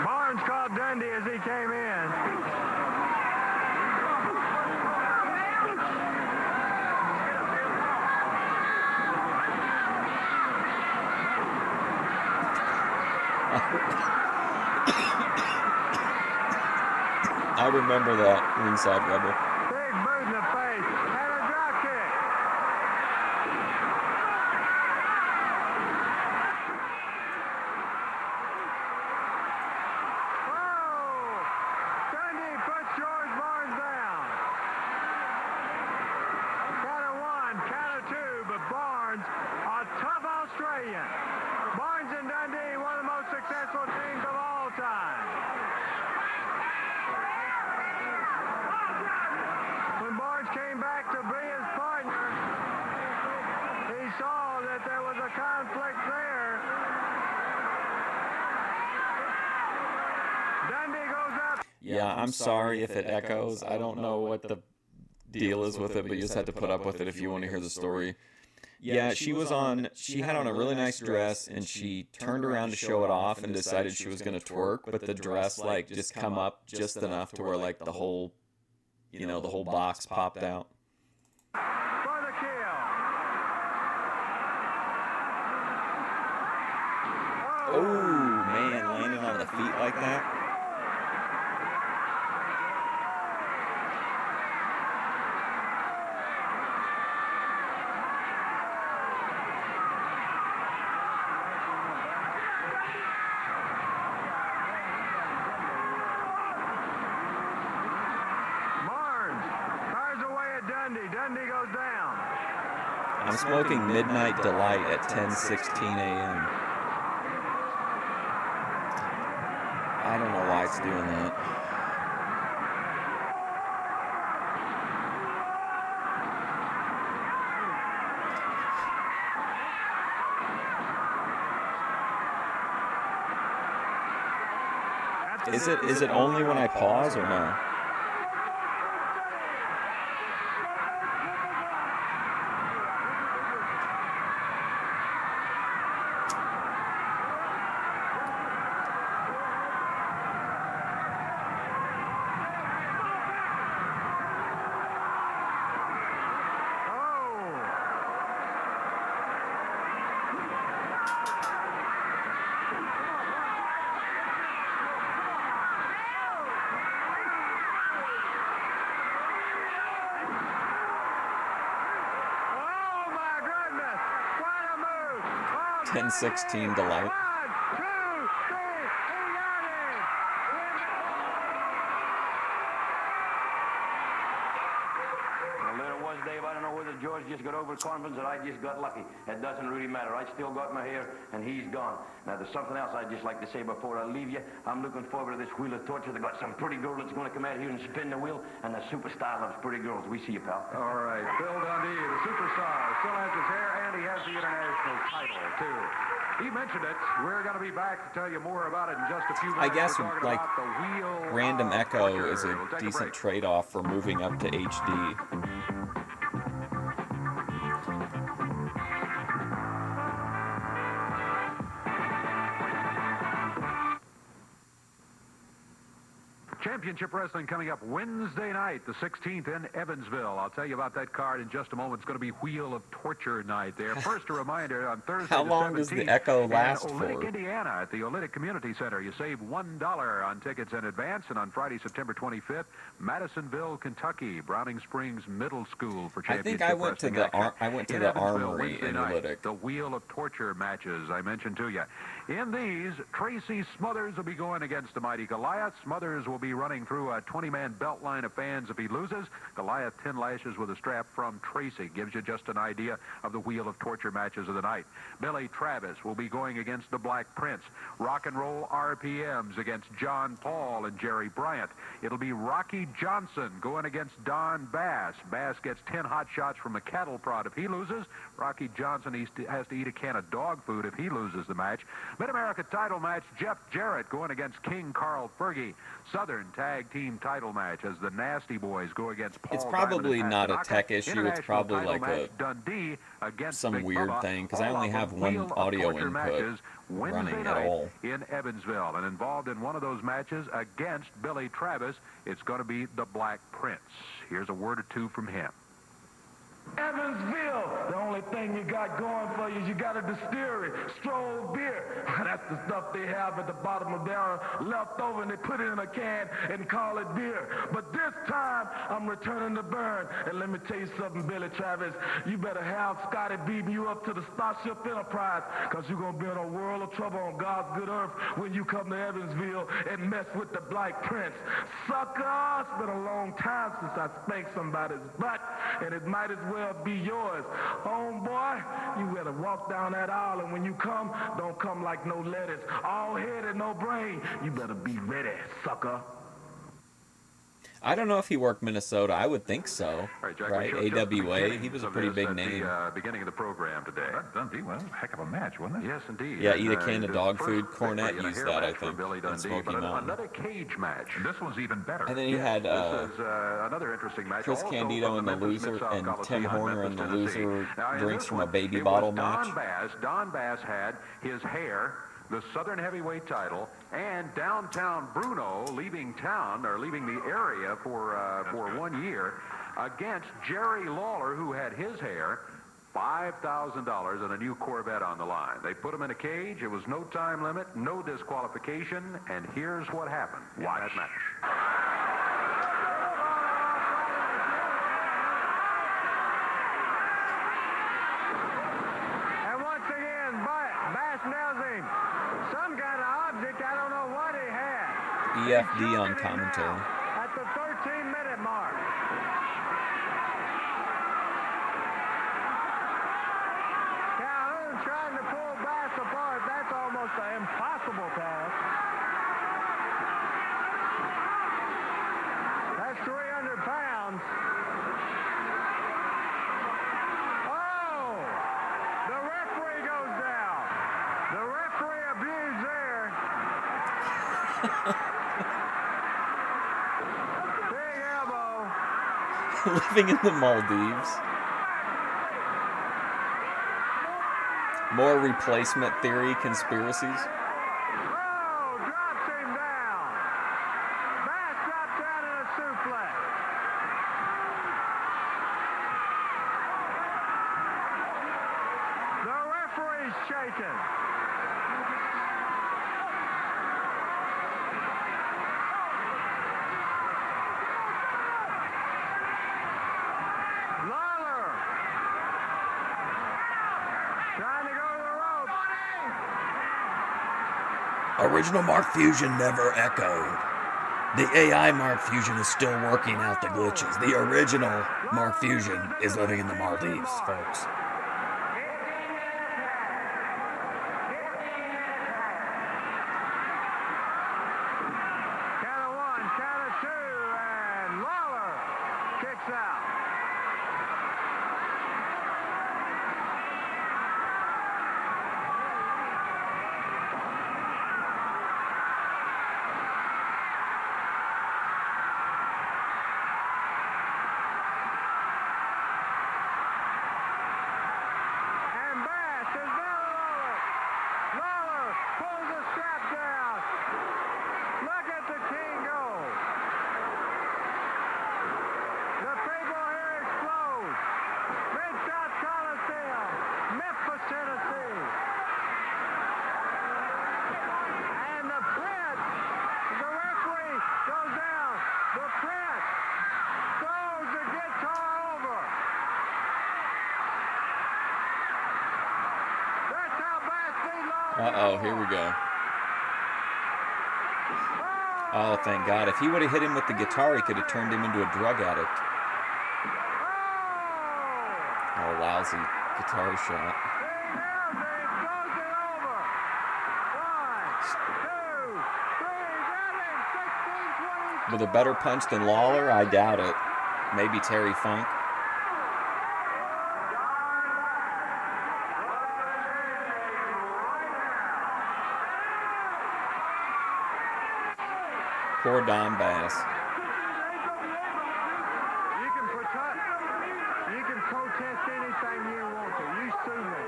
Barnes called Dundee as he came in. I remember that Ringside Rebel. Big boot in the face and a drop kick. Oh! Dundee puts George Barnes down. Count of one, count of two, but Barnes, a tough Australian. Barnes and Dundee, one of the most successful teams of all time. When Barnes came back to be his partner, he saw that there was a conflict there. Dundee goes up. Yeah, I'm sorry if it echoes. I don't know what the deal is with it, but you just have to put up with it if you want to hear the story. Yeah, she had on a really nice dress, and she turned around to show it off and decided she was going to twerk, but the dress, like, just come up just enough to where, like, the whole box popped out. For the kill. Oh, man, landing on the feet like that. Dundee goes down. I'm smoking Midnight Delight at 10:16 a.m. I don't know why it's doing that. Is it only when I pause or no? Oh my goodness! What a move! 10:16 Delight. 1, 2, 3, he got it! Well, there it was, Dave. I don't know whether George just got overconfident or I just got lucky. It doesn't really matter. I still got my hair, and he's gone. Now, there's something else I'd just like to say before I leave you. I'm looking forward to this Wheel of Torture. They've got some pretty girl that's going to come out here and spin the wheel, and the superstar loves pretty girls. We see you, pal. All right, Bill Dundee, the superstar, still has his hair, and he has the international title, too. He mentioned it. We're going to be back to tell you more about it in just a few minutes. I guess, We're talking like, about the Wheel random of echo Torture. is a We'll take decent break. trade-off for moving up to HD. Championship Championship Wrestling coming up Wednesday night, the 16th in Evansville. I'll tell you about that card in just a moment. It's going to be Wheel of Torture night there. First, a reminder on Thursday How the long 17th, does the Echo last in for? Olynyk, Indiana, at the Olynyk Community Center. You save $1 on tickets in advance. And on Friday, September 25th, Madisonville, Kentucky, Browning Springs Middle School for I championship think I went to wrestling the action. I went to In the Evansville, Armory Wednesday in night, Olynyk. the Wheel of Torture matches I mentioned to you. In these, Tracy Smothers will be going against the mighty Goliath. Smothers will be running through a 20-man belt line of fans if he loses. Goliath 10 lashes with a strap from Tracy. Gives you just an idea of the Wheel of Torture matches of the night. Billy Travis will be going against the Black Prince. Rock and Roll RPMs against John Paul and Jerry Bryant. It'll be Rocky Johnson going against Don Bass. Bass gets 10 hot shots from a cattle prod if he loses. Rocky Johnson has to eat a can of dog food if he loses the match. Mid-America title match, Jeff Jarrett going against King Carl Fergie. Southern Tag Team title match as the Nasty Boys go against Paul It's probably Diamond and not a Tanaka. tech issue. It's probably International like title a match, Dundee against some Big weird Bubba. thing because I All only of have them one Wheel of audio Torture input matches running Wednesday at night all. in Evansville. And involved in one of those matches against Billy Travis, it's going to be the Black Prince. Here's a word or two from him. Evansville, the only thing you got going for you is you got a distillery, Stroll beer. That's the stuff they have at the bottom of their left over, and they put it in a can and call it beer. But this time, I'm returning to burn. And let me tell you something, Billy Travis, you better have Scotty beating you up to the Starship Enterprise, because you're going to be in a world of trouble on God's good earth when you come to Evansville and mess with the Black Prince. Sucker, it's been a long time since I spanked somebody's butt, and it might as well be yours. Homeboy, you better walk down that aisle, and when you come, don't come like no lettuce. All head and no brain. You better be ready, sucker. I don't know if he worked Minnesota. I would think so. All right, Jack, right? we showed just the AWA. He beginnings was a of pretty this big at name. The beginning of the program today. Dundee, well, heck of a match, wasn't it? Yes, indeed. Yeah, And, eat a can of the dog first food. victory Cornette in a used hair that, I match for think, Billy in Dundee, Smoky but Mountain. another cage match. And this one's even better. And then he Yes, had this is another interesting match. Chris Also Candido from and the Memphis loser, Mid-South and Tim Coliseum in Horner and Memphis, the Tennessee. loser Now, in drinks this from one, a baby it bottle was match. Don Bass had his hair, the Southern Heavyweight title, and downtown Bruno leaving town, or leaving the area for 1 year, against Jerry Lawler, who had his hair, $5,000 and a new Corvette on the line. They put him in a cage. It was no time limit, no disqualification, and here's what happened in that match. And once again, Bass nails him. Some kind of object, I don't know what he had. EFD on commentary. At the 13-minute mark. Calhoun trying to pull Bass apart. That's almost an impossible task. That's 300 pounds. Oh! The referee goes down. The referee abused there. Big elbow. Living in the Maldives. More replacement theory conspiracies. Oh, drops him down. Bass dropped down in a suplex. The referee's shaken. Lawler trying to go to the ropes. Original Mark Fusion never echoed. The AI Mark Fusion is still working out the glitches. The original Mark Fusion is living in the Maldives, folks. Count of one, count of two, and Lawler kicks out. Uh-oh, here we go. Oh, thank God. If he would have hit him with the guitar, he could have turned him into a drug addict. Oh, lousy guitar shot. With a better punch than Lawler? I doubt it. Maybe Terry Funk. Poor Don Bass. You can protest anything you want to. You sue me.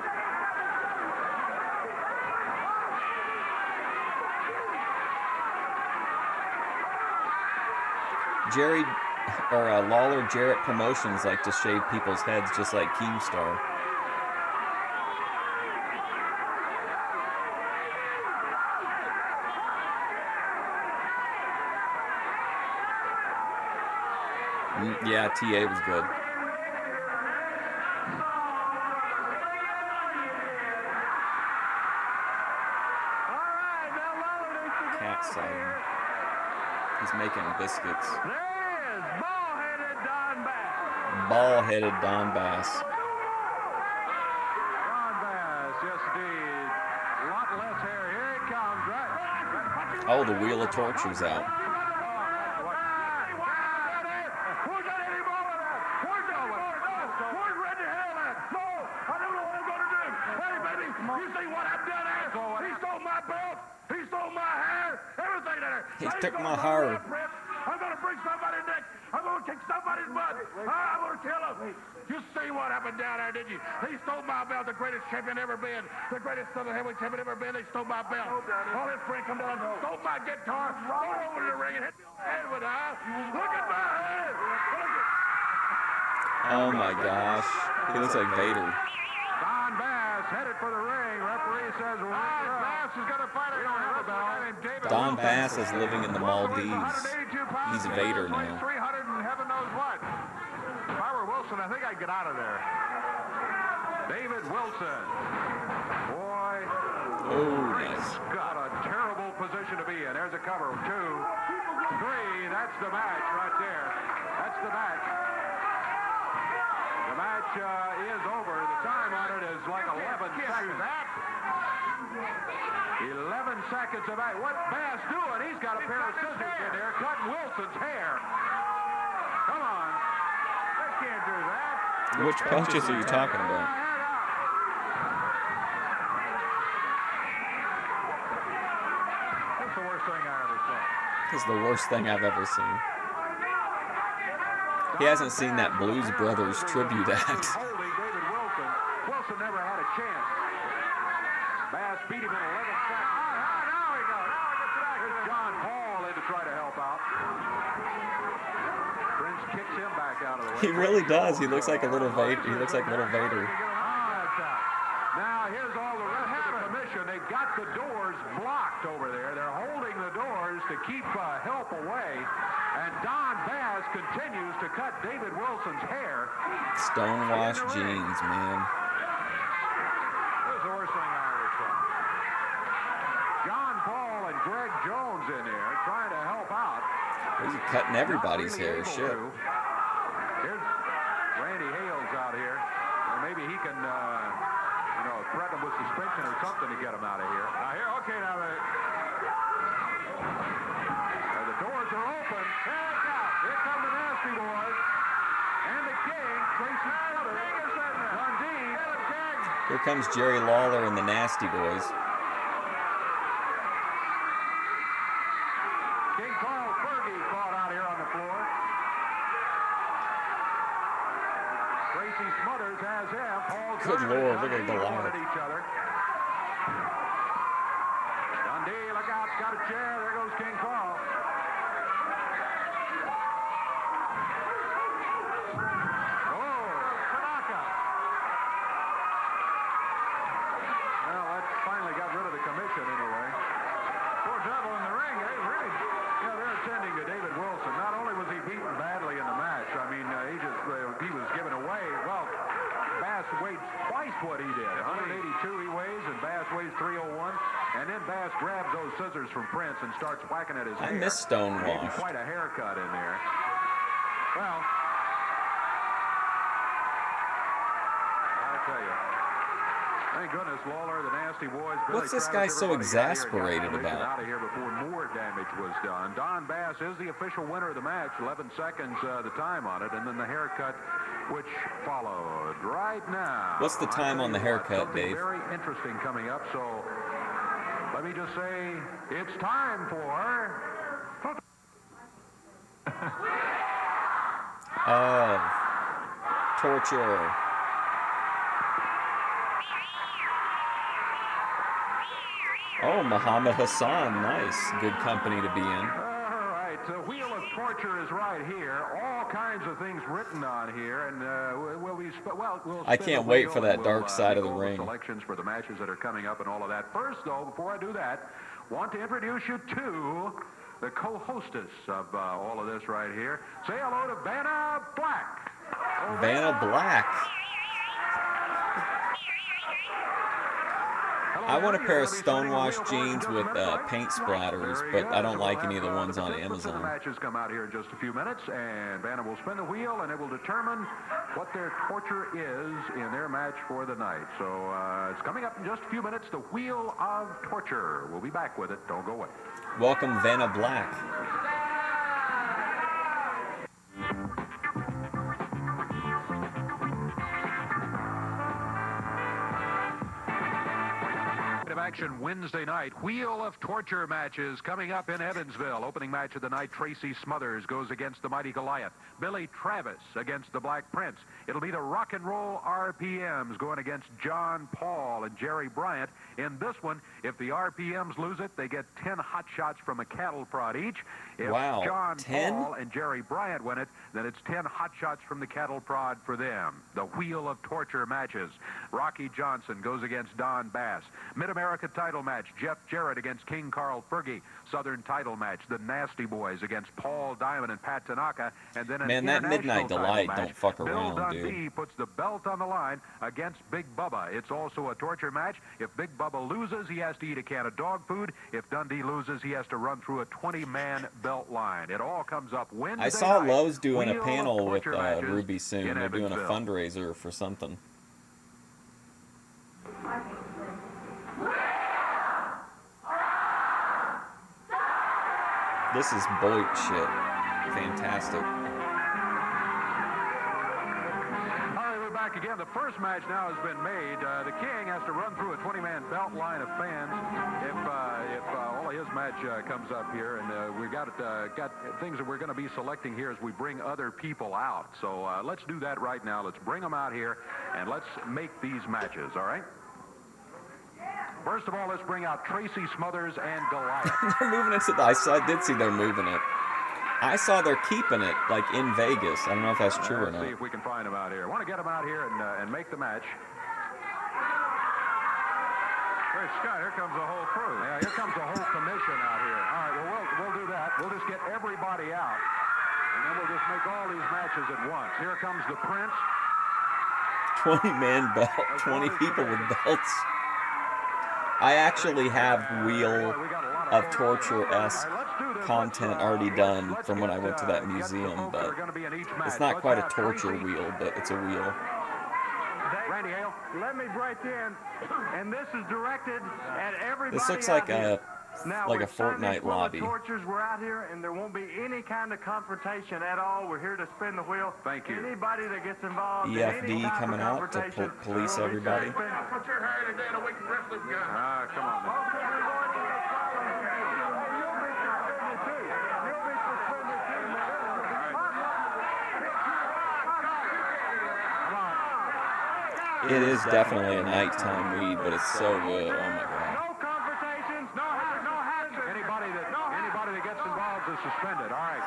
Lawler Jarrett Promotions like to shave people's heads just like Keemstar. Yeah, TA was good. Cat sighting. He's making biscuits. Ball-headed Don Bass. Don Bass, yes indeed. A lot less hair. Here it comes, right? Oh, the Wheel of Torture's out. You see what I've done there? He stole my belt. He stole my hair. Everything there. He took my hair. I'm going to break somebody's neck. I'm going to kick somebody's butt. I'm going to kill him. You see what happened down there, did you? He stole my belt, the greatest champion ever been. The greatest Southern heavyweight champion ever been. They stole my belt. All his friends come down, stole my guitar, rolled over to the ring and hit me on the head with it. Look at my head. Oh my gosh. He looks like Vader. Don Bass headed for the ring. Referee says Bass is going to fight it. We don't have a belt. Don Bass is living in the Maldives. He's Vader now. 300 and heaven knows what. If I were Wilson, I think I'd get out of there. David Wilson. Boy. Oh, nice. Got a terrible position to be in. There's a cover. 2, 3. That's the match right there. That's the match. The match is over. The time on it is like 11 seconds. 11 seconds of that. What Bass doing? He's got a pair of scissors in there cutting Wilson's hair. Come on. They can't do that. Which punches are you talking about? That's the worst thing I ever saw. This is the worst thing I've ever seen. He hasn't seen that Blues Brothers tribute act. Holding David Wilson. Wilson never had a chance. Bass beat him in 11 seconds. Now we go. Now we get back. Here's John Paul in to try to help out. Prince kicks him back out of the way. He really does. He looks like a little Vader. He looks like little Vader. Now here's all the rest of the commission. They've got the doors blocked over there. They're holding the doors to keep help away. And Don Bass continues to cut David Wilson's hair. Stonewashed jeans, man. This is the worst thing I ever saw. John Paul and Greg Jones in there trying to help out. He's cutting everybody's hair. Shit. Here's Randy Hales out here. Or maybe he can, threaten him with suspension or something to get him out of here. Okay, now the doors are open. Here come the Nasty Boys. And the King, Tracy Dundee. Here comes Jerry Lawler and the Nasty Boys. King Carl Fergie caught out here on the floor. Tracy Smothers has him. Good Lord, look at Goliath. Each other. Dundee, look out, got a chair. There goes King Carl. Anyway. Poor devil in the ring. They're attending to David Wilson. Not only was he beaten badly in the match, I mean, he was given away. Well, Bass weighs twice what he did. 182 he weighs, and Bass weighs 301. just grabs those scissors from Prince and starts whacking at his hair. I miss Stonewashed. Gave him quite a haircut in there. Well, I tell you, thank goodness Lawler, the Nasty Boys. What's this guy so exasperated about? Out of here before more damage was done. Don Bass is the official winner of the match. 11 seconds the time on it, and then the haircut which followed right now. What's the time on the haircut, Dave? Very interesting coming up. So let me just say, it's time for. Torture. Oh, Muhammad Hassan, nice. Good company to be in. All right, the Wheel of Torture is right here. All kinds of things written on here, and we'll I can't wait for that dark side of the ring. Selections for the matches that are coming up and all of that. First, though, before I do that, want to introduce you to the co-hostess of all of this right here. Say hello to Vanna Black. Vanna Black. I want a pair of stonewashed jeans with paint splatters, but I don't like any of the ones on Amazon. Matches come out here in just a few minutes, and Vanna will spin the wheel, and it will determine what their torture is in their match for the night. So it's coming up in just a few minutes, the Wheel of Torture. We'll be back with it. Don't go away. Welcome, Vanna Black. Action Wednesday night. Wheel of Torture matches coming up in Evansville. Opening match of the night, Tracy Smothers goes against the Mighty Goliath. Billy Travis against the Black Prince. It'll be the Rock and Roll RPMs going against John Paul and Jerry Bryant. In this one, if the RPMs lose it, they get 10 hot shots from a cattle prod each. If John 10? Paul and Jerry Bryant win it, then it's 10 hot shots from the cattle prod for them. The Wheel of Torture matches. Rocky Johnson goes against Don Bass. Mid-America title match, Jeff Jarrett against King Carl Fergie. Southern title match, the Nasty Boys against Paul Diamond and Pat Tanaka. And then Man, that Midnight Delight match, don't fuck Bill around, Dundee dude. puts the belt on the line against Big Bubba. It's also a torture match. If Big Bubba loses, he has to eat a can of dog food. If Dundee loses, he has to run through a 20-man belt line. It all comes up Wednesday I saw night. Lowe's doing Wheel a of panel with Torture matches Ruby soon. in They're doing a Evansville. fundraiser for something. This is Boyd shit. Fantastic. All right, we're back again. The first match now has been made. The King has to run through a 20-man belt line of fans if all of his match comes up here. And we got things that we're going to be selecting here as we bring other people out. So let's do that right now. Let's bring them out here, and let's make these matches, all right? First of all, let's bring out Tracy Smothers and Goliath. They're moving it to the... I did see they're moving it. I saw they're keeping it, like, in Vegas. I don't know if that's true or Let's not. see if we can find them out here. I want to get them out here and make the match. Hey, Scott, here comes the whole crew. Yeah, here comes the whole commission out here. All right, well, we'll do that. We'll just get everybody out, and then we'll just make all these matches at once. Here comes the Prince. 20-man belt. 20 people with belts. I actually have Wheel of Torture-esque content already done from when I went to that museum, but it's not quite a torture wheel, but it's a wheel. Randy Hale. Let me break in, and this is directed at everybody. This looks like out here. a Now, like a we're starting this Fortnite Wheel of lobby. Tortures. We're out here, and there won't be any kind of confrontation at all. We're here to spin the wheel. Thank you. Anybody that gets involved in EFD any type coming of out to confrontation, police everybody. Put your hair today and awake the rest of them guys. Come on. It is definitely a nighttime weed, but it's so good. Oh my god. No confrontations, no hats. Anybody that gets involved is suspended. All right.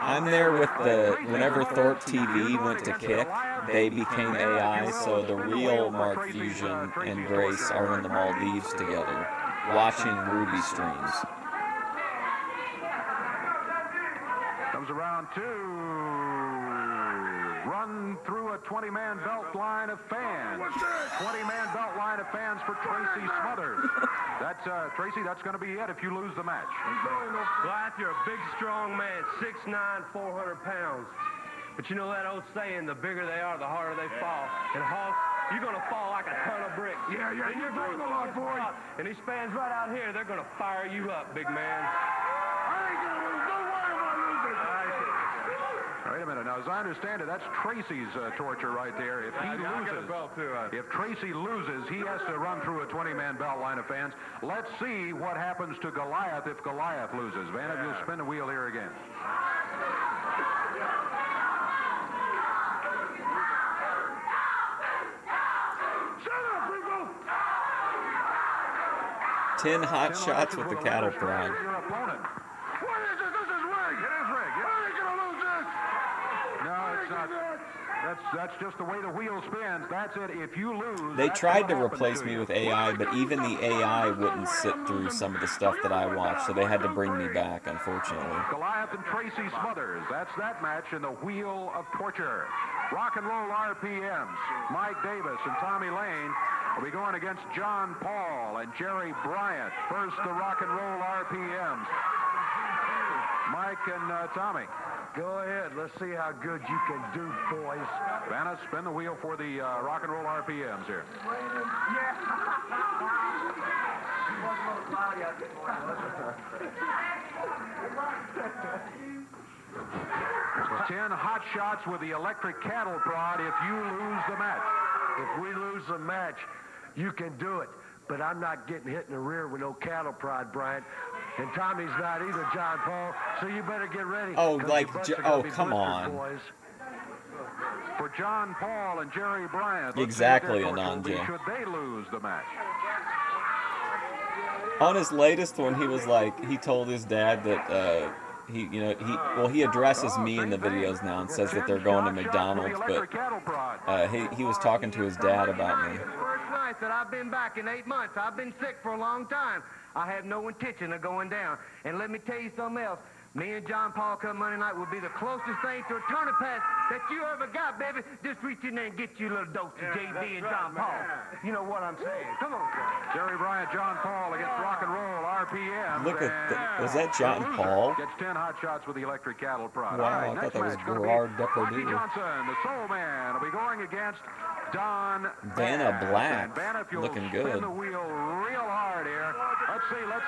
I'm there with the, whenever Thorpe TV went to kick, they became AI, so the real Mark Fusion and Grace are in the Maldives together, watching Ruby streams. Comes around two. Run through a 20-man belt line of fans. 20-man belt line of fans for Tracy Smothers. That's, Tracy, that's going to be it if you lose the match. Goliath, you're a big, strong man, 6'9", 400 pounds. But you know that old saying, the bigger they are, the harder they fall. And Hawk, you're going to fall like a ton of bricks. Yeah, you're doing a lot, boy. And these fans right out here, they're going to fire you up, big man. I ain't going to lose. Don't worry about losing. Wait a minute. Now, as I understand it, that's Tracy's torture right there. If he loses, if Tracy loses, he has to run through a 20-man belt line of fans. Let's see what happens to Goliath if Goliath loses. Van, if you'll spin the wheel here again. 10 hot shots with the cattle prod. What is this? This is rigged. It is rigged. I ain't going to lose this. No, it's not. That's just the way the wheel spins. That's it. If you lose, They tried to replace me with AI, but even the AI wouldn't sit through some of the stuff that I watched, so they had to bring me back, unfortunately. Goliath and Tracy Smothers. That's that match in the Wheel of Torture. Rock and Roll RPMs. Mike Davis and Tommy Lane will be going against John Paul and Jerry Bryant. First, the Rock and Roll RPMs. Mike and Tommy. Go ahead. Let's see how good you can do, boys. Vanna, spin the wheel for the Rock and Roll RPMs here. 10 hot shots with the electric cattle prod if you lose the match. If we lose the match, you can do it. But I'm not getting hit in the rear with no cattle prod, Bryant. And Tommy's not either, John Paul. So you better get ready. Oh, like, oh, come on. Boys. For John Paul and Jerry Bryant. Exactly, Anand. Should they lose the match? On his latest one, he was like, he told his dad that he addresses me in the videos now and says that they're going to McDonald's, but he was talking to his dad about me. First night that I've been back in 8 months. I've been sick for a long time. I have no intention of going down. And let me tell you something else. Me and John Paul come Monday night will be the closest thing to a tournament pass that you ever got, baby. Just reach in there and get you a little dose of JB and John Paul. You know what I'm saying? Come on, Jerry Bryant, John Paul against Rock and Roll RPM. Look at was that John Paul? Gets 10 hot shots with the electric cattle prod. Wow, right, I thought that was match, Gerard Rocky Depardieu. Johnson, the Soul Man, will be going against Don Vanna Bass. Black, Vanna, if you'll looking spin good. the wheel real hard here. Let's see, let's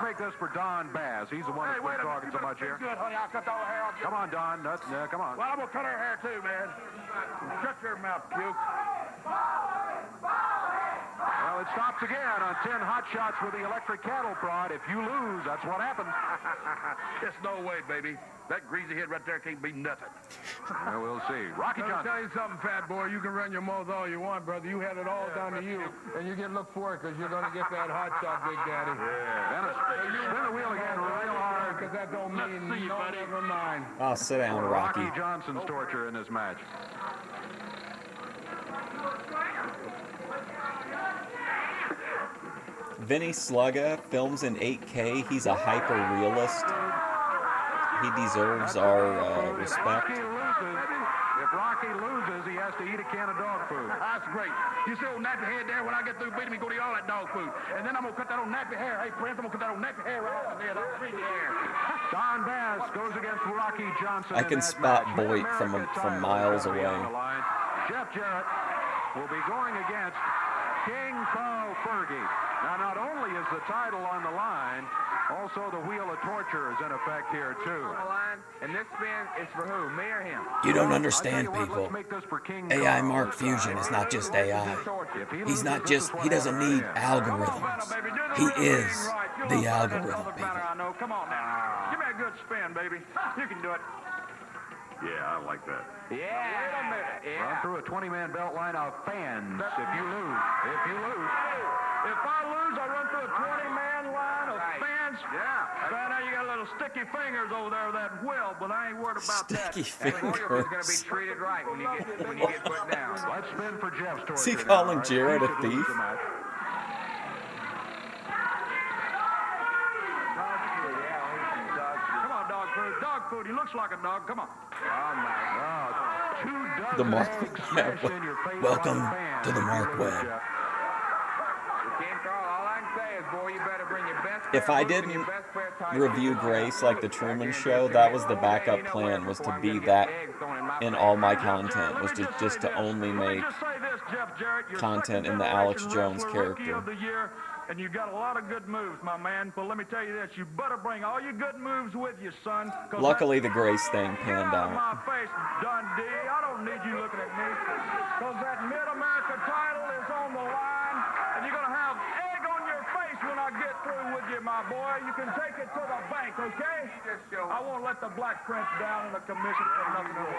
make this for Don Bass. He's the one that's been talking so much here. Good, honey. I'll cut all the hair off. Come on, Don. Come on. Well, I'm going to cut her hair, too, man. Shut your mouth, puke. Well, it stops again on 10 hot shots with the electric cattle prod. If you lose, that's what happens. There's no way, baby. That greasy head right there can't be nothing. Well, we'll see. Rocky Let me Johnson. tell you something, fat boy. You can run your mouth all you want, brother. You had it all down to you, and you get look for it because you're going to get that hot shot, Big Daddy. Dennis, spin the wheel again real hard. Because that don't mean no, never mind. Oh, sit down, Rocky. Rocky Johnson's torture in this match. Vinny Slugga films in 8K. He's a hyper-realist. He deserves our respect. If Rocky loses, he has to eat a can of dog food. That's great. You see old nappy head there? When I get through beating me, go to eat all that dog food. And then I'm going to cut that old nappy hair. Hey, Prince, I'm going to cut that old nappy hair right off the head. I'll free the hair. Don Bass goes against Rocky Johnson. I can spot match. Boyd from miles away. Jeff Jarrett will be going against King Carl Fergie. Now, not only is the title on the line, also the Wheel of Torture is in effect here, too. On the line, and this spin is for who, me or him? You don't understand, What, people. let's make this for King AI Carl. Mark Fusion is not just AI. He's not just, he doesn't need algorithms. He is the algorithm, people. I know. Come on now. Give me a good spin, baby. You can do it. Yeah, I like that. Yeah. Wait a minute. Run Yeah. through a 20-man belt line of fans if you lose. If you lose. If I lose, I run through a 20-man line of fans. Yeah. Right now you got little sticky fingers over there with that wheel, but I ain't worried about Sticky that. Warrior is going to be fingers. treated right when you get put down. Let's spin for Jeff's torture. Is he now, calling all right? Jarrett He a should lose thief? the match. Come on, dog food. Dog food. He looks like a dog. Come on. Oh, my. 2 The dozen Mark eggs Webb. smashed in your face Welcome by the fans. to the Mark You Webb. Jeff. King Carl, all I can say is, boy, you better bring your best If pair I of boots and your didn't best pair of tights. review Grace like the Truman Show, that was the backup plan, was to be that in all my content, was just to only make content in the Alex Jones character. And you got a lot of good moves, my man. But let me tell you this, you better bring all your good moves with you, son. Luckily, the Grace thing panned out. My face, Dundee. I don't need you looking at me. Because that Mid-America title is on the line. And you're going to have egg on your face when I get through with you, my boy. You can take it to the bank, okay? I won't let the Black Prince down in the commission for nothing else.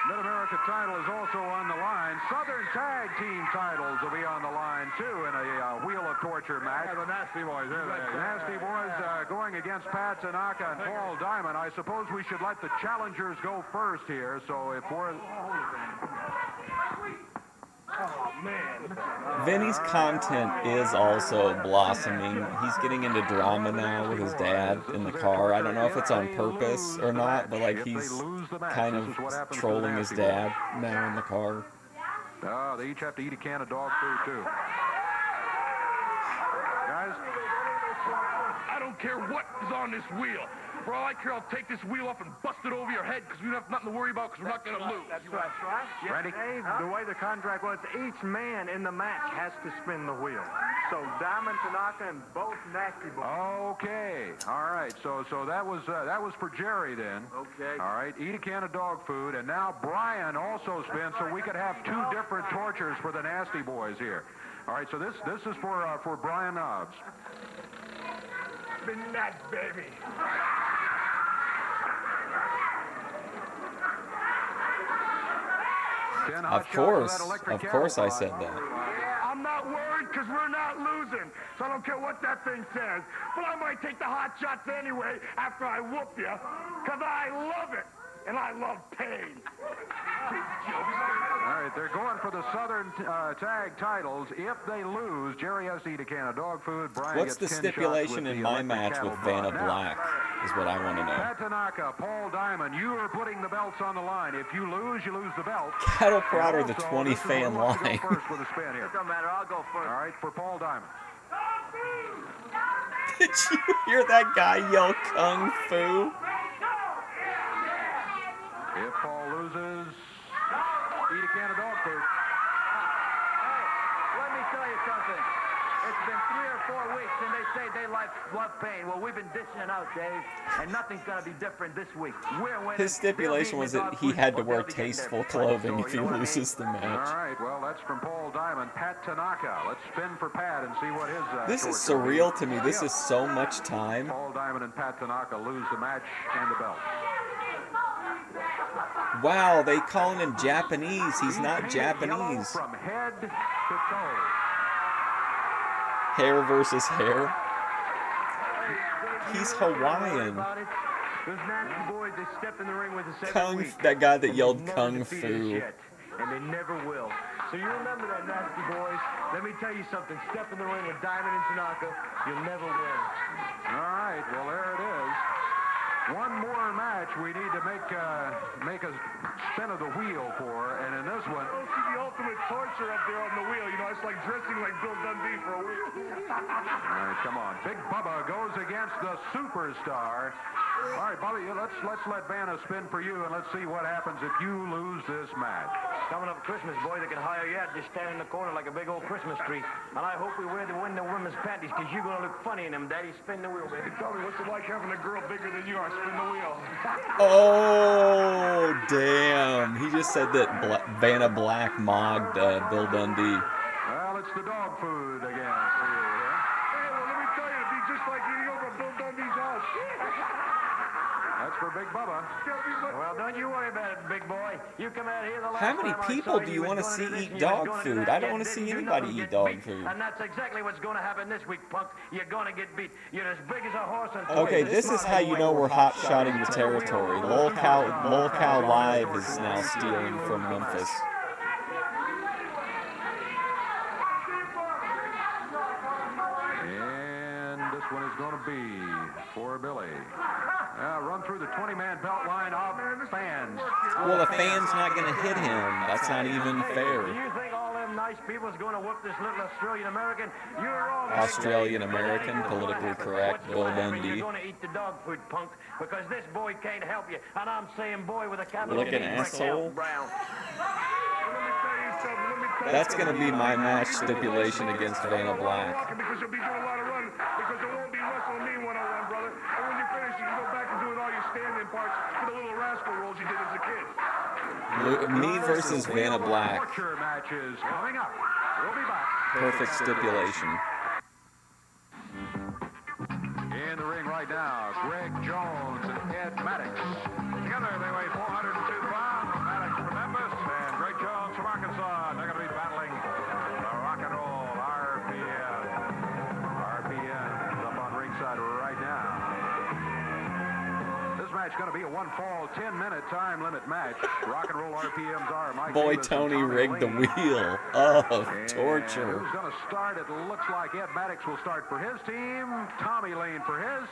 Mid-America title is also on the line. Southern Tag Team titles will be on the line, too, in a Wheel of Torture match. The Nasty Boys, there they are. Nasty Boys going against Pat Tanaka and Paul Diamond. I suppose we should let the challengers go first here, so if we're... Oh, man. Vinny's content is also blossoming. He's getting into drama now with his dad in the car. I don't know if it's on purpose or not, but like he's kind of trolling his dad now in the car. Oh, they each have to eat a can of dog food, too. Guys? I don't care what is on this wheel. For all I care, I'll take this wheel off and bust it over your head because we don't have nothing to worry about because we're not going to lose. That's right. Yes, Randy? Dave, the way the contract was, each man in the match has to spin the wheel. So Diamond, Tanaka, and both Nasty Boys. Okay. All right. So that was for Jerry then. Okay. All right. Eat a can of dog food, and now Brian also spins, so we could have 2 different tortures for the Nasty Boys here. All right. So this is for Brian Knobs. Spin that, baby. Of course I said that. I'm not worried because we're not losing. So I don't care what that thing says. But I might take the hot shots anyway after I whoop you because I love it. And I love pain. All right, they're going for the Southern Tag titles. If they lose, Jerry has to eat a can of dog food. Brian What's the gets 10 stipulation shots with in the my electric match cattle with Vanna prod. Now, Black is what I want to know. Pat Tanaka, Paul Diamond, you are putting the belts on the line. If you lose the belt. Cattle prod or the Also, 20 this is fan who wants to line. go first with a spin here. It don't matter. I'll go first. All right, for Paul Diamond. Did you hear that guy yell Kung Fu? If Paul loses, eat a can of dog food. Let me tell you something. It's been 3 or 4 weeks, and they say they love pain. Well, we've been dishing it out, Dave, and nothing's going to be different this week. We're winning. His stipulation was that he had to wear tasteful clothing if he loses the All match. right, well, that's from Paul Diamond. Pat Tanaka. Let's spin for Pat and see what his... This is torture will be. surreal to me. This is so much time. Paul Diamond and Pat Tanaka lose the match and the belt. Wow, they calling him Japanese. He's not Japanese. From head to toe. Hair versus hair. He's Hawaiian. Those Nasty Boys, they step in the ring with us every Kung, week. that guy that yelled Never Kung defeated us Fu. yet, and they never will. So you remember that, Nasty Boys. Let me tell you something. Step in the ring with Diamond and Tanaka. You'll never win. All right, well, there it is. One more match we need to make a spin of the wheel for, and in this one... Don't see the ultimate torture up there on the wheel. You know, it's like dressing like Bill Dundee for a week. All right, come on. Big Bubba goes against the Superstar. All right, Bubba, let's let Vanna spin for you, and let's see what happens if you lose this match. Coming up Christmas, boy, they can hire you out, just stand in the corner like a big old Christmas tree. And I hope we win the women's panties, because you're going to look funny in them, Daddy. Spin the wheel, baby. Tell me, what's it like having a girl bigger than you are? Spin the wheel. Oh, damn. He just said that Vanna Black mogged Bill Dundee. Well, it's the dog food again for you here. Hey, well, let me tell you, it'd be just like eating over Bill Dundee's house. That's for Big Bubba. Well, don't you worry about it, big boy. You come out here the last How many time I people saw do you was want to gonna see do this eat and you was dog gonna do food? that. I don't You want to see didn't do anybody nothing, eat get dog beat. food. And that's exactly what's going to happen this week, punk. You're going to get beat. You're as big as a horse and Okay, this is how you know we're hot-shotting the territory. Lolcow Live is now stealing from Memphis. And this one is going to be for Billy. Run through the 20-man belt line of fans. fans. Well, the fan's not going to hit him. That's not even fair. Do you think all them nice people's going to whoop this little Australian-American? You're wrong. Australian-American, politically correct, Bill Dundee. You're going to eat the dog food, punk, because this boy can't help you. And I'm saying boy with a capital Look an B, asshole. Brickhouse Brown. That's going to be my match stipulation against Vanna Black. Because you'll be doing a lot of running, because there won't be wrestling me one-on-one, brother. And when you finish, you can go back and do all your standing parts for the little rascal rolls you did as a kid. Me versus Vanna Black. Torture matches coming up. We'll be back. Perfect stipulation. In the ring right now, Greg Jones and Ed Maddox. Together they weigh 402 pounds. Maddox from Memphis and Greg Jones from Arkansas. They're going to be battling the Rock and Roll RPM. RPM is up on ringside right now. This match is going to be a one-fall, 10-minute time limit match. Rock and Roll RPMs are Mike Boy, Davis Tony and Tommy rigged the Lee. wheel of And torture. who's going to start? It looks like Ed Maddox will start for his team. Tommy Lane for his.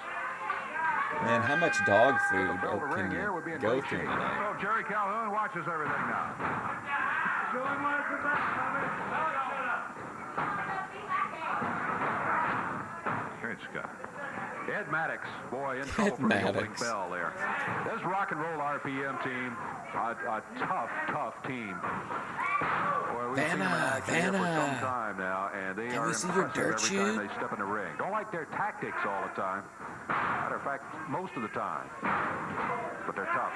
Man, how much dog food Over can ring here would be you in go great through shape. tonight? So Jerry Calhoun watches everything now. Great Scott. Ed Maddox, boy, in trouble for the opening Maddox. bell there. This Rock and Roll RPM team, a tough team. Boy, we've seen them in action here for some time now, and they Can are we see your impressive dirt every time sheet? they step in the ring. Don't like their tactics all the time. Matter of fact, most of the time. But they're tough.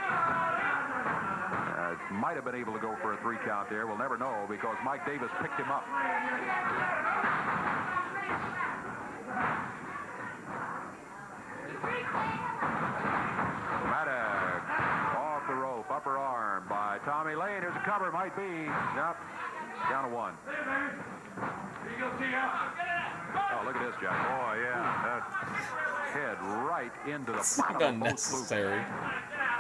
Might have been able to go for a 3 count there. We'll never know because Mike Davis picked him up. Maddox off the rope, upper arm by Tommy Lane. Here's a cover, might be. Nope, down to 1. Oh, look at this, Jack. Oh, yeah. Head right into the It's bottom of both loops. unnecessary.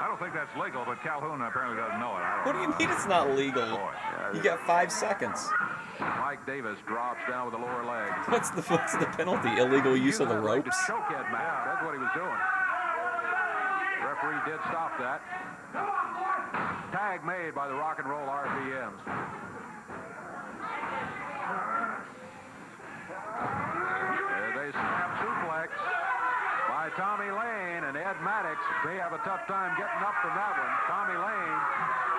I don't think that's legal, but Calhoun apparently doesn't know it. What do you mean it's not legal? You got 5 seconds. Mike Davis drops down with the lower leg. What's the penalty? Illegal use of the ropes? Choke head match. That's what he was doing. Referee did stop that. Tag made by the Rock and Roll RPMs. There they snap suplex by Tommy Lane and Ed Maddox. They have a tough time getting up from that one. Tommy Lane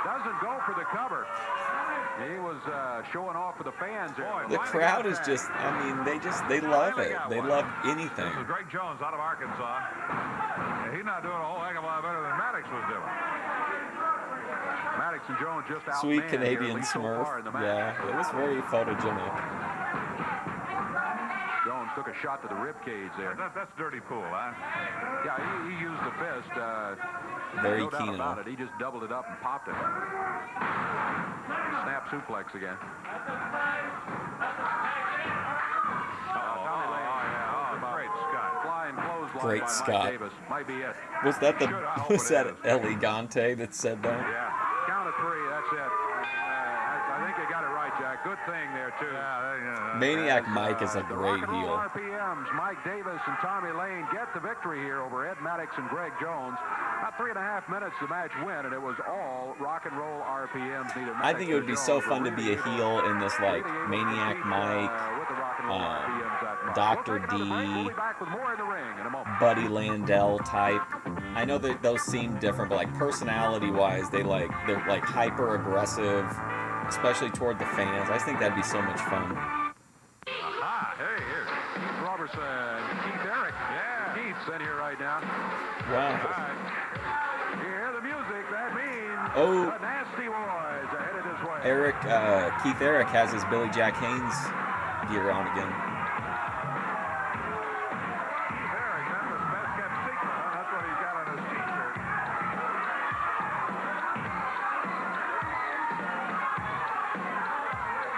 doesn't go for the cover. He was showing off for the fans there. The crowd is just, I mean, they love it. They love anything. This is Greg Jones out of Arkansas. And he's not doing a whole heck of a lot better than Maddox was doing. Maddox and Jones just out. Sweet Canadian Smurf. Yeah, it was very photogenic. Jones took a shot to the rib cage there. That's dirty pool, huh? Yeah, he used the fist. Very no doubt keen about on. it. He just doubled it up and popped it. Snap suplex again. Tommy Lane. Great Scott. Flying clothesline Great by Scott. Mike Davis. Might be it. Was that hope it is. Elegante that said that? Yeah. Count of 3. That's it. I think you got it right, Jack. Good thing there, too. Maniac Mike is a The great Rock and Roll heel. RPMs, Mike Davis and Tommy Lane get the victory here over Ed Maddox and Greg Jones. About 3.5 minutes the match went, and it was all Rock and Roll RPMs. Neither I think it would be so fun to be a heel in this, like, Maniac Mike, Dr. D, Buddy Landell type. I know that those seem different, but like personality-wise, they're like hyper aggressive, especially toward the fans. I just think that'd be so much fun. Aha, hey, here. Keith Robertson, Keith Eric. Yeah. Keith's in here right now. Wow. All right. You hear the music, that means Oh. the Nasty Boys are headed this way. Keith Eric has his Billy Jack Haynes gear on again. Keith Eric, Memphis best kept secret, huh? That's what he's got on his t-shirt.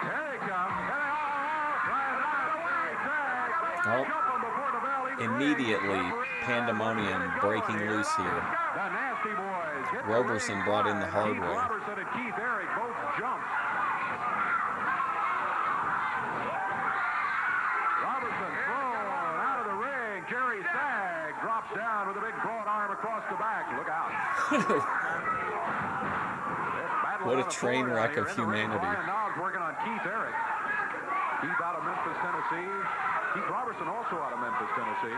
Here they come. Oh, immediately, pandemonium breaking loose here. The Nasty Boys. hit the Roberson ring. brought in the hard Keith way. Robertson and Keith Eric both jumped. Robertson thrown out of the ring. Jerry Sag drops down with a big broad arm across the back. Look out. What a train wreck of humanity. Brian Knobs working on Keith Eric. Keith out of Memphis, Tennessee. Keith Robertson also out of Memphis, Tennessee.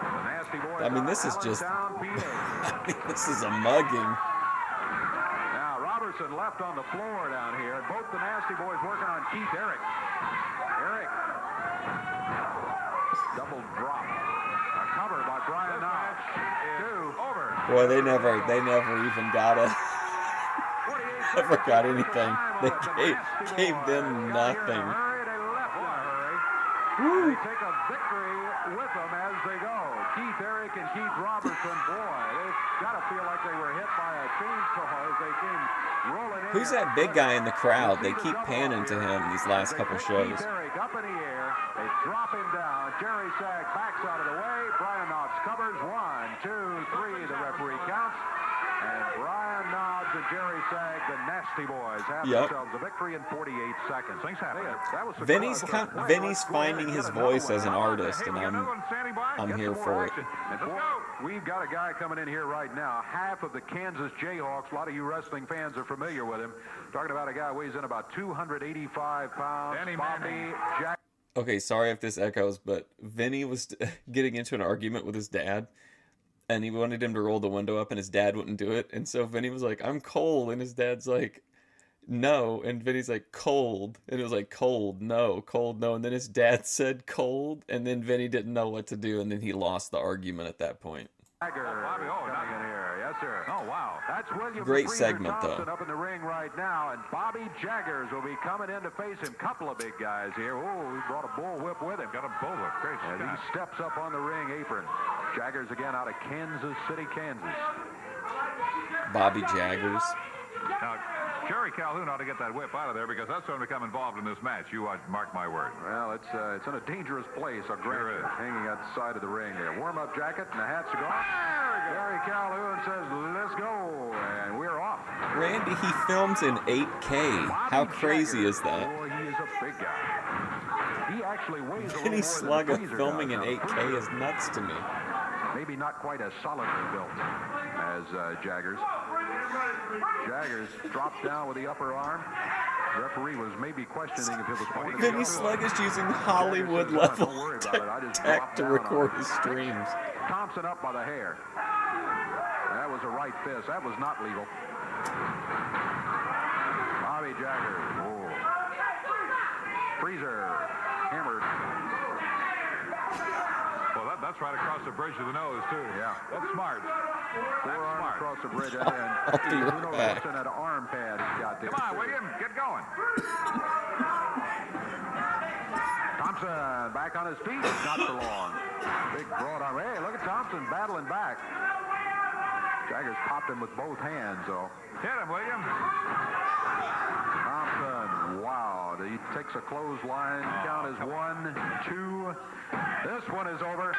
The Nasty Boys. I mean, this is just. I mean, this is a mugging. Now Robertson left on the floor down here. Both the Nasty Boys working on Keith Eric. Eric. Double drop. A cover by Brian Knobs. Over. Boy, they never even got anything. They gave them nothing. They take a victory with them as they go. Keith Eric and Keith Robertson, boy, they've got to feel like they were hit by a chainsaw as they came rolling in. Who's that big guy in the crowd? They keep panning to him these last couple shows. Keith Eric up in the air. They drop him down. Jerry Sag backs out of the way. Brian Knobs covers. 1, 2, 3. The referee counts. And Brian Knobs and Jerry Sag, the Nasty Boys, have themselves a victory in 48 seconds. Things happen. Vinny's finding his voice as an artist, and I'm here for it. And boy, we've got a guy coming in here right now, half of the Kansas Jayhawks. A lot of you wrestling fans are familiar with him. Talking about a guy who weighs in about 285 pounds. Bobby Jack. Okay, sorry if this echoes, but Vinny was getting into an argument with his dad. And he wanted him to roll the window up, and his dad wouldn't do it. And so Vinny was like, I'm cold. And his dad's like, no. And Vinny's like, cold. And it was like, cold, no. And then his dad said cold. And then Vinny didn't know what to do. And then he lost the argument at that point. Jaggers coming in here. Yes, sir. Oh, wow. That's William Great Freezer segment, Thompson though. Up in the ring right now. And Bobby Jaggers will be coming in to face him. Couple of big guys here. Oh, he brought a bullwhip with him. Got a bullwhip. Great. As he steps up on the ring apron. Jaggers again out of Kansas City, Kansas. Bobby Jaggers. Now, Jerry Calhoun ought to get that whip out of there because that's going to become involved in this match. You mark my word. Well, it's in a dangerous place. A grant hanging at the side of the ring there. Warm-up jacket and the hat's gone. Jerry Calhoun says, let's go. And we're off. Randy, he films in 8K. How crazy is that? Boy, he is a big guy. He actually weighs a little Vinny more than Slugga filming in 8K is nuts to me. Maybe not quite as solidly built as Jaggers. Jaggers dropped down with the upper arm. The referee was maybe questioning if it was pointed. Vinny Slugga is using Hollywood level tech to record his streams. Thompson up by the hair. That was a right fist. That was not legal. Bobby Jaggers. Oh. Freezer hammered. Well, that's right across the bridge of the nose, too. Yeah. That's smart. Forearm across the bridge. And I'll be who right knows back. what's in that arm pad he's got there. Come on, William. Get going. Thompson back on his feet. Not for long. Big broad arm. Hey, look at Thompson battling back. Jaggers popped him with both hands, though. Hit him, William. Thompson, wow. He takes a clothesline. Count is 1, 2. This one is over.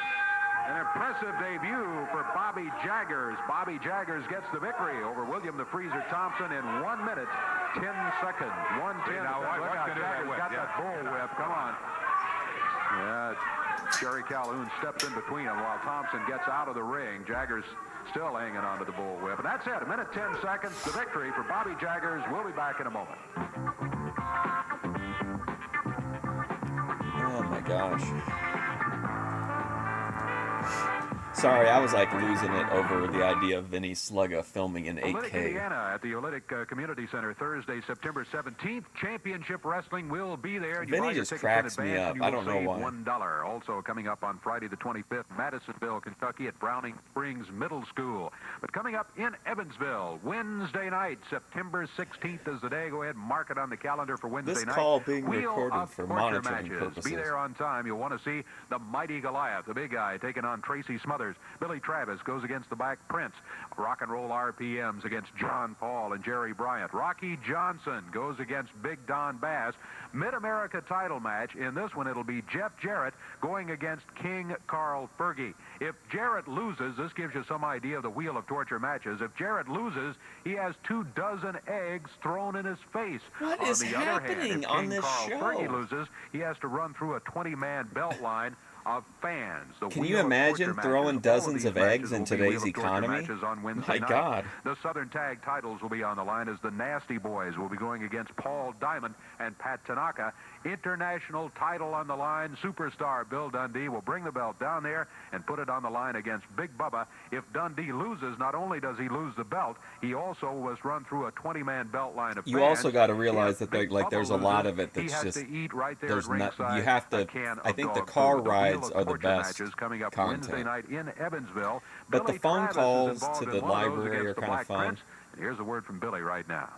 An impressive debut for Bobby Jaggers. Bobby Jaggers gets the victory over William the Freezer Thompson in 1 minute, 10 seconds. 1:10. Now, Look out, Jaggers got that bullwhip. Come on. Yeah, Jerry Calhoun steps in between them while Thompson gets out of the ring. Jaggers still hanging onto the bullwhip. And that's it. 1 minute, 10 seconds. The victory for Bobby Jaggers. We'll be back in a moment. Oh my gosh. Sorry, I was like losing it over the idea of Vinny Slugga filming in 8K. Olynyk, Indiana, at the Olynyk Community Center Thursday, September 17th. Championship Wrestling will be there. Vinny just cracks me up. I don't know why. $1. Also coming up on Friday the 25th, Madisonville, Kentucky at Browning Springs Middle School. But coming up in Evansville, Wednesday night, September 16th is the day. Go ahead and mark it on the calendar for Wednesday night. This call being Wheel recorded of for Torture monitoring matches. purposes. Be there on time. You'll want to see the mighty Goliath, the big guy, taking on Tracy Smothers. Billy Travis goes against the Black Prince. Rock and Roll RPMs against John Paul and Jerry Bryant. Rocky Johnson goes against Big Don Bass. Mid-America title match. In this one, it'll be Jeff Jarrett going against King Carl Fergie. If Jarrett loses, this gives you some idea of the Wheel of Torture matches. If Jarrett loses, he has 24 eggs thrown in his face. What on is the happening other hand, if on King this Carl show? Fergie loses, he has to run through a 20-man belt line of fans. Can you imagine throwing dozens of eggs in today's economy? My God. The Southern Tag titles will be on the line as the Nasty Boys will be going against Paul Diamond and Pat Tanaka. International title on the line. Superstar Bill Dundee will bring the belt down there and put it on the line against Big Bubba. If Dundee loses, not only does he lose the belt, he also was run through a 20-man belt line of fans. You also got to realize that there's a lot of it that's just there's not. You have to. I think the car rides are the best coming up content. Wednesday night in Evansville. But Billy the phone Travis calls is to involved the in one of those library against are the kind of Black fun. Prince. And here's a word from Billy right now.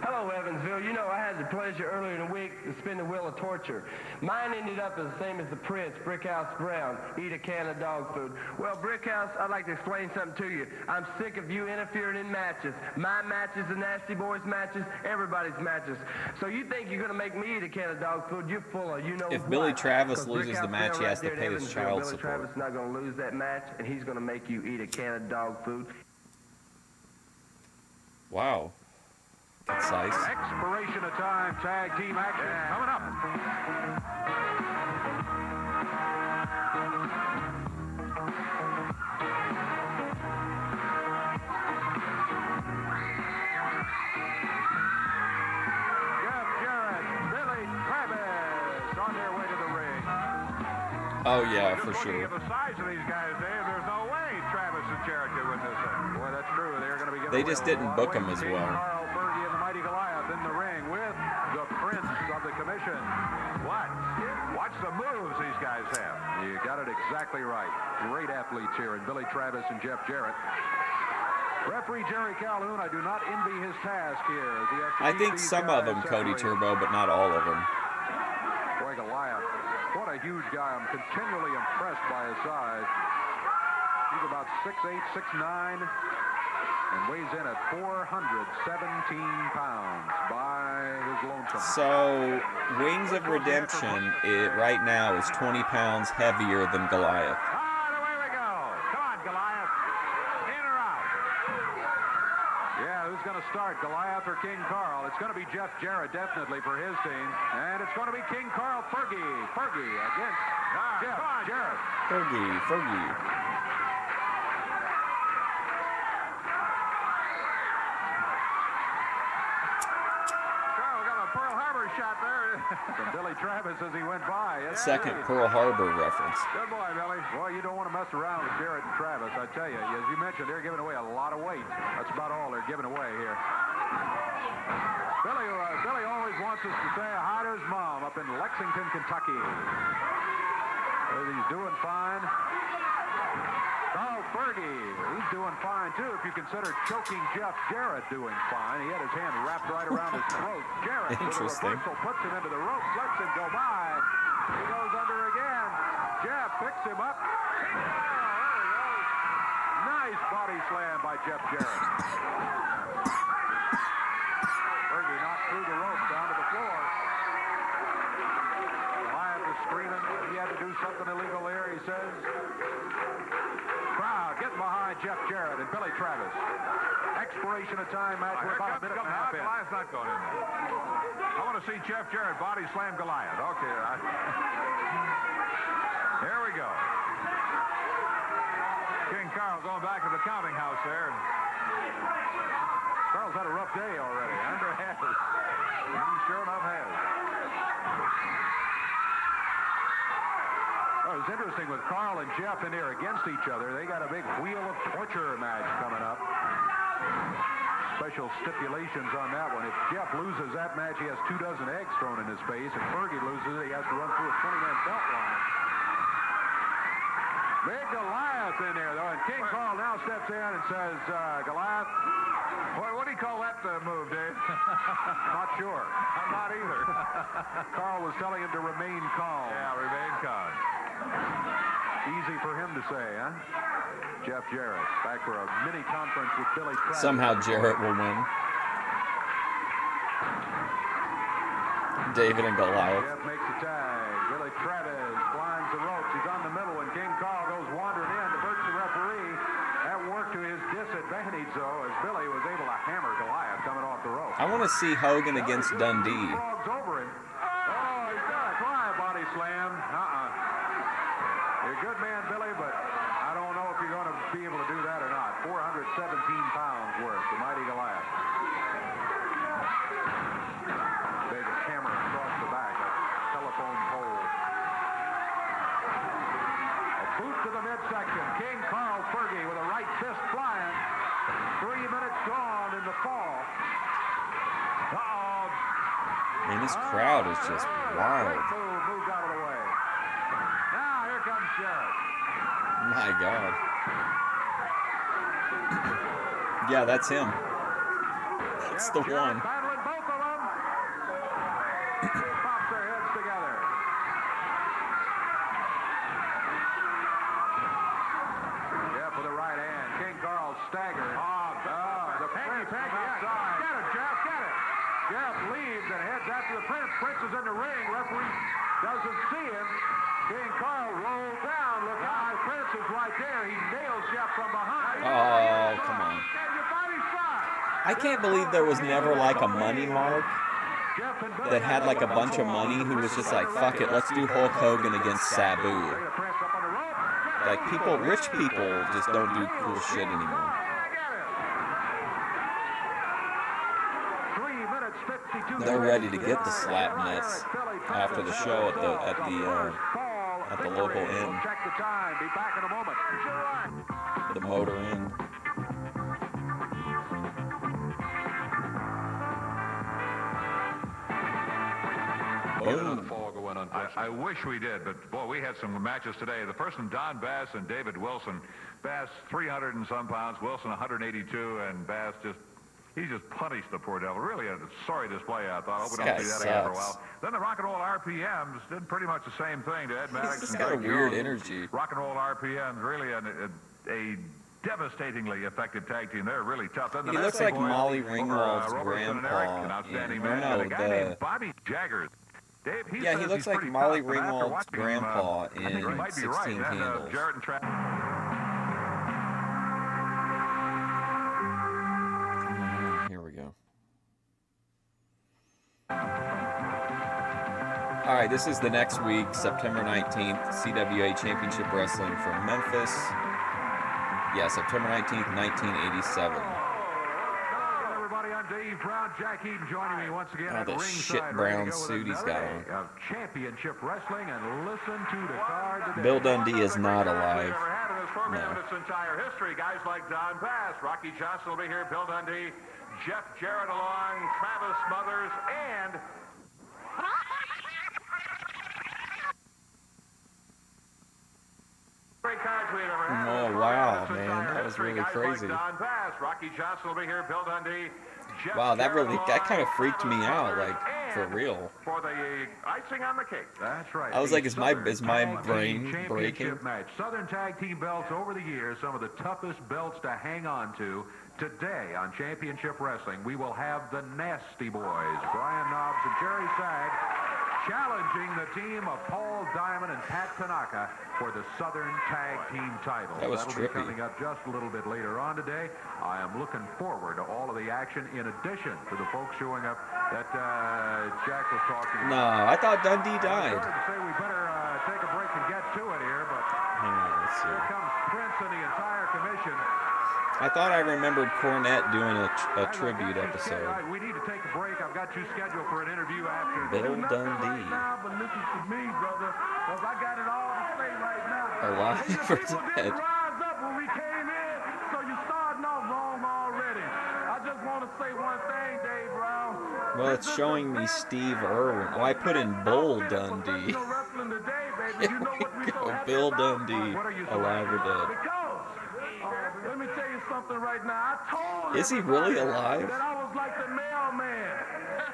Hello, Evansville. You know, I had the pleasure earlier in the week to spin the wheel of torture. Mine ended up as the same as the Prince, Brickhouse Brown, eat a can of dog food. Well, Brickhouse, I'd like to explain something to you. I'm sick of you interfering in matches. My matches, the Nasty Boys matches, everybody's matches. So you think you're going to make me eat a can of dog food? You're full of If Billy Travis loses the match, he has to pay his child Billy support. Travis is not going to lose that match, and he's going to make you eat a can of dog food. Wow. Concise. Expiration of time, tag team action coming up. Jeff Jarrett, Billy Travis on their way to the ring. Oh yeah, for Just looking sure. at the size of these guys, Dave, there's no way Travis and Jarrett could win this thing. Boy, that's true. They're going to be giving They away just a didn't lot book of him weight. as King well. Carl Fergie and the Mighty Goliath in the ring with the Prince of the Commission. What? Watch the moves these guys have. You got it exactly right. Great athletes here in Billy Travis and Jeff Jarrett. Referee Jerry Calhoun, I do not envy his task here. As he has to I keep think these some of guys them, Cody separated. Turbo, but not all of them. Boy, Goliath, what a huge guy. I'm continually impressed by his size. He's about 6'8", 6'9", and weighs in at 417 pounds by his lonesome. So, Wings of Redemption right now is 20 pounds heavier than Goliath. Ah, away we go. Come on, Goliath. In or out? Yeah, who's going to start, Goliath or King Carl? It's going to be Jeff Jarrett, definitely, for his team. And it's going to be King Carl Fergie. Fergie against Jeff Jarrett. Fergie. Well, we got a Pearl Harbor shot there. From Billy Travis as he went by. Yes, Second indeed. Pearl Harbor reference. Good boy, Billy. Boy, you don't want to mess around with Jarrett and Travis. I tell you, as you mentioned, they're giving away a lot of weight. That's about all they're giving away here. Billy always wants us to say hi to his mom up in Lexington, Kentucky. He's doing fine. Carl Fergie, he's doing fine, too, if you consider choking Jeff Jarrett doing fine. He had his hand wrapped right around his throat. Jarrett, with a Interesting. reversal, puts him into the rope, lets him go by. He goes under again. Jeff picks him up. Oh, there he goes. Nice body slam by Jeff Jarrett. Fergie knocked through the rope down to the floor. Goliath is screaming. He had to do something illegal there, he says. Crowd getting behind Jeff Jarrett and Billy Travis. Expiration of time match. We're about a minute and a half in. Goliath's not going in there. I want to see Jeff Jarrett body slam Goliath. Okay. Here we go. King Carl going back to the counting house there. Carl's had a rough day already. Andrew has. He sure enough has. Well, it's interesting with Carl and Jeff in there against each other. They got a big wheel of torture match coming up. Special stipulations on that one. If Jeff loses that match, he has 24 eggs thrown in his face. If Fergie loses it, he has to run through a 20-man belt line. Big Goliath in there, though. And King Carl now steps in and says, Goliath, What do you call that move, Dave? not sure. I'm not either. Carl was telling him to remain calm. Yeah, remain calm. Easy for him to say, huh? Jeff Jarrett back for a mini conference with Billy Travis. Somehow Jarrett will win. David and Goliath. Jeff makes the tag. Billy Travis climbs the ropes. He's on the middle, and King Carl goes wandering in. Diverts the referee. That worked to his disadvantage, though, as Billy was able to hammer Goliath coming off the rope. I want to see Hogan against Dundee. Frogs over him. Oh, he's got a fly body slam. Man, this crowd is just wild. Moved out of the way. Now here comes Jarrett. My God. Yeah, that's him. That's the one. Battling both of them. Pops their heads together. Yeah, for the right hand. King Carl staggered. The Prince from outside. Get it, Jeff, get it. Jeff leaves and heads after the Prince. Prince is in the ring. Referee doesn't see him. King Carl rolls down. Look out. Prince is right there. He nails Jeff from behind. Oh, come on. I can't believe there was never like a money mark that had like a bunch of money who was just like, fuck it, let's do Hulk Hogan against Sabu. Like people, rich people just don't do cool shit anymore. 3 minutes, 52 They're ready to get the slap nets after the show at the local inn. Check the time. Be back in a moment. The Motor Inn. Boom. I wish we did, but boy, we had some matches today. The first one, Don Bass and David Wilson. Bass 300 and some pounds, Wilson 182, and Bass he just punished the poor devil. Really a sorry display, I thought. I hope we don't see that again for a while. Then the Rock and Roll RPMs did pretty much the same thing to Ed Maddox. He's got a weird energy. Rock and Roll RPMs, really a devastatingly effective tag team. They're really tough. He looks like Molly Ringwald's grandpa. A guy named Bobby Jaggers. Dave, yeah, he looks like Molly Ringwald's grandpa in 16 Candles. Jarrett and Tracy. Here we go. All right, this is the next week, September 19th, CWA Championship Wrestling from Memphis. Yeah, September 19th, 1987. Dave Brown, Jack Eaton joining me once again at the ringside. shit brown suit he's got on. Of championship wrestling, and listen to the card today. Bill Dundee is not alive. No. In its entire history, guys like Don Bass, Rocky Johnson will be here, Bill Dundee, Jeff Jarrett along, Travis Smothers, and great cards we've ever had. Oh wow, man, that was really crazy. Don Bass, Rocky Johnson will be here, Bill Dundee. Wow, that kind of freaked me out, like for real. For the icing on the cake. That's right. I was like, is my brain breaking? Match. Southern Tag Team belts over the years, some of the toughest belts to hang on to. Today on Championship Wrestling, we will have the Nasty Boys, Brian Knobbs and Jerry Sag, challenging the team of Paul Diamond and Pat Tanaka for the Southern Tag Team titles. That was That'll trippy. be coming up just a little bit later on today. I am looking forward to all of the action in addition to the folks showing up that Jack was talking about. No, I thought Dundee died. I started to say we better take a break and get to it here, but hang on, let's see. Here comes Prince and the entire commission. I thought I remembered Cornette doing a tribute episode. We need to take a break. I've got you scheduled for an interview after. Bill Dundee. Right now, but listen to me, brother, because I got it all to say right now. Alive or dead? Rise up when we came in, so you're starting off wrong already. I just want to say one thing, Dave Brown. Well, it's showing me Steve Irwin. Oh, I put in Bull Dundee. Here we go. Bill Dundee, alive or dead. Let me tell you something right now. I told Is he really alive? that I was like the mailman.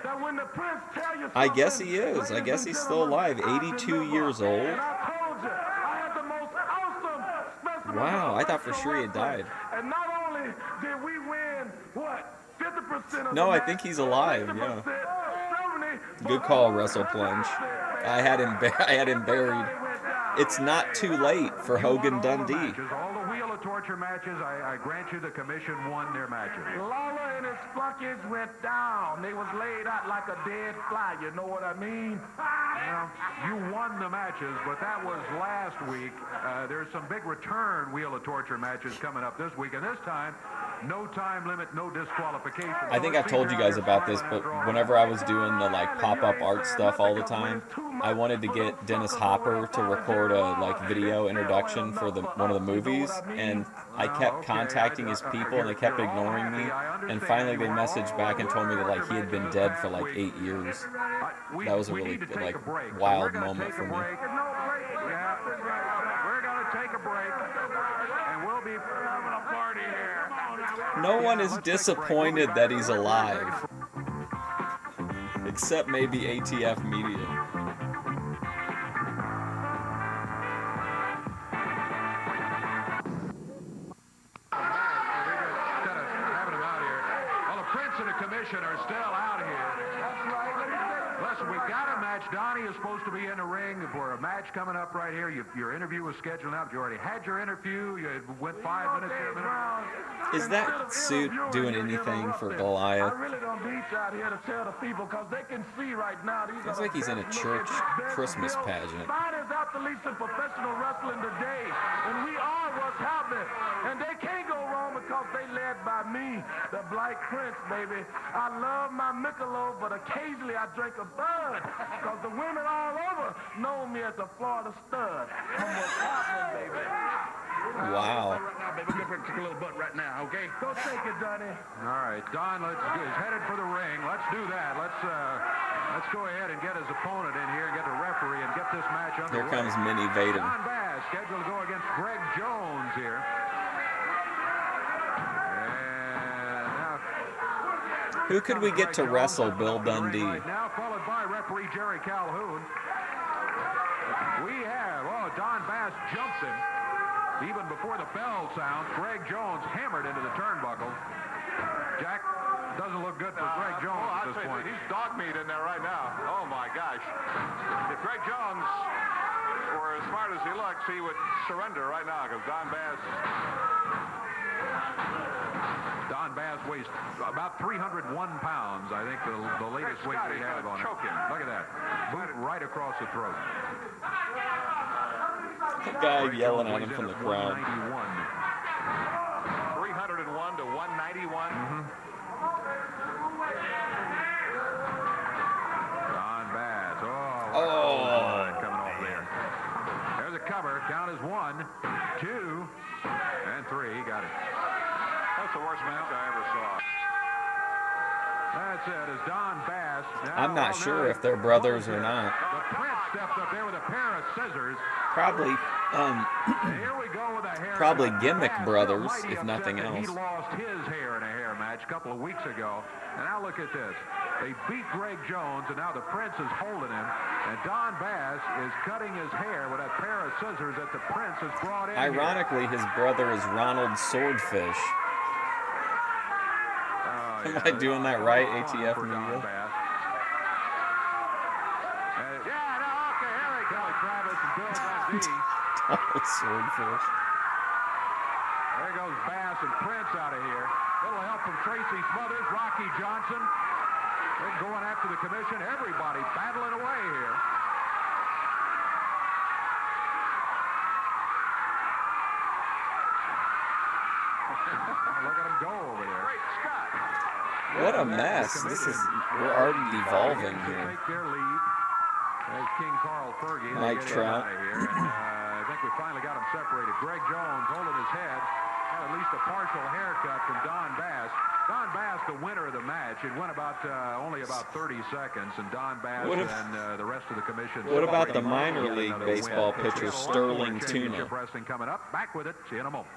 That when the Prince tell you I guess he is. I guess he's still alive. 82 years old. And I told you, I had the most awesome specimen. Wow, I thought for sure he had died. And not only did we win, what, 50% of No, the I match, think he's alive, yeah. 70 Good call, Wrestle Plunge. I had him buried. It's not too late for Hogan Dundee. All the Wheel of Torture matches, I grant you the commission won their matches. Lawler and his flunkies went down. They was laid out like a dead fly, you know what I mean? Well, you won the matches, but that was last week. There's some big return Wheel of Torture matches coming up this week, and this time, no time limit, no disqualification. I think I've told you guys about this, but whenever I was doing the like pop-up art stuff all the time, I wanted to get Dennis Hopper to record a video introduction for one of the movies, and I kept contacting his people and they kept ignoring me, and finally they messaged back and told me that like he had been dead for like 8 years. That was a really like wild moment for me. Yeah, we're going to take a break, and we'll be having a party here. No one is disappointed that he's alive, except maybe ATF Media. The commission are still out here. Listen, we've got a match. Donnie is supposed to be in the ring for a match coming up right here. Your interview was scheduled out. You already had your interview. You went 5 minutes. Is that suit doing anything for Goliath? I really don't need you out here to tell the people because they can see right now. Feels like he's in a church Christmas pageant. Finest athletes in professional wrestling today, and we are what's happening. And they can't go wrong because they led by me, the Black Prince, baby. I love my Michelob, but occasionally I drink a Bud because the women all over know me as a Florida stud. I'm what's happening, baby. Wow. Right now, baby. We're going to take a little butt right now, okay? Go take it, Johnny. All right, Don is headed for the ring. Let's do that. Let's go ahead and get his opponent in here and get the referee and get this match underway. Here comes Mini Vaden. Don Bass scheduled to go against Greg Jones here. And now, who could we get to wrestle Bill Dundee? Right now, followed by referee Jerry Calhoun. We have, Don Bass jumps him. Even before the bell sounds, Greg Jones hammered into the turnbuckle. Jack, doesn't look good for Greg Jones at this point. He's dog meat in there right now. Oh, my gosh. If Greg Jones were as smart as he looks, he would surrender right now because Don Bass weighs about 301 pounds, I think, the latest weight we have on him. Look at that. Boot right across the throat. The guy yelling at him from the crowd. 301 to 191. Don Bass. Coming off there. There's a cover. Count is 1, 2, and 3. Got it. That's the worst match I ever saw. That's it. Is Don Bass. I'm not sure if they're brothers or not. The Prince stepped up there with a pair of scissors. Probably, Here we go with a hair probably cut. gimmick Bass brothers, mighty if nothing upset that else. He lost his hair in a hair match a couple of weeks ago. And now look at this. They beat Greg Jones, and now the Prince is holding him. And Don Bass is cutting his hair with a pair of scissors that the Prince has brought in. Ironically, his brother is Ronald Swordfish. Am I doing that right, ATF Media? Ronald Swordfish. There goes Bass and Prince out of here. Little help from Tracy, Smothers, Rocky Johnson. They're going after the commission. Everybody battling away here. Look at him go over there. Great Scott. What a mess. We're already devolving here. Take their lead. There's King Carl Fergie. Mike Trout. I think we finally got them separated. Greg Jones holding his head. Had at least a partial haircut from Don Bass. Don Bass, the winner of the match. It went about only about 30 seconds, and Don Bass and the rest of the commission. What about the minor league baseball pitcher Sterling Tuna? Championship Wrestling coming up. Back with it. See you in a moment.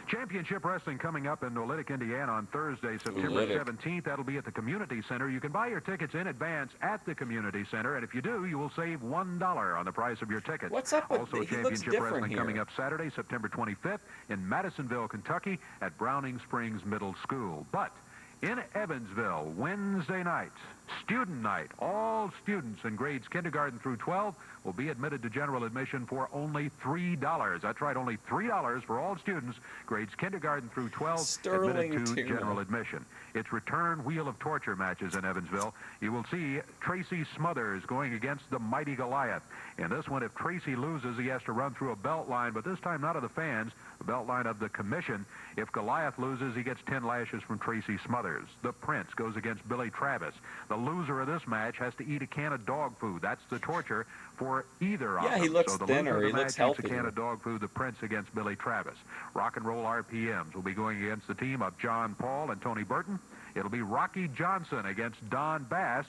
Championship Wrestling coming up in Olytic, Indiana on Thursday, September 17th. That'll be at the Community Center. You can buy your tickets in advance at the Community Center, and if you do, you will save $1 on the price of your ticket. What's up with Also, Championship Wrestling coming up Saturday, September 25th in Madisonville, Kentucky at Browning Springs Middle School. But in Evansville, Wednesday night, student night. All students in grades kindergarten through 12 will be admitted to general admission for only $3. That's right, only $3 for all students, grades kindergarten through 12, admitted to general admission. It's return Wheel of Torture matches in Evansville. You will see Tracy Smothers going against the mighty Goliath. In this one, if Tracy loses, he has to run through a belt line, but this time not of the fans. belt line of the Commission. If Goliath loses, he gets 10 lashes from Tracy Smothers. The Prince goes against Billy Travis. The loser of this match has to eat a can of dog food. That's the torture for either of them. Yeah, he looks so the thinner. loser of He the looks match eats healthy. a can of dog food. The Prince against Billy Travis. Rock and Roll RPMs will be going against the team of John Paul and Tony Burton. It'll be Rocky Johnson against Don Bass.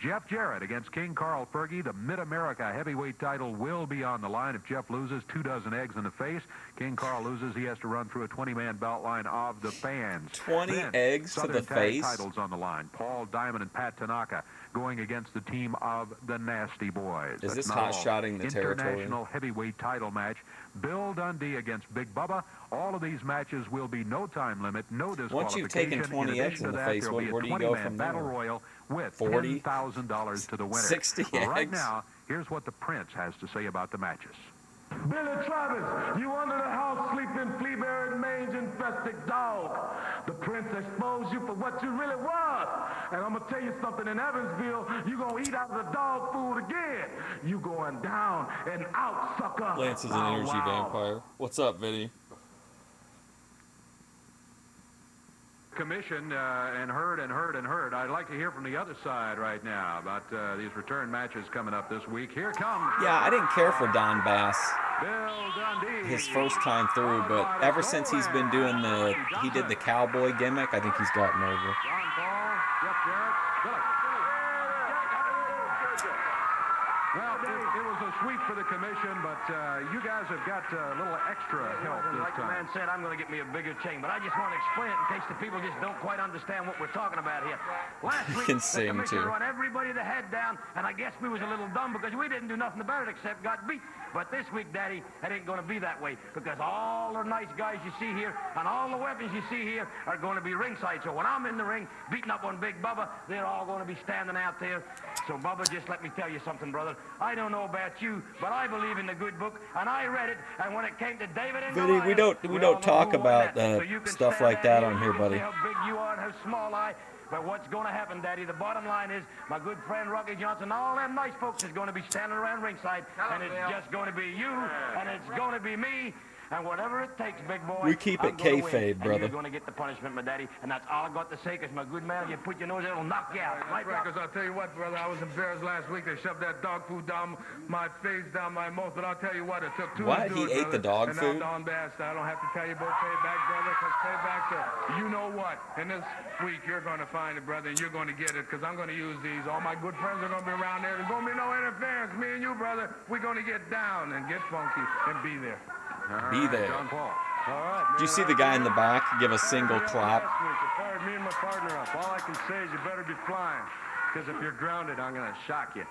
Jeff Jarrett against King Carl Fergie. The Mid-America heavyweight title will be on the line. If Jeff loses, 24 eggs in the face. King Carl loses, he has to run through a 20-man belt line of the fans. 20 then, eggs to Southern the Tag face? titles on the line. Paul Diamond and Pat Tanaka going against the team of the Nasty Boys. Is this That's not all. hot-shotting the territory? International heavyweight title match. Bill Dundee against Big Bubba. All of these matches will be no time limit, no disqualification. Once you've taken 20 eggs in the face, where do you go from battle there? royal with 40? $10,000 to the winner. 60 Well, right eggs? now, here's what the Prince has to say about the matches. Billy Travis, you under the house sleeping, flea-bearing, mange-infested dog. The Prince exposed you for what you really was. And I'm going to tell you something, in Evansville, you going to eat out of the dog food again. You going down and out, sucker. Lance is an Bow energy wow. vampire. What's up, Vinny? Commission and heard. I'd like to hear from the other side right now about these return matches coming up this week. Here comes Yeah, I didn't care for Don Bass Bill Dundee. his first time through, but ever since he's been doing he did the cowboy gimmick, I think he's gotten over. John Paul, Jeff Jarrett, Billy. Well, it was a sweep for the Commission, but you guys have got a little extra help this Like the time. man said, I'm going to get me a bigger chain, but I just want to explain it in case the people just don't quite understand what we're talking about here. Last week, can the sing, Commission too. run everybody the head down, and I guess we was a little dumb because we didn't do nothing about it except got beat. But this week, Daddy, it ain't going to be that way because all the nice guys you see here and all the weapons you see here are going to be ringside. So when I'm in the ring beating up on Big Bubba, they're all going to be standing out there. So, Bubba, just let me tell you something, brother. I don't know about you, but I believe in the good book, and I read it, and when it came to David and Vinny, we Goliath, don't all talk know who won about that. So you can stuff stand like that on you here, can buddy. say how big you are and how small I. But what's going to happen, Daddy, the bottom line is my good friend Rocky Johnson, all them nice folks is going to be standing around ringside, and it's just going to be you, and it's going to be me, and whatever it takes, big boy. We keep it I'm gonna win, kayfabe, and brother. You're going to get the punishment, my daddy, and that's all I got to say, because my good man, you put your nose, it'll knock you out. That's right, because I'll tell you what, brother, I was embarrassed last week. They shoved that dog food down my face, down my mouth, but I'll tell you what, it took two What? to He do it, ate the brother. dog food? And now Don Bass, I don't have to tell you about payback, brother, because payback to you know what. And this week, you're going to find it, brother, and you're going to get it, because I'm going to use these. All my good friends are going to be around there. There's going to be no interference. Me and you, brother, we're going to get down and get funky and be there. Be there. John Paul. All right, Did you see the guy in the back give a single clap? Last week, you fired me and my partner up. All I can say is you better be flying, because if you're grounded, I'm going to shock you.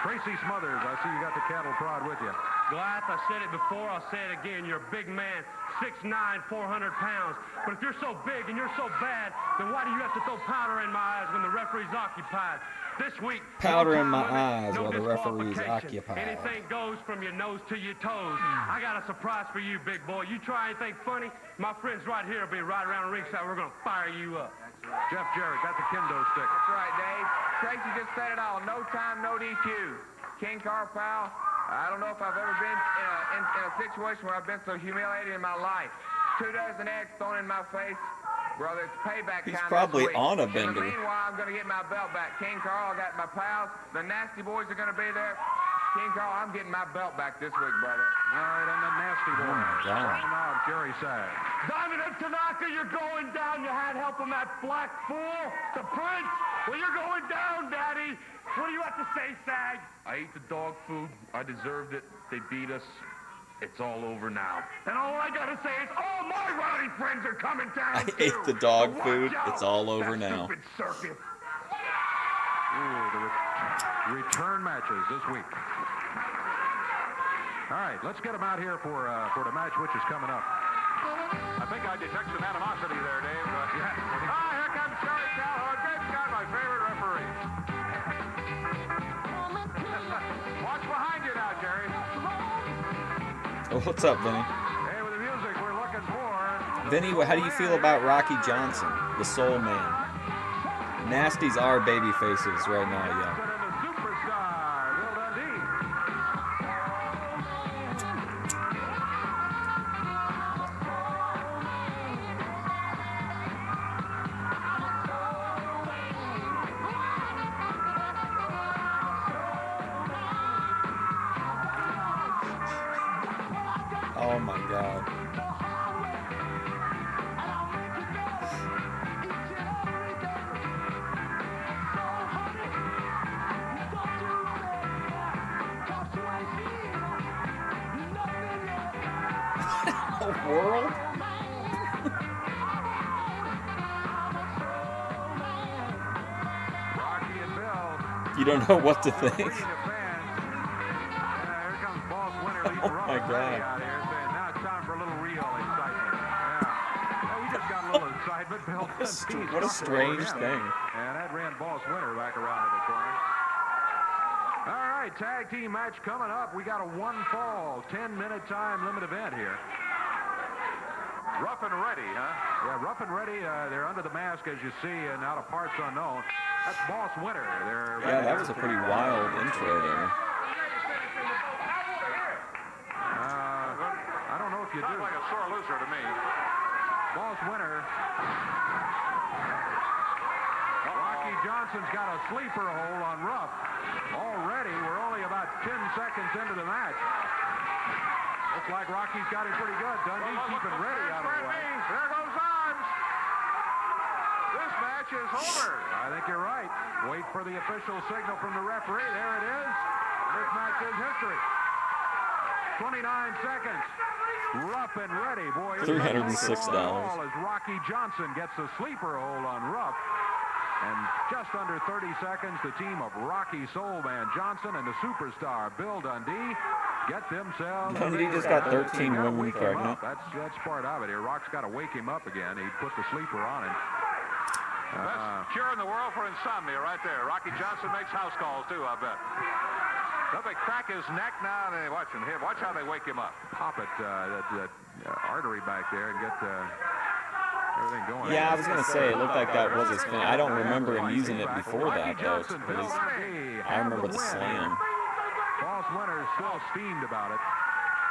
Tracy Smothers, I see you got the cattle prod with you. Goliath, I said it before, I'll say it again. You're a big man, 6'9", 400 pounds. But if you're so big and you're so bad, then why do you have to throw powder in my eyes when the referee's occupied? This week, Powder no in my time limit, eyes no while the referee's disqualification. occupied. Anything goes from your nose to your toes. I got a surprise for you, big boy. You try anything funny, my friends right here will be right around the ringside. We're going to fire you up. Jeff Jarrett got the kendo stick. That's right, Dave. Tracy just said it all. No time, no DQ. King Carl Powell, I don't know if I've ever been in a situation where I've been so humiliated in my life. 2 dozen eggs thrown in my face. Brother, it's payback He's time. probably this week. on a In the bender. meanwhile, I'm going to get my belt back. King Carl, I got my pals. The Nasty Boys are going to be there. King Carl, I'm getting my belt back this week, brother. All right, and the Nasty Boys. God. Time out, Jerry Sag. Diamond and Tanaka, you're going down. You had help from that black fool, the Prince. Well, you're going down, Daddy. What do you have to say, Sag? I ate the dog food. I deserved it. They beat us. It's all over now. And all I gotta say is, all my rowdy friends are coming down, I too. ate the dog So watch food. out. It's all over That now. Stupid circus. Ooh, the return matches this week. All right, let's get them out here for the match which is coming up. I think I detect some animosity there, Dave. Here comes Jerry Calhoun. Great Scott, my favorite referee. Watch behind you now, Jerry. Oh, what's up, Vinny? Hey, with the music we're looking for. Vinny, how do you feel about Rocky Johnson, the Soul Man? Nasties are baby faces right now, yeah. And the superstar, Bill Dundee. Oh my God. World? Rocky and Bill. You don't know what to think. Here comes Boss Winter leading Oh Rough my and Ready God. out here saying, now it's time for a little real excitement. Yeah, we just got a little excitement. Bill Dundee What a started strange over him. thing. And that ran Boss Winter back around to the corner. All right, tag team match coming up. We got a one-fall, 10-minute time limit event here. Rough and Ready, huh? Yeah, Rough and Ready. They're under the mask, as you see, and out of parts unknown. That's Boss Winter. Yeah, that was a pretty wild intro there. I don't know if you Sounds do. like a sore loser to me. Boss Winter. Rocky Johnson's got a sleeper hold on Rough. Already, we're only about 10 seconds into the match. Looks like Rocky's got him pretty good. Dundee keeping ready out of the way. There goes Arms. This match is over. I think you're right. Wait for the official signal from the referee. There it is. This match is history. 29 seconds. Rough and Ready, boy. $306. As Rocky Johnson gets a sleeper hold on Rough. And just under 30 seconds, the team of Rocky Soulman Johnson and the superstar Bill Dundee get themselves. Dundee just got 13 Gotta women wake him pregnant. up. That's part of it here. Rock's got to wake him up again. He put the sleeper on him. Best cure in the world for insomnia right there. Rocky Johnson makes house calls, too, I bet. Don't they crack his neck now? And watch him here. Watch how they wake him up. Pop it, that artery back there and get everything going. Yeah, I was going to say, it looked like that was his thing. I don't remember him using it before that, though. I remember the slam. Boss Winter's still steamed about it.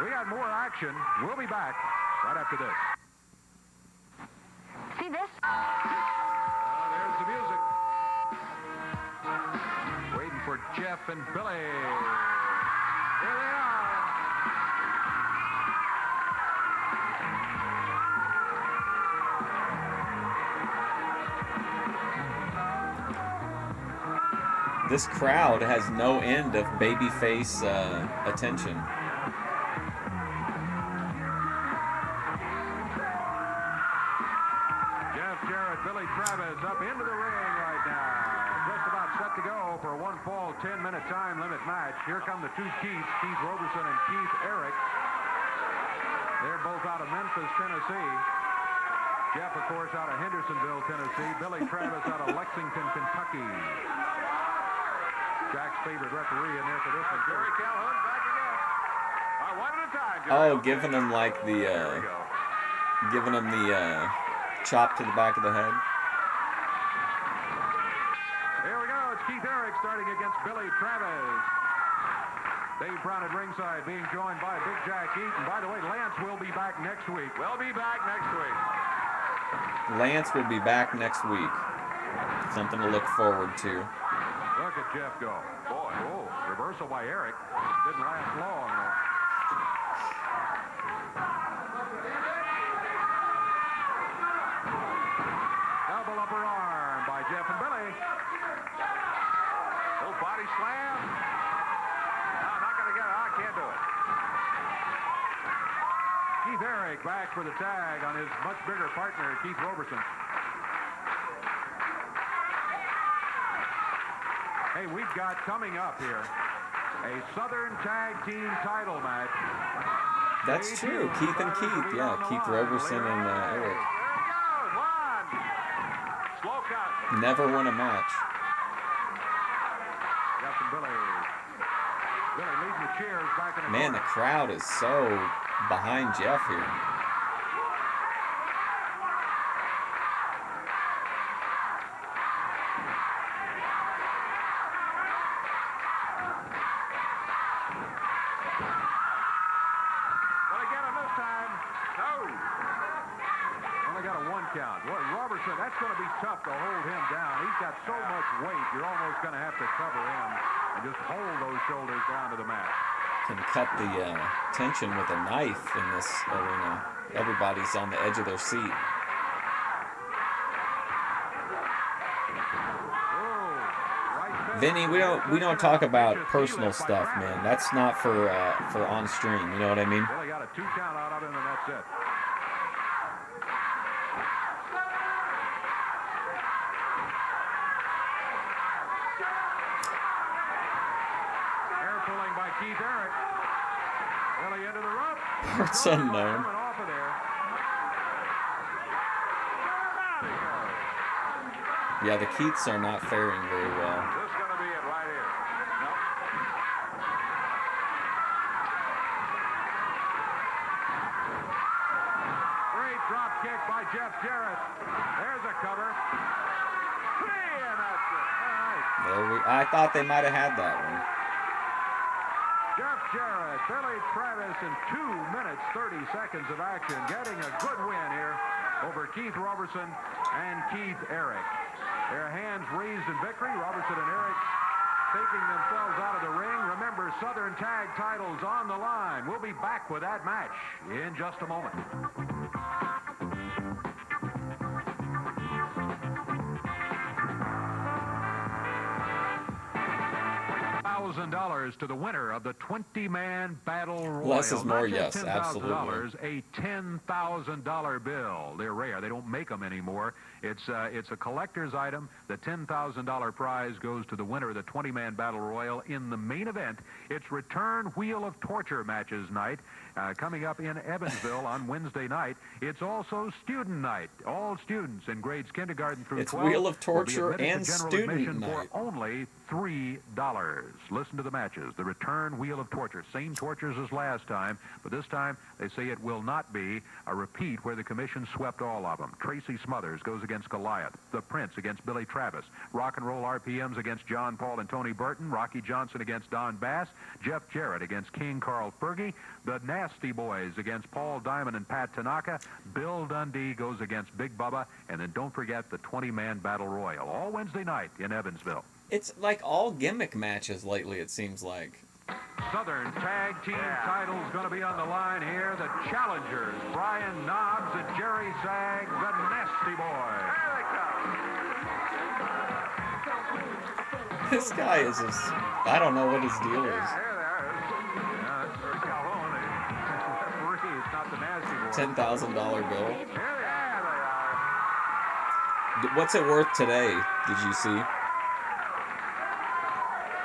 We got more action. We'll be back right after this. See this? There's the music. Waiting for Jeff and Billy. Here they are. This crowd has no end of babyface attention. Jeff Jarrett, Billy Travis up into the ring right now. Just about set to go for a one-fall, 10-minute time limit match. Here come the two Keiths, Keith Roberson and Keith Eric. They're both out of Memphis, Tennessee. Jeff, of course, out of Hendersonville, Tennessee. Billy Travis out of Lexington, Kentucky. Jack's favorite referee in there for this one. Jerry Calhoun back again. One at a time, Oh, Jerry. giving him like the chop to the back of the head. Here we go. It's Keith Eric starting against Billy Travis. Dave Brown at ringside being joined by Big Jack Eaton. By the way, Lance will be back next week. We'll be back next week. Lance will be back next week. Something to look forward to. Look at Jeff go. Boy, oh, reversal by Eric. Didn't last long, though. Double upper arm by Jeff and Billy. Little body slam. No, not going to get it. I can't do it. Keith Eric back for the tag on his much bigger partner, Keith Roberson. Hey, we've got coming up here a Southern Tag Team title match. That's true. Keith and Keith. Yeah, Keith Roberson and Eric. There he goes. One. Slow count. Never won a match. Got some Billy. Billy leading the cheers back in the Man, the corner. crowd is so behind Jeff here. Count. Well, Robertson, that's going to be tough to hold him down. He's got so much weight, you're almost going to have to cover him and just hold those shoulders down to the mat. can cut the tension with a knife in this arena. Everybody's on the edge of their seat. Vinny, we don't talk about personal stuff, man. That's not for on stream. You know what I mean? Billy got a 2 count out of him, and that's it. Air pulling by Keith Eric. Billy into the rope. Parts unknown. Coming off of there. Yeah, the Keiths are not faring very well. This is going to be it right here. No. Great drop kick by Jeff Jarrett. There's a cover. 3, and that's it. All right. I thought they might have had that one. Jeff Jarrett, Billy Travis in 2 minutes, 30 seconds of action, getting a good win here over Keith Robertson and Keith Eric. Their hands raised in victory. Robertson and Eric taking themselves out of the ring. Remember, Southern Tag titles on the line. We'll be back with that match in just a moment. $1,000 to the winner of the 20-man battle royal. Less is more, Not just yes, $10,000, a $10,000 bill. They're rare. They don't make them anymore. It's a collector's item. The $10,000 prize goes to the winner of the 20-man battle royal. In the main event, it's Return Wheel of Torture matches night coming up in Evansville on Wednesday night. It's also student night. All students in grades kindergarten through 12 Wheel of Torture will be admitted and to general student admission night. for only $3. Listen to the matches. The Return Wheel of Torture. Same tortures as last time, but this time they say it will not be a repeat where the commission swept all of them. Tracy Smothers goes against Goliath. The Prince against Billy Travis. Rock and Roll RPMs against John Paul and Tony Burton. Rocky Johnson against Don Bass. Jeff Jarrett against King Carl Fergie. The Nasty Boys against Paul Diamond and Pat Tanaka. Bill Dundee goes against Big Bubba. And then don't forget the 20-man battle royal. All Wednesday night in Evansville. It's like all gimmick matches lately, it seems like. Southern Tag Team titles going to be on the line here. The challengers, Brian Knobs and Jerry Zag, the Nasty Boy. This guy is just, I don't know what his deal is. Here they are. That's Rick Calhoun. Referee, it's not the Nasty Boy. $10,000 bill. Here they are. What's it worth today? Did you see?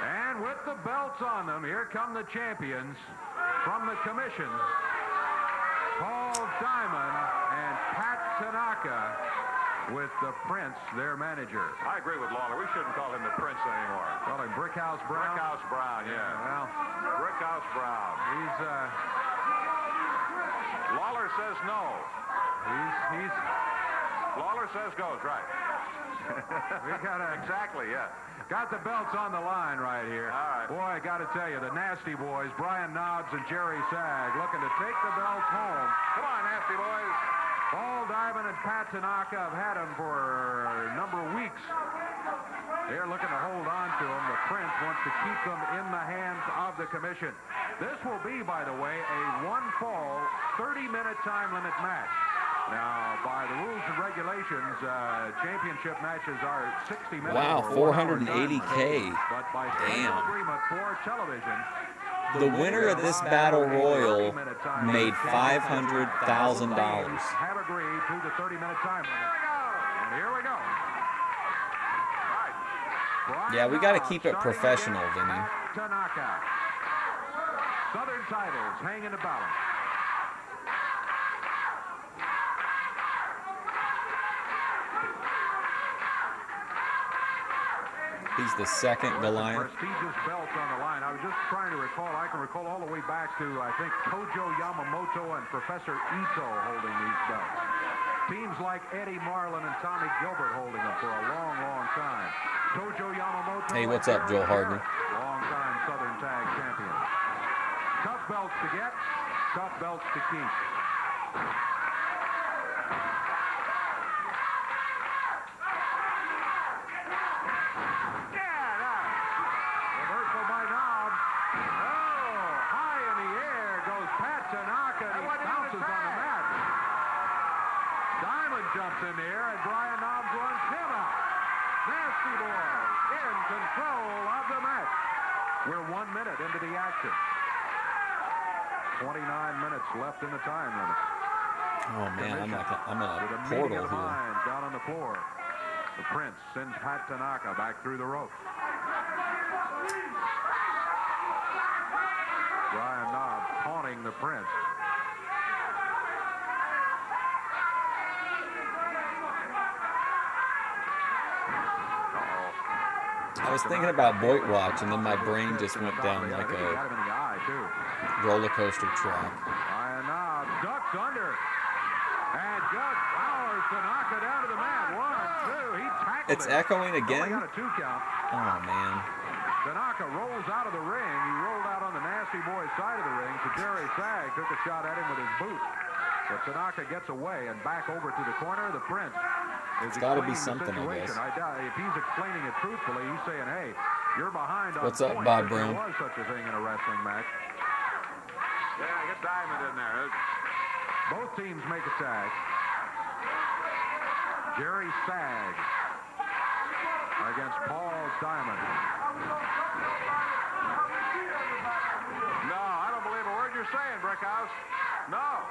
And with the belts on them, here come the champions from the commission. Paul Diamond and Pat Tanaka with the Prince, their manager. I agree with Lawler. We shouldn't call him the Prince anymore. Call him Brickhouse Brown. Brickhouse Brown, yeah. Well, Brickhouse Brown. he's Lawler says no. he's Lawler says goes, right. we Exactly, yeah. got the belts on the line right here. All right. Boy, I got to tell you, the Nasty Boys, Brian Knobs and Jerry Sag, looking to take the belts home. Come on, Nasty Boys. Paul Diamond and Pat Tanaka have had them for a number of weeks. They're looking to hold on to them. The Prince wants to keep them in the hands of the commission. This will be, by the way, a one-fall, 30-minute time limit match. Now, by the rules and regulations, championship matches are 60 minutes. Wow, or 1 hour 480K. time. But by special agreement for television, The winner of this battle royal made $500,000. have agreed to the 30-minute time limit. And here we go. Right. Yeah, we got to keep it professional, Vinny. Tanaka. Southern titles hang in the balance. He's the second Goliath. Prestigious belts on the line. I was just trying to recall. I can recall all the way back to, I think, Tojo Yamamoto and Professor Ito holding these belts. Teams like Eddie Marlin and Tommy Gilbert holding them for a long, long time. Tojo Yamamoto. Hey, what's up, Joel Hardman? Long-time Southern Tag champion. Tough belts to get, tough belts to keep. Boys in control of the match. We're 1 minute into the action. 29 minutes left in the time limit. Oh man, I'm in With a a portal meeting of the here. minds down on the floor. The Prince sends Pat Tanaka back through the ropes. Brian Knobbs taunting the Prince. I was thinking about Boyd Watch, and then my brain just went down like Got him in the eye, too. a roller coaster track. Brian Knobbs ducks under. And just powers Tanaka down to the mat. 1, 2. He tackled It's it. echoing again? Only got a 2 count. Oh man. Tanaka rolls out of the ring. He rolled out on the Nasty Boy's side of the ring. So Jerry Sag took a shot at him with his boot. But Tanaka gets away and back over to the corner. The Prince is It's got to be explaining the something, I situation. guess. I doubt if he's explaining it truthfully. He's saying, "Hey, you're behind on What's up, points, Bob if Brown? There was such a thing in a wrestling match." Yeah, get Diamond in there. Both teams make a tag. Jerry Sag against Paul Diamond. No, I don't believe a word you're saying, Brickhouse. No.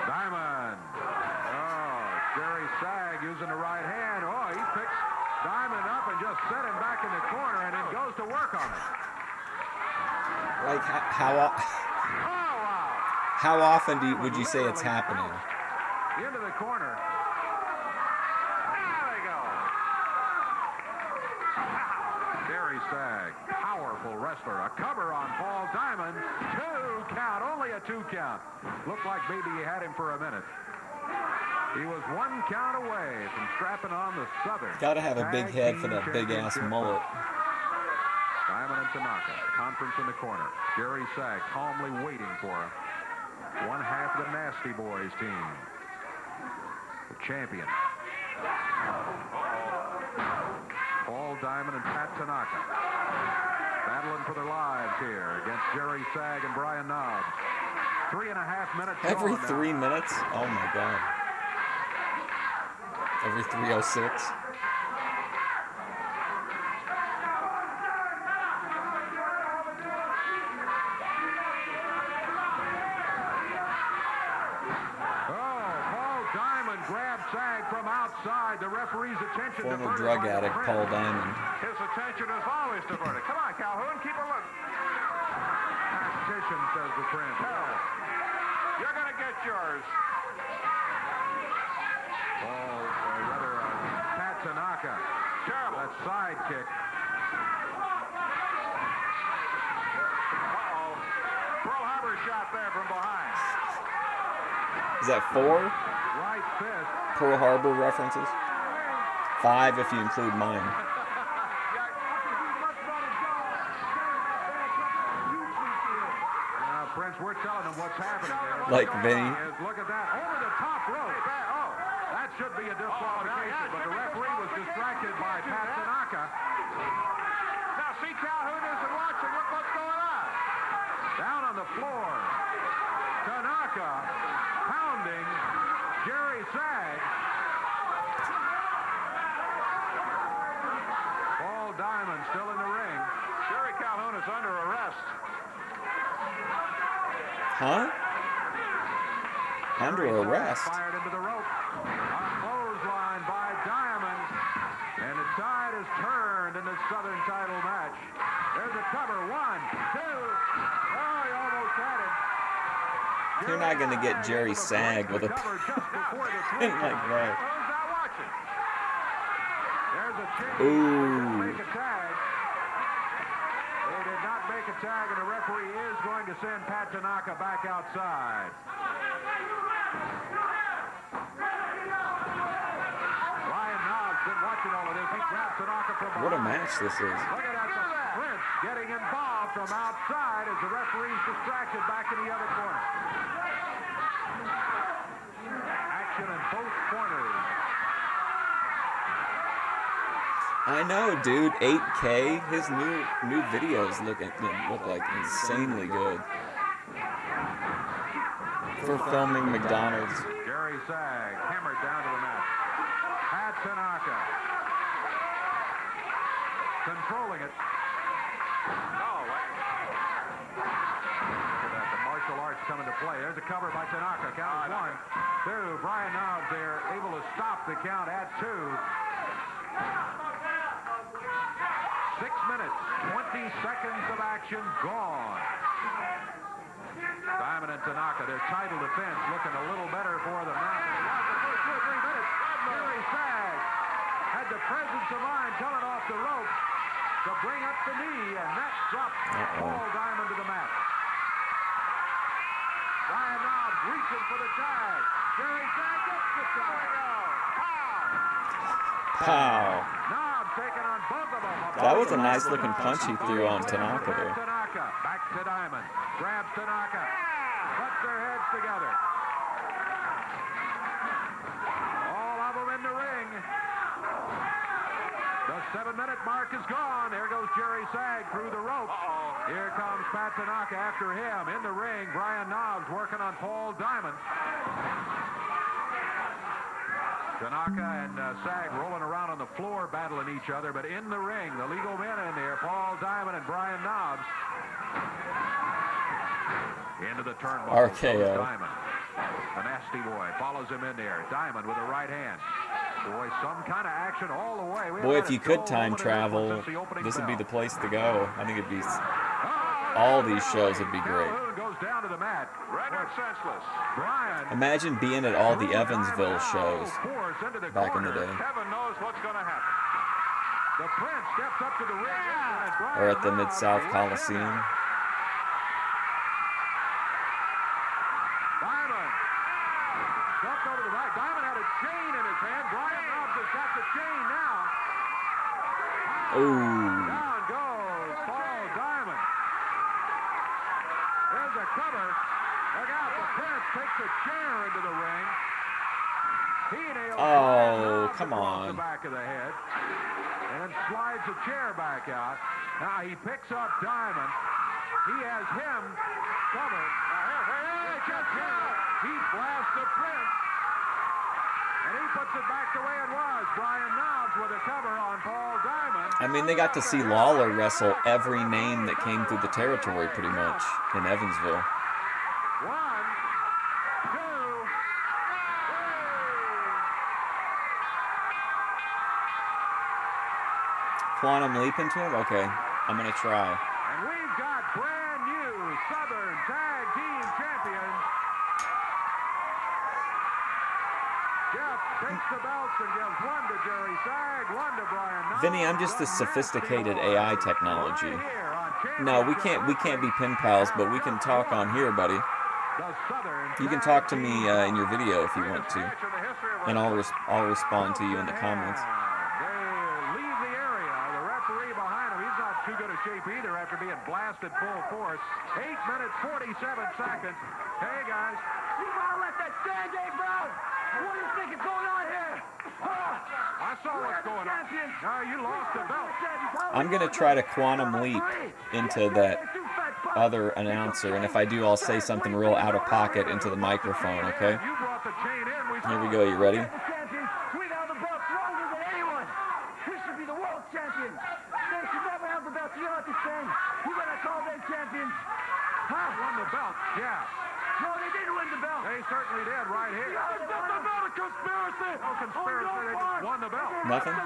Diamond. Oh, Jerry Sag using the right hand. Oh, he picks Diamond up and just set him back in the corner and then goes to work on it. Like Oh, wow. how often would you say it's happening? Into the corner. There they go. Jerry Sag, powerful wrestler. A cover on Paul Diamond. 2 count, only a 2 count. Looked like maybe he had him for a minute. He was 1 count away from strapping on the Southern. Gotta have a big Tag head for Team that big ass Championship mullet. belt. Diamond and Tanaka, conference in the corner. Jerry Sag calmly waiting for him. One half of the Nasty Boys team. The champion. Paul Diamond and Pat Tanaka. Battling for their lives here against Jerry Sag and Brian Knobbs. 3.5 minutes. Every gone now. 3 minutes? Oh my god. Every 3:06. Grabs Sag from outside. The referee's attention Former diverted drug by the addict Prince. Paul Diamond. His attention is always diverted. Come on, Calhoun, keep a look. Tactician, says the Prince. Hell, you're going to get yours. Pat Tanaka. Terrible. That side kick. Uh-oh. Pearl Harbor shot there from behind. Is that 4 Right fist. Pearl Harbor references? 5 if you include mine. Prince, we're telling them what's happening there. Like Vinny. Look at that. Over the top rope. Oh, that should be a disqualification, but the referee was distracted by Pat Tanaka. Now, see, Calhoun isn't watching. Look what's going on. Down on the floor. Tanaka pounding Jerry Sag. Paul Diamond still in the ring. Jerry Calhoun is under arrest. Huh? Under arrest. Fired into the rope. A clothesline by Diamond. And the tide is turned in the Southern title match. There's a cover. 1, 2. Oh, he almost had it. You're not going to get Jerry Sag with a pin like that. Calhoun's not watching. There's a change. Ooh. Make a tag. They did not make a tag, and the referee is going to send Pat Tanaka back outside. Ryan Knobbs been watching all of this. He grabs Tanaka from behind. What a match this is. Look at that. The Prince getting involved from outside as the referee's distracted back in the other corner. Action in both corners. I know, dude. 8K. His new videos look like insanely good for filming McDonald's. Jerry Jerry Sag hammered down to the mat. Pat Tanaka controlling it. The martial arts come into play. There's a cover by Tanaka. Count is 1, 2. Brian Knobs there able to stop the count at 2. 6 minutes, 20 seconds of action gone. Diamond and Tanaka, their title defense looking a little better for them now. The first 2 or 3 minutes, Jerry Sag had the presence of mind coming off the rope to bring up the knee, and that dropped Paul Diamond to the mat. Brian Knobs reaching for the tag. Jerry Sag gets the tag. Pow. Knobs taking on both of them. That was a nice looking punch he threw on Tanaka there. Tanaka back to Diamond. Grabs Tanaka. Puts their heads together. All of them in the ring. The 7-minute mark is gone. There goes Jerry Sag through the ropes. Here comes Pat Tanaka after him. In the ring, Brian Knobs working on Paul Diamond. Tanaka and Sag rolling around on the floor battling each other, but in the ring, the legal men in there, Paul Diamond and Brian Knobs. Into the turnbuckle. RKO. Diamond. The nasty boy follows him in there. Diamond with a right hand. Boy, some kind of action all the way. Boy, if you could time travel, this would be the place to go. I think it'd be... All these shows would be great. Goes down to the mat. Rendered senseless. Brian. Imagine being at all the Evansville shows back in the day. Heaven knows what's going to happen. The Prince steps up to the ring. Or at the Mid-South Coliseum. Diamond. Jumped over the right. Diamond had a chain in his hand. Brian Knobs has got the chain now. Ooh. Down goes Paul Diamond. There's a cover. Look out, the Prince takes a chair into the ring. He nails come across on. the back of the head and slides a chair back out. Now he picks up Diamond. He has him covered. He blasts the Prince. And he puts it back the way it was. Brian Knobs with a cover on Paul Diamond. I mean, they got to see Lawler wrestle every name that came through the territory pretty much in Evansville. 1, 2, 3. Quantum leap into him? Okay, I'm going to try. And we've got brand new Southern Tag Team Champions. Jeff takes the belts and gives 1 to Jerry Sag, 1 to Brian Knobs. Vinny, I'm just the sophisticated AI technology. No, we can't be pen pals, but we can talk on here, buddy. You can talk to me in your video if you want to, and I'll respond to you in the comments. They leave the area. The referee behind him, he's not too good a shape either after being blasted full force. 8 minutes, 47 seconds. Hey, guys. You gotta let that stand, bro. What do you think is going on here? I saw what's going on. No, you lost the belt. I'm going to try to quantum leap into that other announcer, and if I do, I'll say something real out of pocket into the microphone, okay? Here we go. You ready? We have the belt stronger than anyone. This should be the world champion. They should never have the belt. You know what they're saying? You gotta call them champions. Huh? Won the belt, yeah. No, they didn't win the belt. They certainly did right here. It's not about a conspiracy. No conspiracy. They just won the belt. Nothing?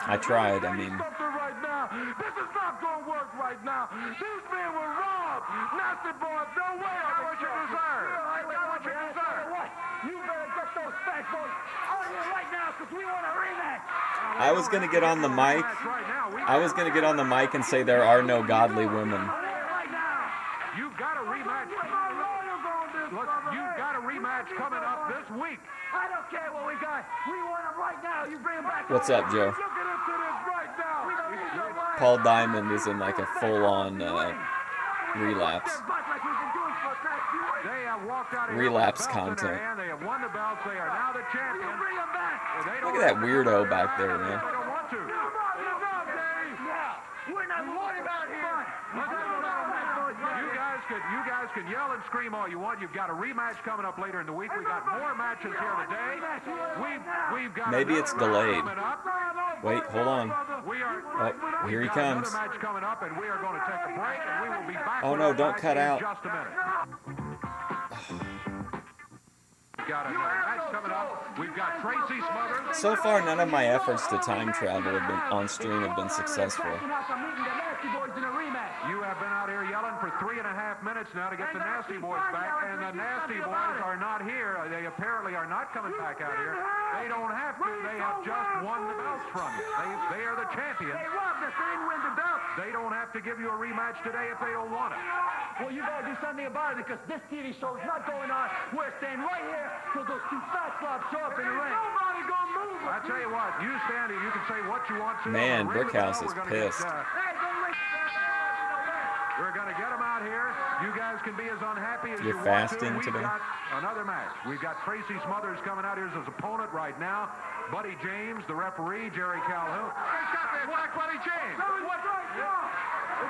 I tried. I mean... Right now. This is not going to work right now. These men were robbed. Nasty boys, no way. You got what you deserve. You got what you deserve. You better get those fat boys out here right now because we want a rematch. I was going to get on the mic. I was going to get on the mic and say there are no godly women. You've got a rematch. Look, you've got a rematch coming up this week. I don't care what we got. We want them right now. You bring them back. What's up, Joe? Paul Diamond is in like a full-on relapse. They have walked out of relapse content. They have won the belts. They are now the champions. Look at that weirdo back there, man. They don't want to. We're not worried about here. You guys can yell and scream all you want. You've got a rematch coming up later in the week. We got more matches here today. We've got maybe it's delayed. Wait, hold on. Oh, here he comes. Another match coming up, and we are going to take a break, and we will be back. Oh no, don't cut out. Just a minute. We've got another match coming up. We've got Tracy Smothers. So far, none of my efforts to time travel on stream have been successful. You have been out here yelling for 3.5 minutes now to get the Nasty Boys back, and the Nasty Boys are not here. They apparently are not coming back out here. They don't have to. They have just won the belts from you. They are the champions. Hey, Rob, they didn't win the belt. They don't have to give you a rematch today if they don't want it. Well, you gotta do something about it because this TV show is not going on. We're staying right here till those two fat slobs show up in the ring. Nobody gonna move. I tell you what, you stand here, you can say what you want to. Man, Brickhouse is pissed. We're going to get them out here. You guys can be as unhappy as You're you want to. fasting We've today? got another match. We've got Tracy Smothers coming out here as his opponent right now. Buddy James, the referee, Jerry Calhoun. Hey, got this, like Buddy James. If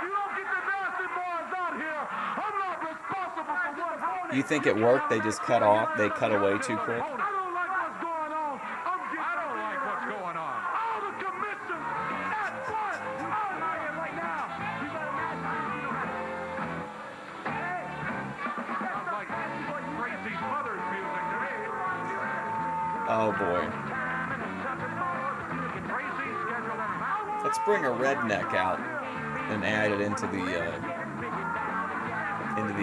you don't get the Nasty Boys out here, I'm not responsible for what's going on. You think it worked? They just cut off. They cut away too quick. I don't like what's going on. I don't like what's going on. All the commissions at once. Out here right now. You better match. Sounds like Tracy Smothers music to me. Oh boy. Tracy scheduled a match. Let's bring a redneck out and add it into the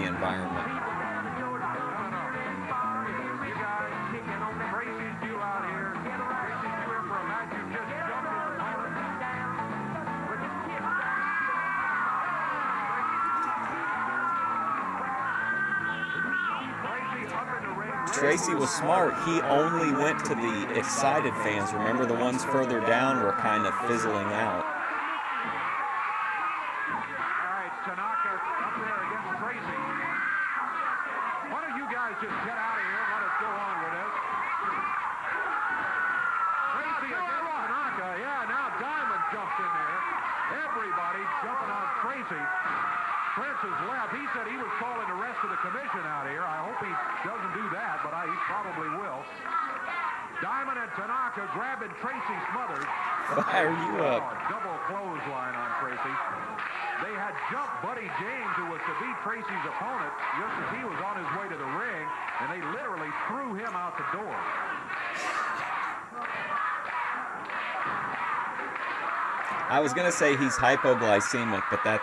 environment. You guys, Tracy's due out here. Tracy's due here for a match. You just jumped his opponent. Tracy up in the ring. Tracy was smart. He only went to the excited fans. Remember, the ones further down were kind of fizzling out. Tanaka up there against Tracy. Why don't you guys just get out of here and let us go on with this? Tracy against Tanaka. Yeah, now Diamond jumps in there. Everybody jumping on Tracy. Prince has left. He said he was calling the rest of the commission out here. I hope he doesn't do that, but he probably will. Diamond and Tanaka grabbing Tracy Smothers. Why are you up? Double clothesline on Tracy. They had jumped Buddy James, who was to be Tracy's opponent, just as he was on his way to the ring, and they literally threw him out the door. I was gonna say he's hypoglycemic, but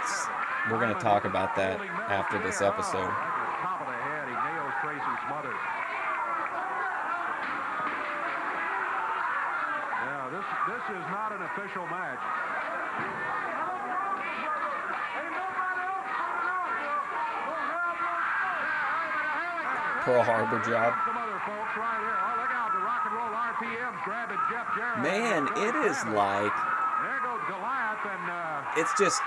we're gonna talk about that after this episode. At the top of the head, he nails Tracy Smothers. Yeah, this is not an official match. Pearl Harbor job. Some other folks right here. Oh, look out, the rock and roll RPMs grabbing Jeff Jarrett. Man, it is like There goes Goliath and it's just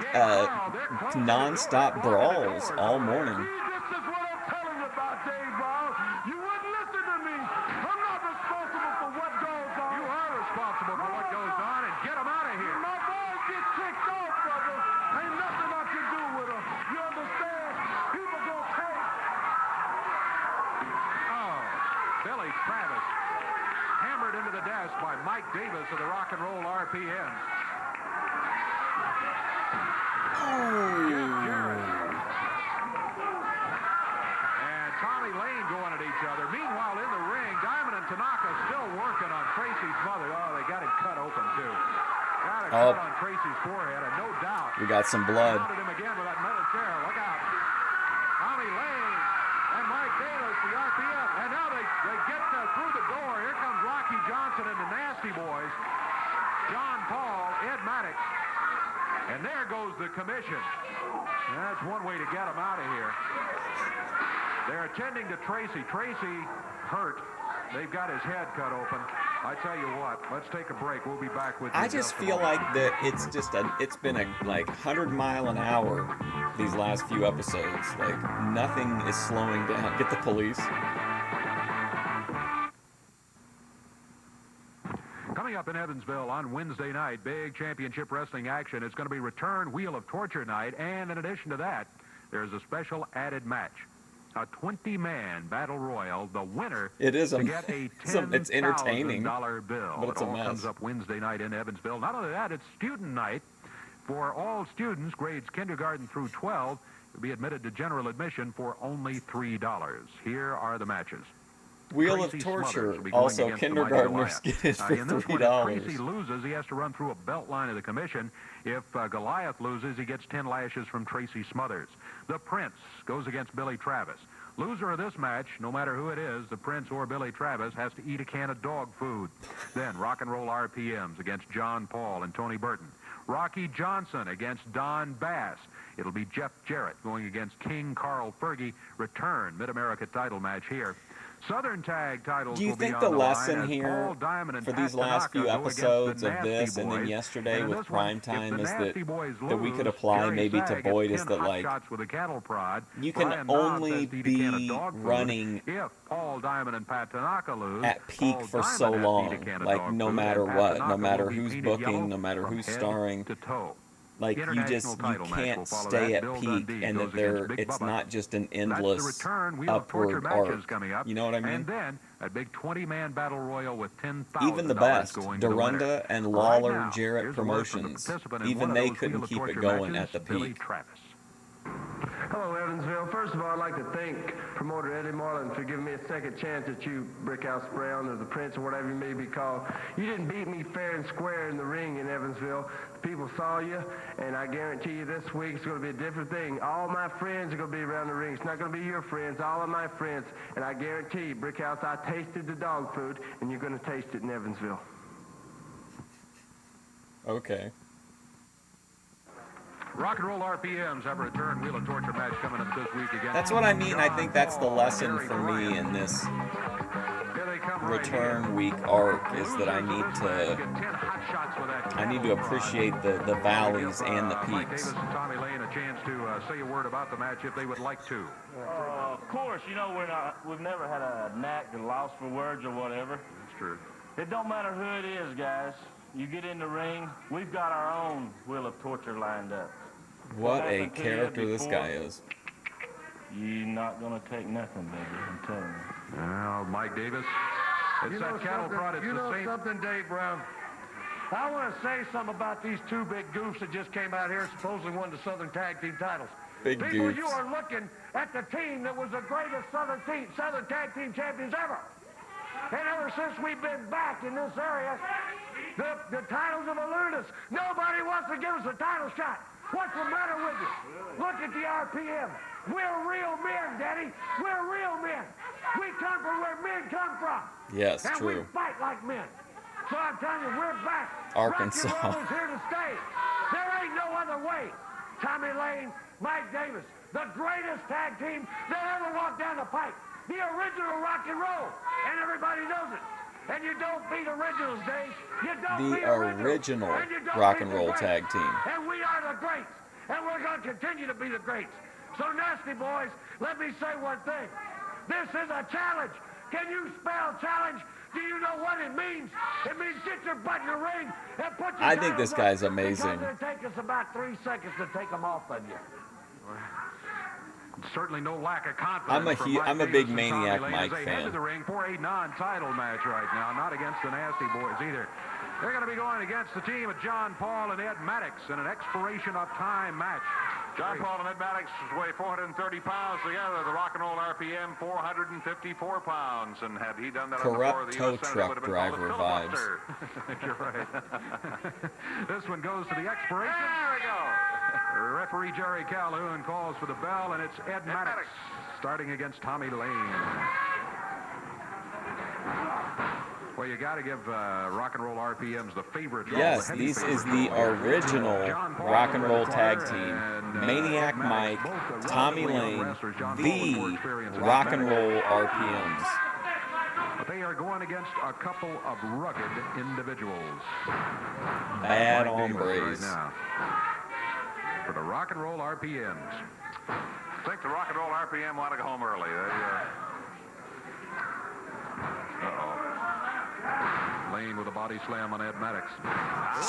non-stop brawls all morning. This is what I'm telling you about, Dave Brown. You wouldn't listen to me. I'm not responsible for what goes on. you are responsible for what goes on, and get them out of here. My boys get kicked off, brother. Ain't nothing I can do with them. You understand? People gonna pay. Oh, Billy Travis hammered into the desk by Mike Davis of the Rock and Roll RPMs. And Tommy Lane going at each other. Meanwhile, in the ring, Diamond and Tanaka still working on Tracy's mother. Oh, they got him cut open, too. Got a cut on Tracy's forehead, and no doubt. We got some blood. Pounded him again with that metal chair. Look out. Tommy Lane and Mike Davis, the RPM. And now they get through the door. Here comes Rocky Johnson and the Nasty Boys. John Paul, Ed Maddox. And there goes the commission. That's one way to get him out of here. They're attending to Tracy. Tracy hurt. They've got his head cut open. I tell you what, let's take a break. We'll be back with you. I just feel like that it's been a like 100-mile-an-hour these last few episodes. Like nothing is slowing down. Get the police. Coming up in Evansville on Wednesday night, big championship wrestling action. It's going to be return Wheel of Torture night, and in addition to that, there's a special added match. A 20-man battle royal. The winner it is to get a it's entertaining, $10,000 bill. but it's it all a mess. comes up Wednesday night in Evansville. Not only that, it's student night for all students, grades kindergarten through 12. Will be admitted to general admission for only $3. Here are the matches. Wheel Tracy of Torture, Smothers will be going also against the kindergartners mighty get it for in this one, $3. if Tracy loses, he has to run through a belt line of the commission. If Goliath loses, he gets 10 lashes from Tracy Smothers. The Prince goes against Billy Travis. Loser of this match, no matter who it is, the Prince or Billy Travis, has to eat a can of dog food. Then Rock and Roll RPMs against John Paul and Tony Burton. Rocky Johnson against Don Bass. It'll be Jeff Jarrett going against King Carl Fergie. Return Mid-America title match here. Southern tag titles. Do you will think be on the line lesson as here Paul Diamond and for Pat these last few Tanaka go against episodes the of this Nasty and then Boys. yesterday And with this one, prime if time the is Nasty Boys that we could lose, apply Jerry maybe to Sag Boyd gets is 10 that, hot like, shots with a cattle prod. you can Brian only Dobbs has to eat a can of be dog food. running If Paul Diamond and Pat Tanaka lose, at peak Paul for Diamond so has to eat a long, can of like dog no food, matter and Pat what, Tanaka no matter will be who's painted booking, yellow no matter from who's head starring. to toe. Like, you International just, title you match will can't follow stay that. at Bill peak, Dundee and goes that there, against Big it's Bubba. not just an That's the endless return Wheel of Torture upward matches arc. coming up. You know what I mean? And then a big 20-man battle royal with $10,000 Even the best, going to the winner. Dorinda and Right Lawler now, Jarrett here's a word from the Promotions, participant in even one of they those couldn't Wheel of keep it Torture going matches, at the Billy peak. Travis. Hello, Evansville. First of all, I'd like to thank promoter Eddie Marlin for giving me a second chance at you, Brickhouse Brown, or the Prince, or whatever you may be called. You didn't beat me fair and square in the ring in Evansville. The people saw you, and I guarantee you this week it's going to be a different thing. All my friends are going to be around the ring. It's not going to be your friends, all of my friends. And I guarantee you, Brickhouse, I tasted the dog food, and you're going to taste it in Evansville. Okay. Rock and Roll RPMs have a return Wheel of Torture match coming up this week again. That's what I mean. I think that's the lesson for me in this return week arc is that I need to appreciate the valleys and the peaks. Davis and Tommy Lane a chance to say a word about the match if they would like to. Of course, you know, we've never had a knack to loss for words or whatever. That's true. It don't matter who it is, guys. You get in the ring, we've got our own Wheel of Torture lined up. What a character this guy is. You're not going to take nothing, baby, I'm telling you. Well, Mike Davis, it's that cattle prod. It's you know the same. something, Dave Brown? I want to say something about these two big goofs that just came out here supposedly won the Southern Tag Team titles. Big People, goofs. you are looking at the team that was the greatest Southern Tag Team champions ever. And ever since we've been back in this area, the titles have eluded us. Nobody wants to give us a title shot. What's the matter with you? Look at the RPM. We're real men, Daddy. We're real men. We come from where men come from. Yes, and true. we fight like men. So I'm telling you, we're back. Arkansas. Rock and roll is here to stay. There ain't no other way. Tommy Lane, Mike Davis, the greatest tag team that ever walked down the pipe. The original rock and roll. And everybody knows it. And you don't beat originals, Dave. You don't beat original and you don't rock beat and the roll greats. tag team. And we are the greats. And we're going to continue to be the greats. So, Nasty Boys, let me say one thing. This is a challenge. Can you spell challenge? Do you know what it means? It means get your butt in the ring and put your I think this guy's amazing. It's going to take us about 3 seconds to take them off of you. Certainly no lack of confidence. I'm a big Maniac Mike fan. They fan. head to the ring for a non-title match right now, not against the Nasty Boys either. They're going to be going against the team of John Paul and Ed Maddox in an expiration of time match. John Paul and Ed Maddox weigh 430 pounds together. The Rock and Roll RPM, 454 pounds. And had he done that Corrupt on the tow floor of the U.S. Senate, it would truck have been called a driver vibes. filibuster. You're right. This one goes to the expiration. There we go. Referee Jerry Calhoun calls for the bell, and it's Ed Maddox starting against Tommy Lane. Well, you got to give Rock and Roll RPMs the favorite. Yes, this is the original Rock and Roll tag team. Maniac Mike, Tommy Lane, the Rock and Roll RPMs. But they are going against a couple of rugged individuals. Bad Mike Davis hombres. right now. For the Rock and Roll RPMs. I think the Rock and Roll RPM want to go home early. Lane with a body slam on Ed Maddox.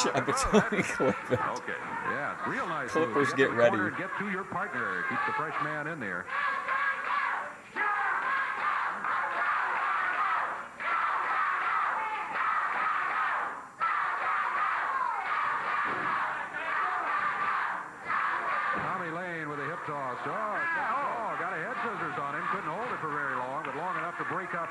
Shibutani clip it. Okay. Yeah, it's real nice. Clippers, get get ready. And get to your partner. Keep the fresh man in there. Tommy Lane with a hip toss. Oh, got a head scissors on him. Couldn't hold it for very long, but long enough to break up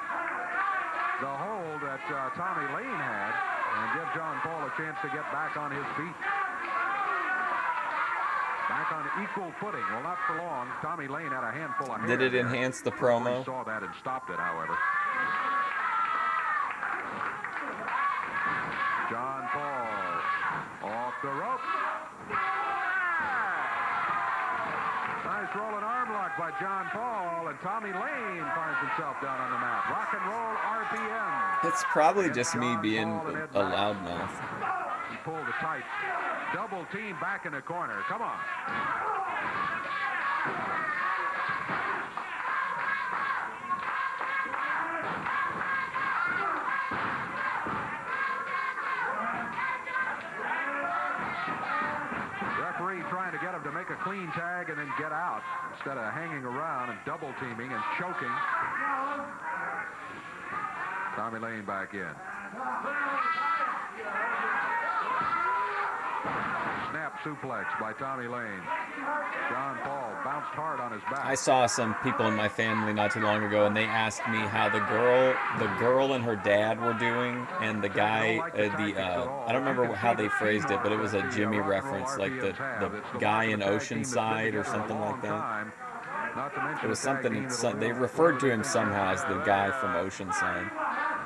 the hold that Tommy Lane had and give John Paul a chance to get back on his feet. Back on equal footing. Well, not for long. Tommy Lane had a handful of hair. Did it enhance the promo? Saw that and stopped it, however. John Paul off the rope. Nice rolling arm lock by John Paul, and Tommy Lane finds himself down on the mat. Rock and roll RPM. It's probably just me being a loudmouth. He pulled the tight double team back in the corner. Come on. Referee trying to get him to make a clean tag and then get out instead of hanging around and double teaming and choking. Tommy Lane back in. Snap suplex by Tommy Lane. John Paul bounced hard on his back. I saw some people in my family not too long ago, and they asked me how the girl and her dad were doing, and the guy, I don't remember how they phrased it, but it was a Jimmy reference, like the guy in Oceanside or something like that. It was something, they referred to him somehow as the guy from Oceanside.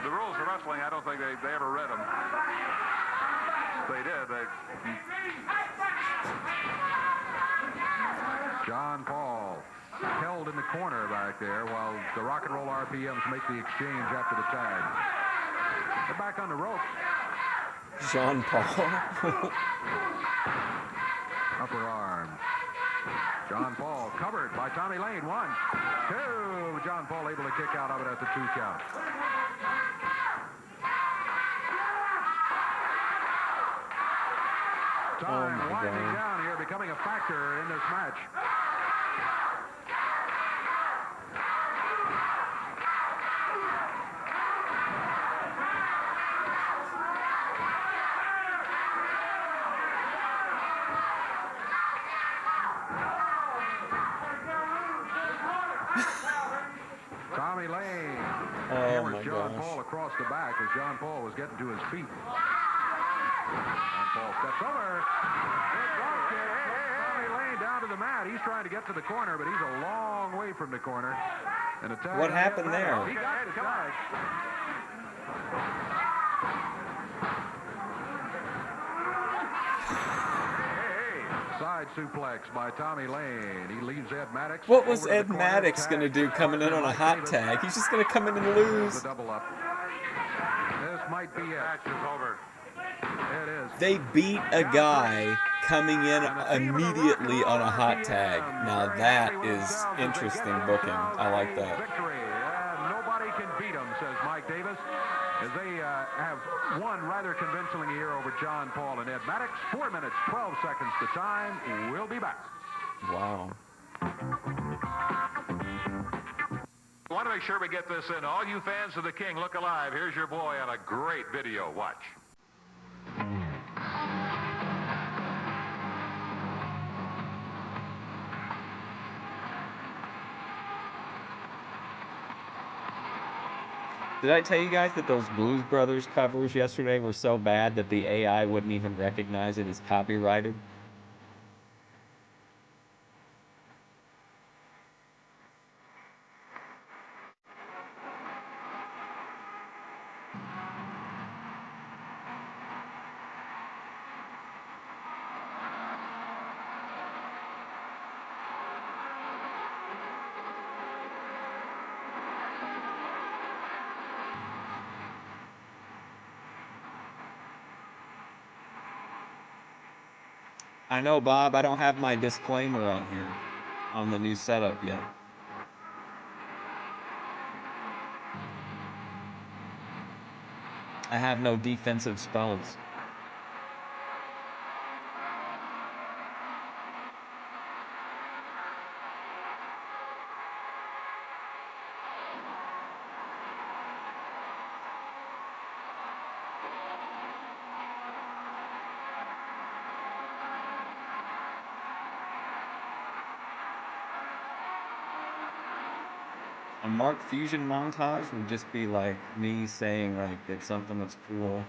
The rules of wrestling, I don't think they ever read them. They did. John Paul held in the corner back there while the Rock and Roll RPMs make the exchange after the tag. They're back on the rope. John Paul. Upper arm. John Paul covered by Tommy Lane. 1, 2. John Paul able to kick out of it at the 2 count. Time winding down here, becoming a factor in this match. Tommy Lane hammers John Paul across the back as John Paul was getting to his feet. John Paul steps over. Tommy Lane down to the mat. He's trying to get to the corner, but he's a long way from the corner. And a tag. What happened there? He got the tag. Side suplex by Tommy Lane. He leaves Ed Maddox. What was Ed Maddox going to do coming in on a hot tag? He's just going to come in and lose. The double up. This might be it. Match is over. It is. They beat a guy coming in immediately on a hot tag. Now that is interesting booking. I like that. Victory. Nobody can beat him, says Mike Davis, as they have won rather convincingly here over John Paul and Ed Maddox. 4 minutes, 12 seconds to time. We'll be back. Wow. I want to make sure we get this in. All you fans of the King, look alive. Here's your boy on a great video. Watch. Did I tell you guys that those Blues Brothers covers yesterday were so bad that the AI wouldn't even recognize it as copyrighted? I know, Bob, I don't have my disclaimer on here on the new setup yet. I have no defensive spells. A Mark Fusion montage would just be like me saying like it's something that's cool.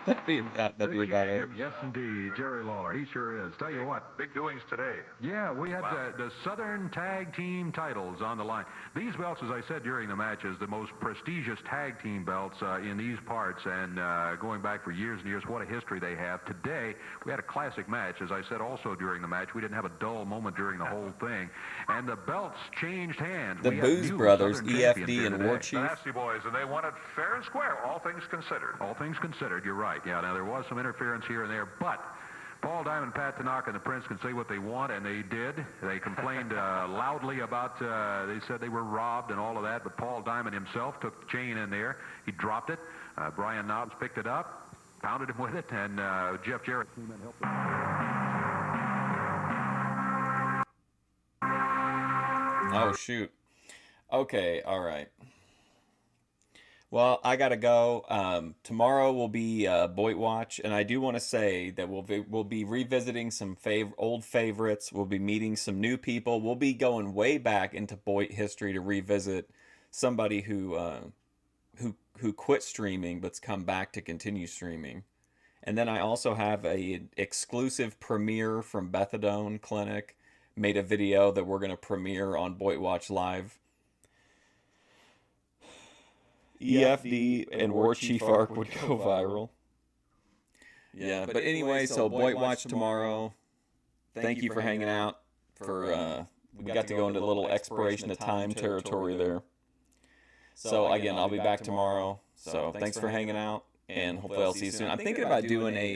That'd be about it. Yes, indeed. Jerry Lawler. He sure is. Tell you what. Big doings today. Yeah, we had the Southern Tag Team titles on the line. These belts, as I said during the match, is the most prestigious tag team belts in these parts, and going back for years and years, what a history they have. Today, we had a classic match. As I said also during the match, we didn't have a dull moment during the whole thing, and the belts changed hands. The Booze Brothers, EFD and War Chief. The Nasty Boys, and they won it fair and square, all things considered. All things considered, you're right. Yeah, now there was some interference here and there, but Paul Diamond, Pat Tanaka, and the Prince can say what they want, and they did. They complained loudly about, they said they were robbed and all of that, but Paul Diamond himself took the chain in there. He dropped it. Brian Knobs picked it up, pounded him with it, and Jeff Jarrett came and helped him. Oh, shoot. Okay, all right. Well, I gotta go. Tomorrow will be Boit Watch, and I do want to say that we'll be revisiting some old favorites. We'll be meeting some new people. We'll be going way back into Boit history to revisit somebody who quit streaming but's come back to continue streaming. And then I also have a exclusive premiere from Bethadone Clinic. Made a video that we're gonna premiere on Boit Watch Live. EFD and War Chief Arc would go viral. Yeah, but anyway, so Boit Watch tomorrow. Thank you for hanging out. We got to go into a little exploration of time territory there. So again, I'll be back tomorrow. So thanks for hanging out, and hopefully I'll see you soon. I'm thinking about doing a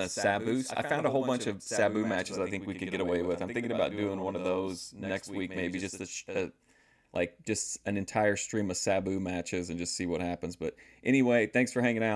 Sabu. I found a whole bunch of Sabu matches I think we could get away with. I'm thinking about doing one of those next week, maybe just just an entire stream of Sabu matches and just see what happens. But anyway, thanks for hanging out.